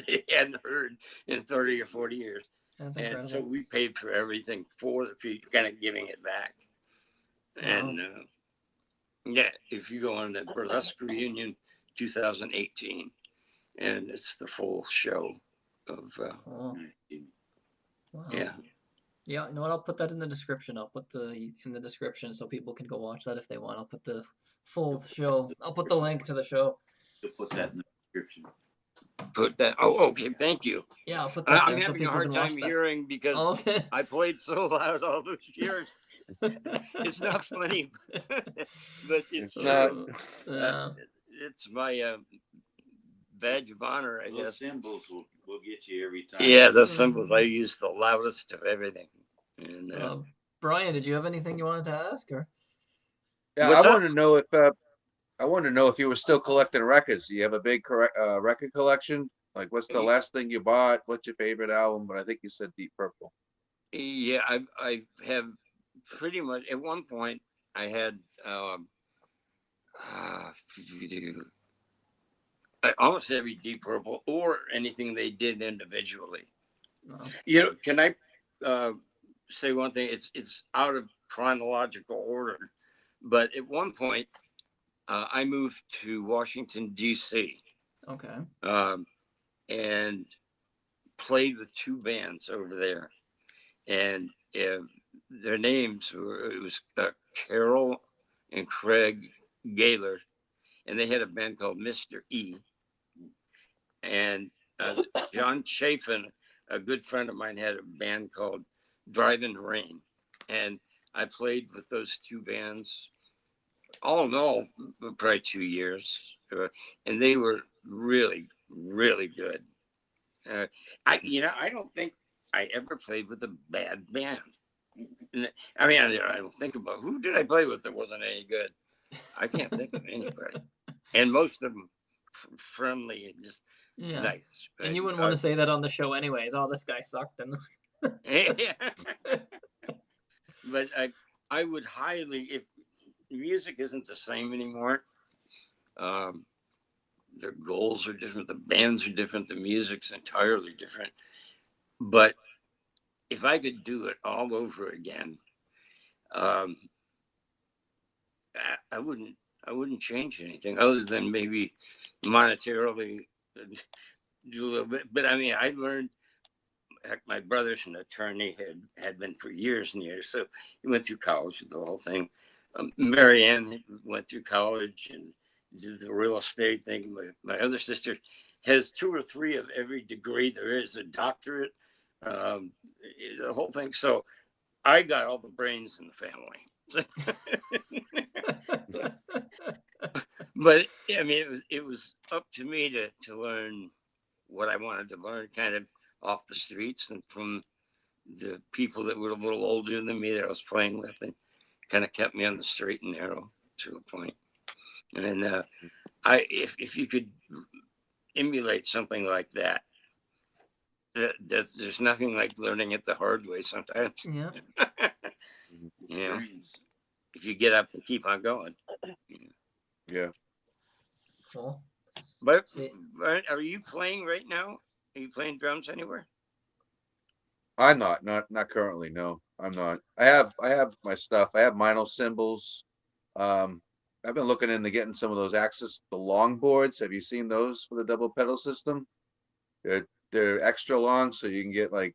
S2: they hadn't heard in 30 or 40 years.
S1: That's incredible.
S2: And so we paid for everything for the people, kind of giving it back. Wow. And if you go on that Burlesque reunion 2018, and it's the full show of
S1: Wow.
S2: Yeah.
S1: Yeah, you know what? I'll put that in the description. I'll put in the description so people can go watch that if they want. I'll put the full show. I'll put the link to the show.
S3: You'll put that in the description.
S2: Put that. Oh, okay. Thank you.
S1: Yeah, I'll put that
S2: I'm
S1: there so
S2: having a
S1: people
S2: hard
S1: can watch
S2: time
S1: that.
S2: hearing because I played so loud all those years. It's not funny, but it's true. It's my badge of honor, I guess.
S3: Those cymbals will get you every time.
S2: Yeah, those cymbals. I use the loudest of everything. And
S1: Brian, did you have anything you wanted to ask? Or
S4: yeah, I wanted to know if I want to know if you were still collecting records. Do you have a big record collection? Like, what's the last thing you bought? What's your favorite album? But I think you said Deep Purple.
S2: Yeah, I have pretty much at one point I had uh, almost every Deep Purple or anything they did individually.
S1: No.
S2: You know, can I say one thing? It's out of chronological order, but at one point I moved to Washington D.C.
S1: Okay.
S2: And played with two bands over there, and their names were Carol and Craig Gaylord, and they had a band called Mr. E. And John Chafin, a good friend of mine, had a band called Driving Rain, and I played with those two bands all in all probably 2 years, and they were really, really good. I don't think I ever played with a bad band. I mean, I don't think about who did I play with that wasn't any good. I can't think of anybody, and most of them friendly and just nice.
S1: And you wouldn't want to say that on the show, anyways. Oh, this guy sucked, and this.
S2: Yeah. But I would highly, if music isn't the same anymore, their goals are different, the bands are different, the music's entirely different. But if I could do it all over again, I wouldn't change anything other than maybe monetarily do a little bit. But I mean, I learned. Heck, my brother's an attorney, had been for years and years, so he went through college with the whole thing. Marianne went through college and did the real estate thing. My other sister has 2 or 3 of every degree there is, a doctorate, the whole thing. So I got all the brains in the family. But I mean, it was up to me to learn what I wanted to learn, kind of off the streets and from the people that were a little older than me that I was playing with, and kind of kept me on the straight and narrow to a point. And if you could emulate something like that, there's nothing like learning it the hard way sometimes.
S1: Yeah.
S2: Yeah. If you get up and keep on going.
S4: Yeah.
S1: Cool.
S2: But are you playing right now? Are you playing drums anywhere?
S4: I'm not currently. No, I'm not. I have my stuff. I have vinyl cymbals. I've been looking into getting some of those Axis, the long boards. Have you seen those for the double pedal system? They're extra long, so you can get like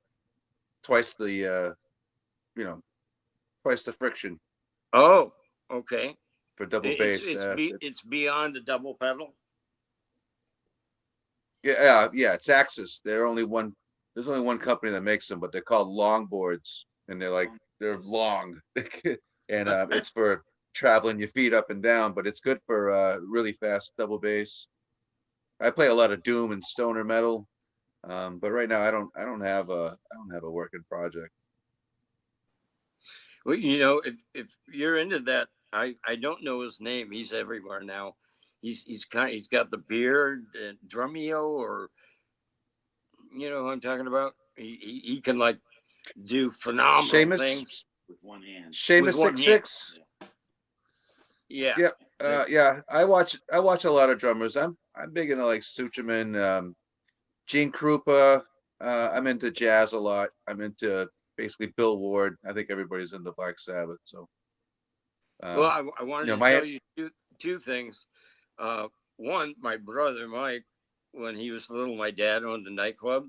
S4: twice the twice the friction.
S2: Oh, okay.
S4: For double bass.
S2: It's beyond the double pedal.
S4: Yeah. It's Axis. There's only one company that makes them, but they're called long boards, and they're long, and it's for traveling your feet up and down, but it's good for really fast double bass. I play a lot of doom and stoner metal, but right now I don't have a working project.
S2: Well, if you're into that, I don't know his name. He's everywhere now. He's got the beard, Drumeo, or you know who I'm talking about. He can like do phenomenal things
S3: with one hand.
S4: Seamus 66.
S2: Yeah.
S4: Yeah. I watch a lot of drummers. I'm big into like Sucherman, Gene Krupa. I'm into jazz a lot. I'm into basically Bill Ward. I think everybody's into Black Sabbath. So.
S2: Well, I wanted to tell you two things. One, my brother Mike, when he was little, my dad owned a nightclub,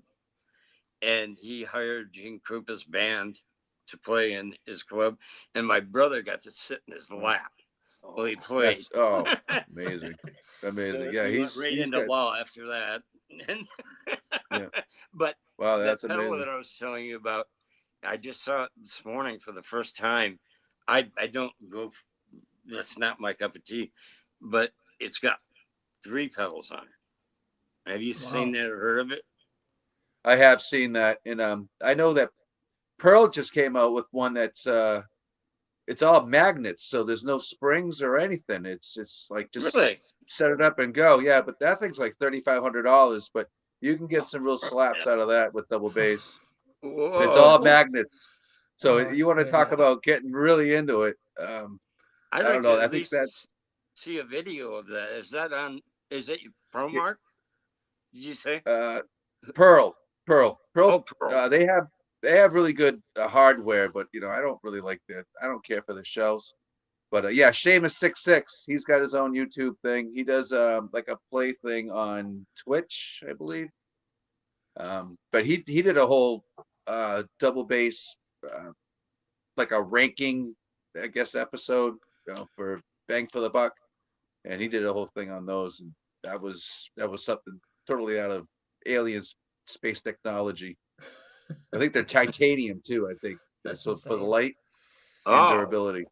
S2: and he hired Gene Krupa's band to play in his club, and my brother got to sit in his lap while he played.
S4: Amazing. So
S2: yeah, he went right into law after that.
S4: Yeah.
S2: But
S4: wow, that's
S2: pedal
S4: amazing.
S2: that I was telling you about, I just saw it this morning for the first time. I don't go. That's not my cup of tea, but it's got 3 pedals on it. Have you seen that or heard of it?
S4: I have seen that, and I know that Pearl just came out with one that's it's all magnets, so there's no springs or anything. It's like just
S2: Really?
S4: set it up and go. Yeah, but that thing's like $3,500, but you can get some real slaps out of that with double bass. And it's all
S2: Whoa.
S4: magnets. So
S1: Oh, that's
S4: you want to
S1: crazy.
S4: talk about getting really into it.
S2: I'd
S4: I
S2: like
S4: don't
S2: to
S4: know.
S2: at
S4: I think
S2: least
S4: that's
S2: see a video of that. Is it your Pro
S4: yeah,
S2: Mark? Did you say?
S4: Pearl, Pearl,
S2: Oh,
S4: Pearl.
S2: Pearl.
S4: They have really good hardware, but I don't really like that. I don't care for the shells. But yeah, Seamus66, he's got his own YouTube thing. He does like a play thing on Twitch, I believe. But he did a whole double bass like a ranking, I guess, episode, for Bang for the Buck, and he did a whole thing on those, and that was something totally out of alien space technology. I think they're titanium too. I think
S1: That's
S4: so for the
S1: insane.
S4: light and
S2: Oh,
S4: durability.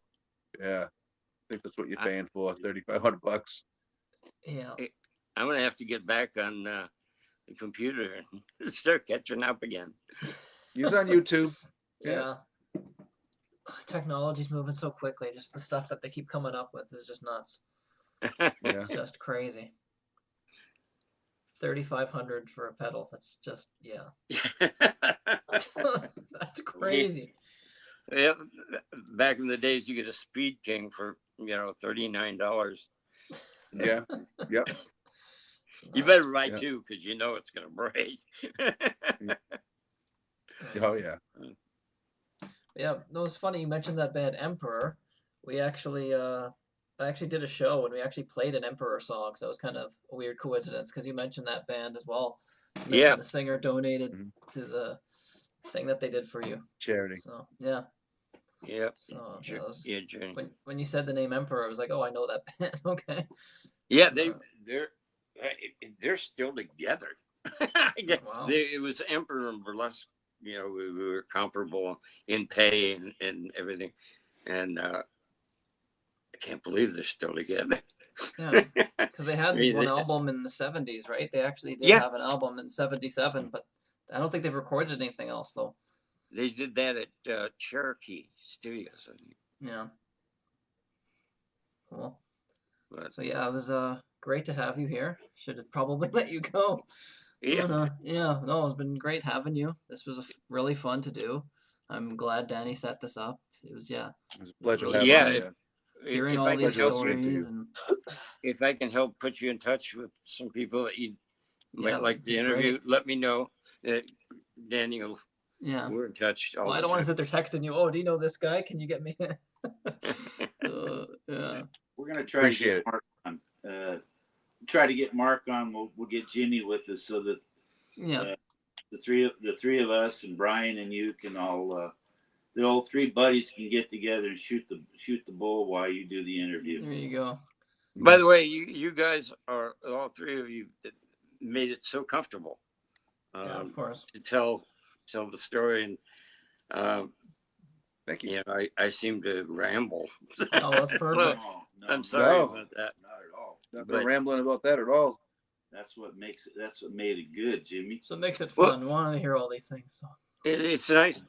S4: Yeah, I think that's what you're
S2: I,
S4: paying for, $3,500.
S1: Yeah.
S2: I'm gonna have to get back on the computer and start catching up again.
S4: He's on YouTube.
S1: Yeah. Technology's moving so quickly. Just the stuff that they keep coming up with is just nuts.
S4: Yeah.
S1: It's just crazy. 3,500 for a pedal. That's just that's crazy.
S2: Yeah, back in the days, you get a Speed King for $39.
S4: Yeah. Yep.
S2: You better buy
S4: Yeah.
S2: two because you know it's gonna break.
S4: Oh yeah.
S1: Yeah, no, it's funny you mentioned that band Emperor. We actually I actually did a show and we actually played an Emperor song, so it was kind of a weird coincidence because you mentioned that band as well. You mentioned
S2: Yeah.
S1: the singer donated
S4: Mhm.
S1: to the thing that they did for you.
S4: Charity.
S1: So yeah.
S2: Yep.
S1: So
S2: Sure.
S1: that was,
S2: Yeah, Journey.
S1: when you said the name Emperor, I was like, oh, I know that band. Okay.
S2: Yeah,
S1: Uh,
S2: they're still together.
S1: wow.
S2: It was Emperor and Burlesque. We were comparable in pay and everything, and I can't believe they're still together.
S1: Yeah, because they had
S2: Really?
S1: one album in the 70s, right? They actually did
S2: Yeah,
S1: have an album in 77, but I don't think they've recorded anything else though.
S2: they did that at Cherokee Studios, I think.
S1: Yeah. Cool.
S2: But
S1: So yeah, it was great to have you here. Should have probably let you go.
S2: yeah,
S1: Yeah, no, it's been great having you. This was really fun to do. I'm glad Danney set this up. It was
S4: It was a pleasure
S1: really
S4: having
S2: yeah.
S1: fun
S4: you.
S1: hearing
S2: If
S1: all
S2: I can
S1: these
S4: Pleasure
S2: help,
S4: listening to
S1: stories
S4: you.
S1: and
S2: if I can help put you in touch with some people that you
S1: yeah,
S2: might like
S1: that'd
S2: to
S1: be
S2: interview,
S1: great.
S2: let me know. Daniel,
S1: Yeah.
S2: we're in touch all
S1: Well, I
S2: the
S1: don't want to
S2: time.
S1: sit there texting you. Oh, do you know this guy? Can you get me? Yeah.
S3: We're gonna try
S4: Appreciate
S3: to
S4: it.
S3: get Mark on. Try to get Mark on. We'll get Jimmy with us so that
S1: Yeah.
S3: the three of us and Bryan and you can all the old three buddies can get together and shoot the bull while you do the interview.
S1: There you go.
S2: By the way, you guys are all three of you that made it so comfortable
S1: Yeah, of course.
S2: to tell the story, and
S4: Thank you.
S2: I seem to ramble.
S1: Oh, that's perfect.
S3: No,
S2: I'm sorry
S4: No.
S2: about that.
S3: not at all.
S4: Not
S2: But-
S4: rambling about that at all.
S3: That's what made it good, Jimmy.
S1: So it makes it
S2: Well-
S1: fun. We want to hear all these things. So
S2: It's nice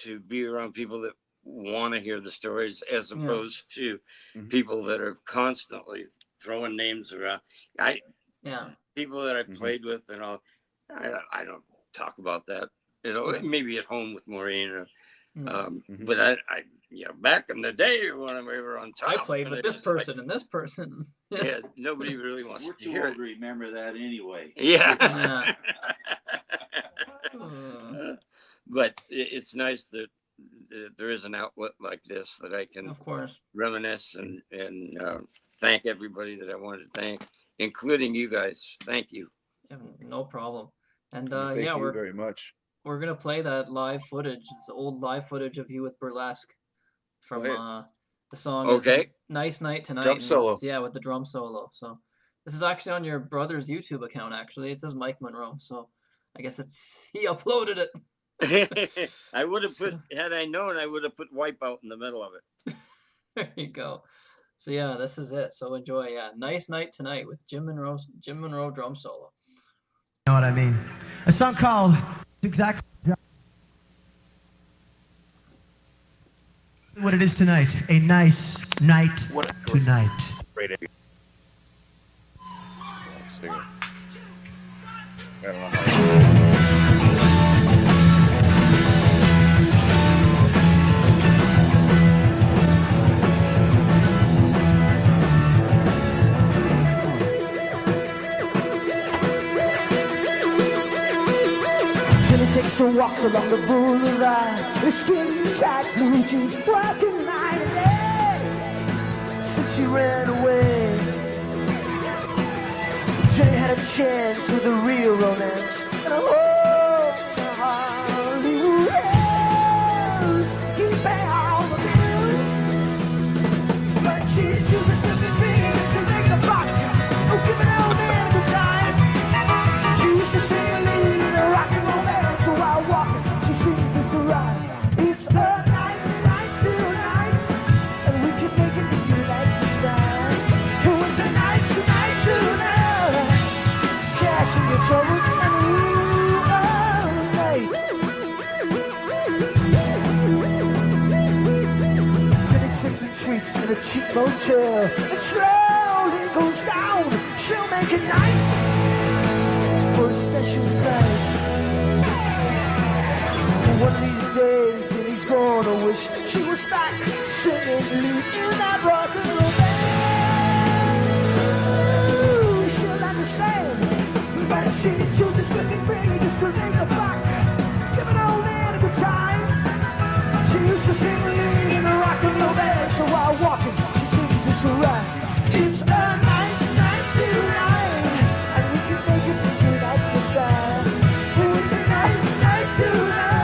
S2: to be around people that want to hear the stories as
S1: Yeah.
S2: opposed to
S4: Mhm.
S2: people that are constantly throwing names around.
S1: yeah.
S2: People that I've
S4: Mhm.
S2: played with and all, I don't talk about that.
S1: Yeah.
S2: Maybe at home with Maureen, or,
S1: Yeah.
S4: Mhm.
S2: but I back in the day when we were on top.
S1: I played
S2: and
S1: with
S2: it
S1: this
S2: was like,
S1: person and this person.
S2: yeah, nobody really wants
S3: We're
S2: to
S3: too
S2: hear
S3: old
S2: it.
S3: to remember that anyway.
S2: Yeah.
S1: Uh,
S2: But it's nice that there is an outlet like this that I can
S1: of course.
S2: reminisce and thank everybody that I wanted to thank, including you guys. Thank you.
S1: Yeah, no problem. And
S4: Thank
S1: yeah,
S4: you
S1: we're
S4: very much.
S1: gonna play that live footage. It's old live footage of you with Burlesque from
S4: ahead.
S1: the song is
S2: Okay.
S1: Nice Night Tonight.
S4: Drum
S1: and
S4: solo.
S1: it's, yeah, with the drum solo. So this is actually on your brother's YouTube account. Actually, it says Mike Monroe. So I guess he uploaded it.
S2: I would have
S1: So-
S2: had I known, I would have put Wipeout in the middle of it.
S1: There you go. So yeah, this is it. So enjoy. Yeah, Nice Night Tonight with Jim Monroe drum solo.
S5: You know what I mean? A song called exactly. What it is tonight, a nice night tonight.
S4: Great. Let's see. I don't know how.
S6: Jimmy takes her walks along the boulevard. Her skin tight, blue jeans, working night and day. Since she ran away, Jimmy had a chance with a real romance. And a home in Hollywood Hills. He pay all the bills, but she chooses to be free to make a buck. Oh, give an old man a good time. She used to sing a lead in a rock and roll band. So while walking, she sings this rhyme. It's a night, night tonight, and we can make it if you like this time. Oh, it's a night, tonight, tonight. Cash in your troubles and ooh, all night. Jenny's fixing treats in a cheap motel. The train goes down. She'll make it nice for a special price. One of these days, and he's gonna wish she was back singing lead in that rock and roll band. She'll understand, but she chooses to be free just to make a buck. Give an old man a good time. She used to sing lead in a rock and roll band, so while walking, she sings this rhyme. It's a nice night tonight, and we can make it tonight this time. Oh, it's a nice night tonight.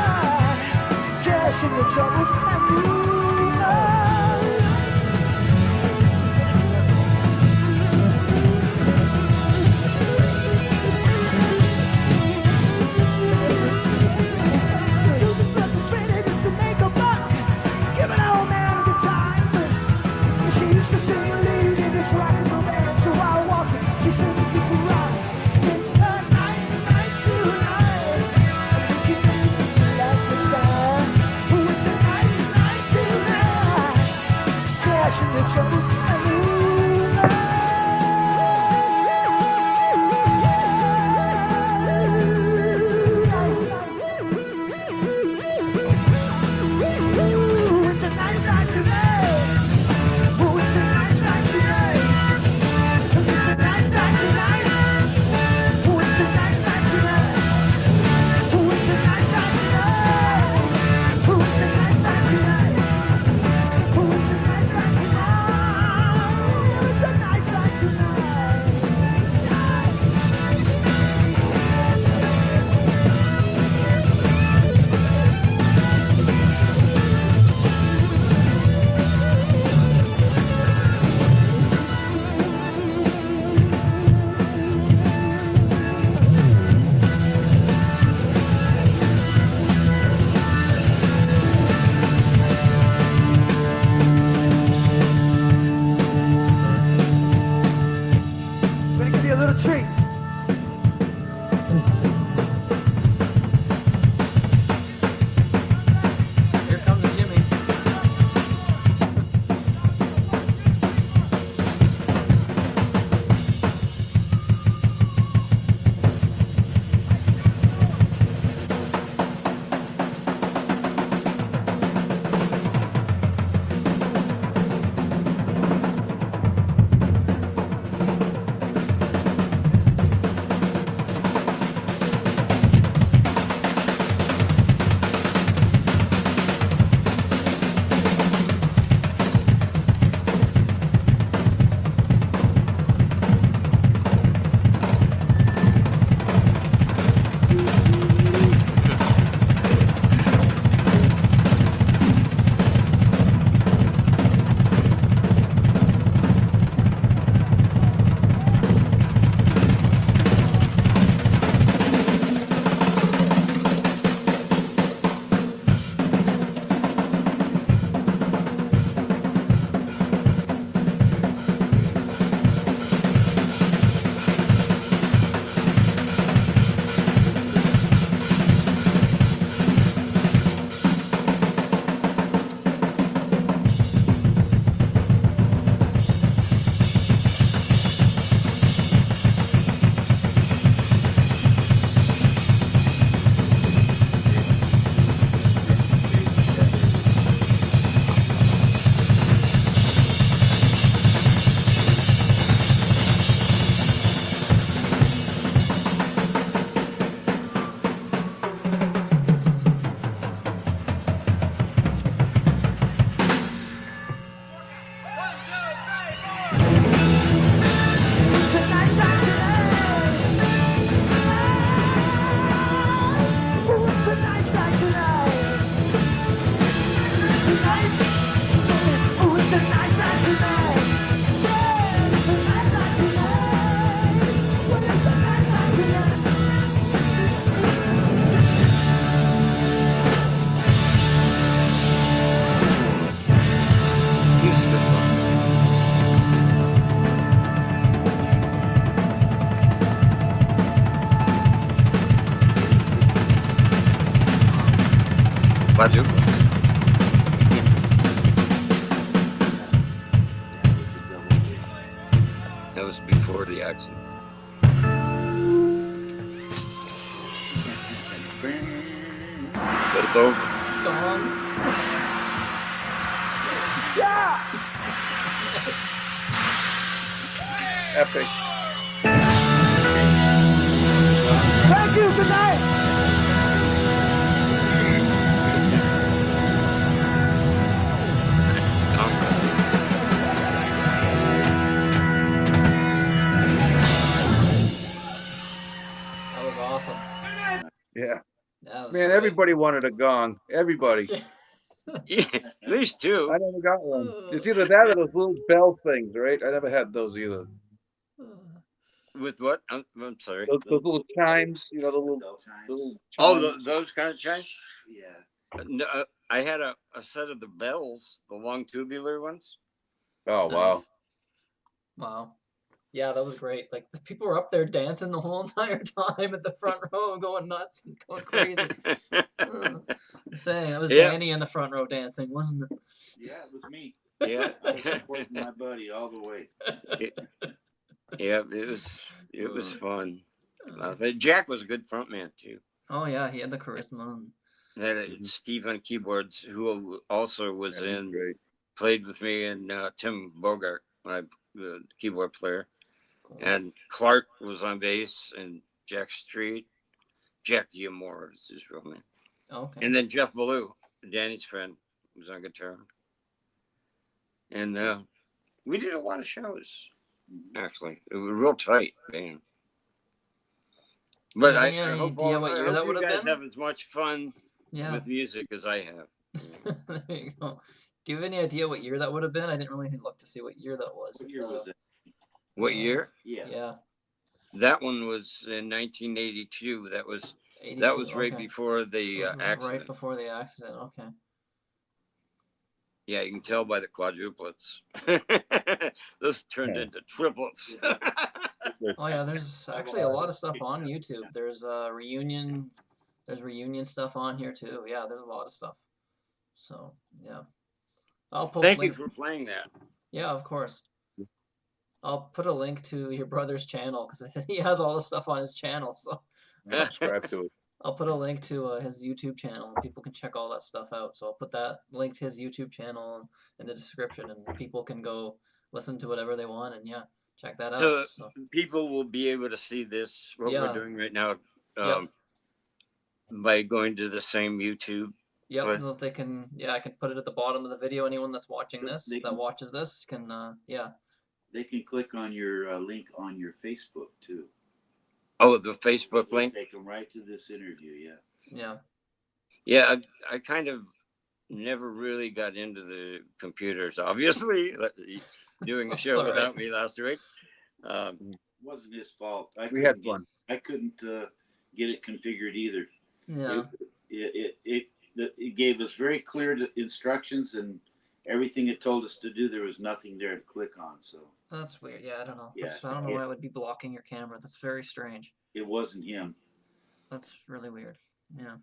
S6: Cash in your troubles and just to make a buck. Give an old man a good time. She used to sing a lead in this rock and roll band, so while walking, she sings this rhyme. It's a nice night tonight, and we can make it like this time. Oh, it's a nice night tonight. Cash in the troubles and it's a nice night tonight. Oh, it's a nice night tonight. It's a nice night tonight. Oh, it's a nice night tonight. Oh, it's a nice night tonight. Oh, it's a nice night tonight. Oh, it's a nice night tonight. It's a nice night tonight. I'm gonna give you a little treat.
S1: Here comes Jimmy.
S2: Quadruplets. That was before the accident. But it's over.
S1: Dong.
S6: Yeah!
S4: Epic.
S6: Thank you, good night!
S1: That was awesome.
S4: Yeah.
S1: That was
S4: Man,
S1: great.
S4: everybody wanted a gong. Everybody.
S2: Yeah, at least two.
S4: I never got one. It's either that or those little bell things, right? I never had those either.
S2: With what? I'm sorry.
S4: Those little chimes, you know, the little
S2: Oh,
S4: chimes.
S2: those kind of chimes?
S3: Yeah.
S2: No, I had a set of the bells, the long tubular ones.
S4: Oh, wow.
S1: Nice. Wow. Yeah, that was great. Like the people were up there dancing the whole entire time at the front row, going nuts and going crazy. I'm saying it was
S2: Yeah.
S1: Danney in the front row dancing, wasn't it?
S3: Yeah, it was me.
S2: Yeah.
S3: I was supporting my buddy all the way.
S2: Yeah, it was fun. Jack was a good front man too.
S1: Oh yeah, he had the charisma.
S2: Had Steve on keyboards, who also was played with me, and Tim Bogart, my keyboard player.
S1: Cool.
S2: And Clark was on bass, and Jack Street, Jack Diamore is his real name.
S1: Okay.
S2: And then Jeff Ballou, Danny's friend, was on guitar. And we did a lot of shows, actually. It was real tight, man. But I hope you guys have as much fun with music as I have.
S1: There you go. Do you have any idea what year that would have been? I didn't really look to see what year that was.
S3: What year was it?
S2: What year?
S1: Yeah.
S2: That one was in 1982. That was
S1: 82,
S2: that was right before the accident.
S1: Right before the accident. Okay.
S2: Yeah, you can tell by the quadruplets. Those turned into triplets.
S1: Oh yeah, there's actually a lot of stuff on YouTube. There's reunion stuff on here too. Yeah, there's a lot of stuff. So yeah, I'll post
S2: Thank
S1: links.
S2: you for playing that.
S1: Yeah, of course. I'll put a link to your brother's channel because he has all the stuff on his channel. So
S4: Subscribe to it.
S1: I'll put a link to his YouTube channel. People can check all that stuff out. So I'll put that link to his YouTube channel in the description, and people can go listen to whatever they want. And yeah, check that out.
S2: So people will be able to see this, what we're doing right now, by going to the same YouTube.
S1: Yep, they can. Yeah, I can put it at the bottom of the video. Anyone that's watching this, watches this, can.
S3: They can click on your link on your Facebook too.
S2: Oh, the Facebook link?
S3: Take them right to this interview, yeah.
S1: Yeah.
S3: Yeah,
S2: I kind of never really got into the computers, obviously, doing the show without me last week.
S3: It wasn't his fault.
S4: We had fun.
S3: I couldn't get it configured either.
S1: Yeah.
S3: It gave us very clear instructions, and everything it told us to do, there was nothing there to click on. So
S1: that's weird. Yeah, I don't know.
S3: Yeah,
S1: I don't know why it would be blocking your camera. That's very strange.
S3: It wasn't him.
S1: That's really weird. Yeah.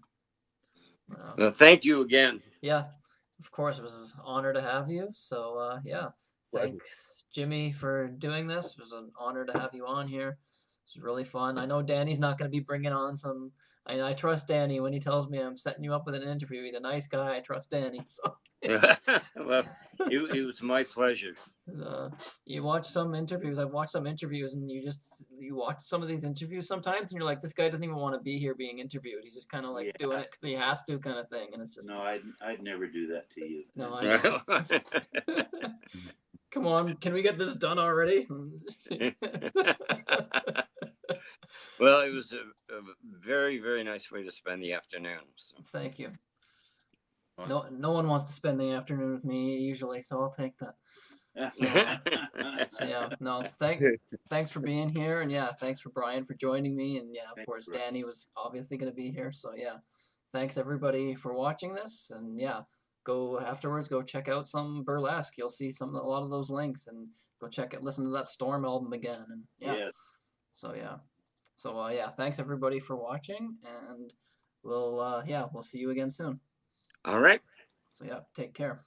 S2: Well, thank you again.
S1: Yeah, of course. It was an honor to have you. So yeah, thanks Jimmy for doing this. It was an honor to have you on here. It was really fun. I know Danny's not going to be bringing on some. I trust Danney when he tells me I'm setting you up with an interview. He's a nice guy. I trust Danney. So.
S2: Well, it was my pleasure.
S1: You watch some interviews. I've watched some interviews, and you watch some of these interviews sometimes, and you're like, this guy doesn't even want to be here being interviewed. He's just kind of like doing it because he has to, kind of thing. And it's just
S3: no, I'd never do that to you.
S1: No, I don't. Come on, can we get this done already?
S2: Well, it was a very, very nice way to spend the afternoon. So.
S1: Thank you. No one wants to spend the afternoon with me usually, so I'll take that. So yeah, no, thanks for being here, and yeah, thanks for Bryan for joining me, and yeah, of course, Danney was obviously going to be here, so yeah, thanks everybody for watching this, and yeah, go check out some Burlesque. You'll see a lot of those links, and go listen to that Storm album again, and yeah. So yeah, thanks everybody for watching, and we'll see you again soon.
S2: All right.
S1: So yeah, take care.